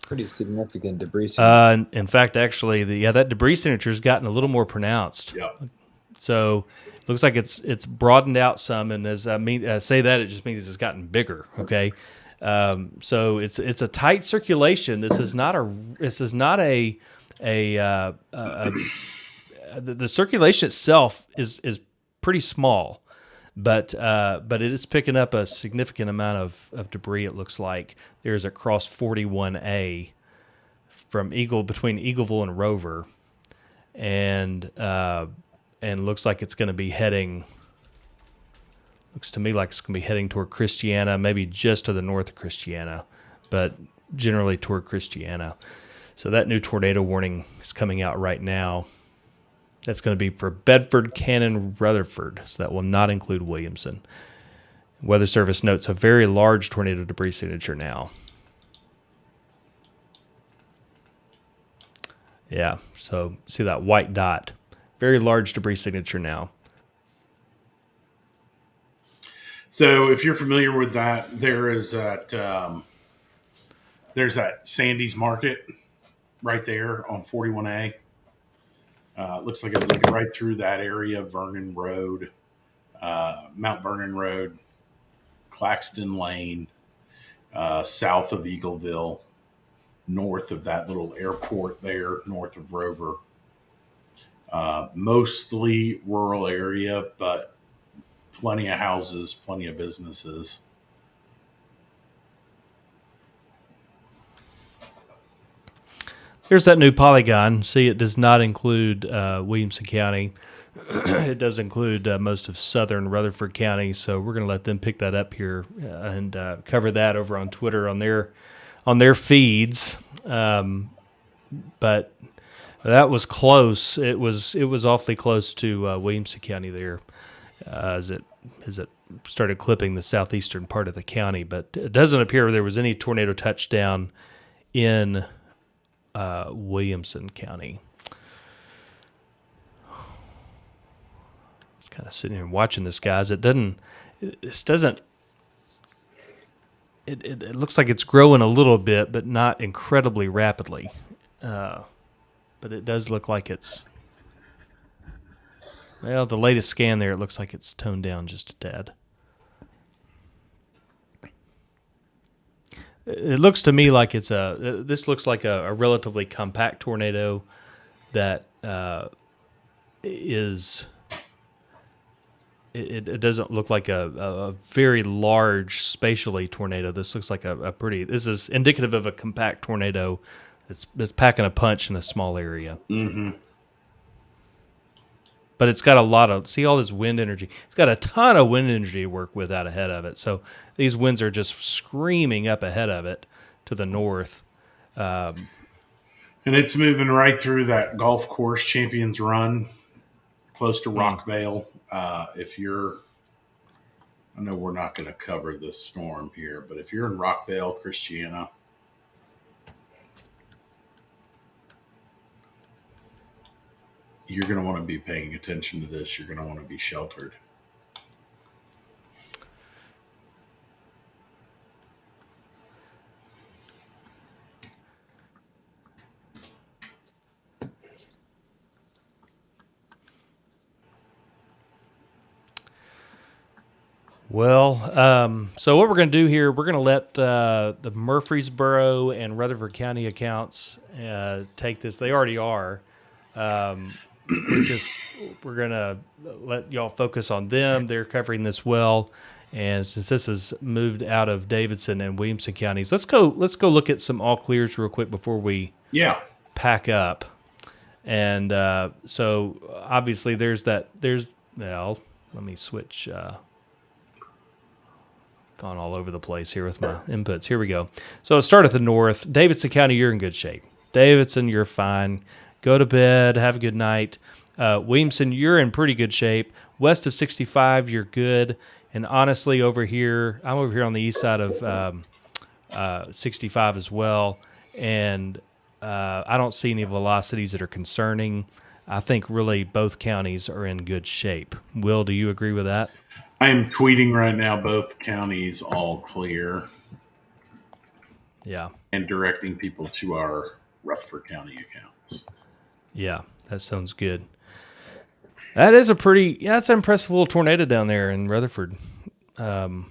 [SPEAKER 5] Pretty significant debris signature.
[SPEAKER 3] In fact, actually, that debris signature has gotten a little more pronounced.
[SPEAKER 2] Yeah.
[SPEAKER 3] So it looks like it's broadened out some, and as I say that, it just means it's gotten bigger. Okay. So it's a tight circulation. This is not the circulation itself is pretty small, but it is picking up a significant amount of debris. It looks like there's across 41A from between Eagleville and Rover, and looks like it's going to be heading. Looks to me like it's going to be heading toward Christiana, maybe just to the north of Christiana, but generally toward Christiana. So that new tornado warning is coming out right now. That's going to be for Bedford, Cannon, Rutherford, so that will not include Williamson. Weather Service notes a very large tornado debris signature now. Yeah, so see that white dot. Very large debris signature now.
[SPEAKER 2] So if you're familiar with that, there's that Sandy's Market right there on 41A. Looks like it was right through that area, Vernon Road, Mount Vernon Road, Claxton Lane, south of Eagleville, north of that little airport there, north of Rover. Mostly rural area, but plenty of houses, plenty of businesses.
[SPEAKER 3] Here's that new polygon. See, it does not include Williamson County. It does include most of southern Rutherford County, so we're going to let them pick that up here and cover that over on Twitter on their feeds. But that was close. It was awfully close to Williamson County there. As it started clipping the southeastern part of the county, but it doesn't appear there was any tornado touchdown in Williamson County. I was kind of sitting here and watching this, guys. It looks like it's growing a little bit, but not incredibly rapidly. But it does look like it's. Well, the latest scan there, it looks like it's toned down just a tad. It looks to me like this looks like a relatively compact tornado that is. It doesn't look like a very large spatially tornado. This looks like this is indicative of a compact tornado that's packing a punch in a small area.
[SPEAKER 2] Mm-hmm.
[SPEAKER 3] But it's got all this wind energy. It's got a ton of wind energy to work with out ahead of it. So these winds are just screaming up ahead of it to the north.
[SPEAKER 2] And it's moving right through that golf course Champions Run, close to Rockvale. I know we're not going to cover this storm here, but if you're in Rockvale, Christiana, you're going to want to be paying attention to this. You're going to want to be sheltered.
[SPEAKER 3] Well, so what we're going to do here, we're going to let the Murfreesboro and Rutherford County accounts take this. They already are. We're going to let y'all focus on them. They're covering this well. And since this has moved out of Davidson and Williamson counties, let's go look at some all clears real quick before we pack up. And so obviously well, let me switch. Gone all over the place here with my inputs. Here we go. So let's start at the north. Davidson County, you're in good shape. Davidson, you're fine. Go to bed. Have a good night. Williamson, you're in pretty good shape. West of 65, you're good. And honestly, I'm over here on the east side of 65 as well. And I don't see any velocities that are concerning. I think really both counties are in good shape. Will, do you agree with that?
[SPEAKER 2] I am tweeting right now, both counties all clear.
[SPEAKER 3] Yeah.
[SPEAKER 2] And directing people to our Rutherford County accounts.
[SPEAKER 3] Yeah, that sounds good. That's an impressive little tornado down there in Rutherford. That's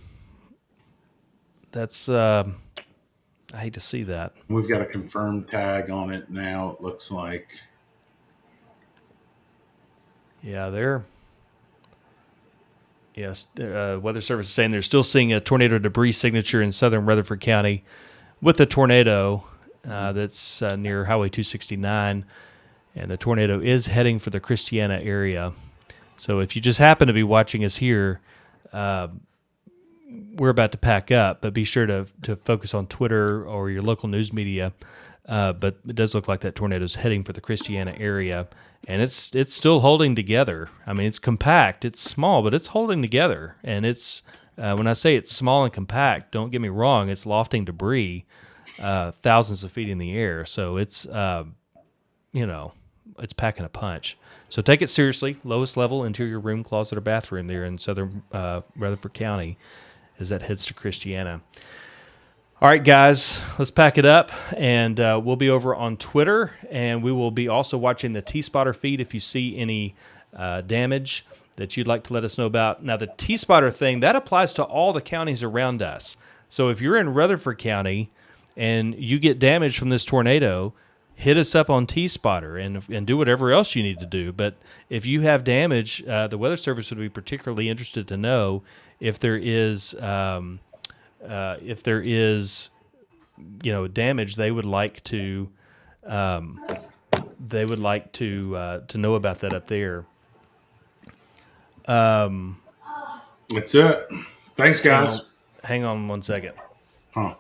[SPEAKER 3] I hate to see that.
[SPEAKER 2] We've got a confirmed tag on it now, it looks like.
[SPEAKER 3] Yeah, Weather Service is saying they're still seeing a tornado debris signature in southern Rutherford County with the tornado that's near Highway 269, and the tornado is heading for the Christiana area. So if you just happen to be watching us here, we're about to pack up, but be sure to focus on Twitter or your local news media. But it does look like that tornado is heading for the Christiana area, and it's still holding together. I mean, it's compact, it's small, but it's holding together. And it's when I say it's small and compact, don't get me wrong, it's lofting debris thousands of feet in the air. So it's it's packing a punch. So take it seriously. Lowest level interior room, closet, or bathroom there in southern Rutherford County as that heads to Christiana. All right, guys, let's pack it up, and we'll be over on Twitter, and we will be also watching the T-Spotter feed if you see any damage that you'd like to let us know about. Now, the T-Spotter thing, that applies to all the counties around us. So if you're in Rutherford County and you get damage from this tornado, hit us up on T-Spotter and do whatever else you need to do. But if you have damage, the Weather Service would be particularly interested to know if there is damage they would like to know about that up there.
[SPEAKER 2] That's it. Thanks, guys.
[SPEAKER 3] Hang on 1 second.
[SPEAKER 2] Huh.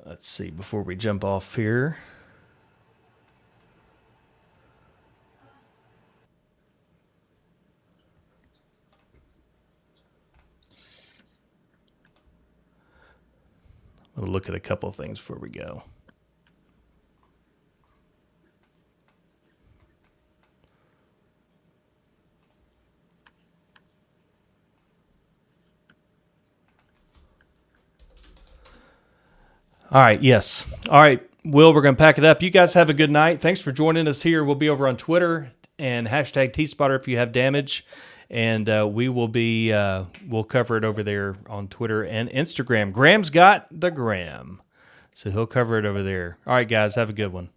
[SPEAKER 3] Let's see, before we jump off here. We'll look at a couple of things before we go. All right, yes. All right, Will, we're going to pack it up. You guys have a good night. Thanks for joining us here. We'll be over on Twitter and hashtag T-Spotter if you have damage. And we will be, we'll cover it over there on Twitter and Instagram. Graham's got the gram, so he'll cover it over there. All right, guys, have a good one.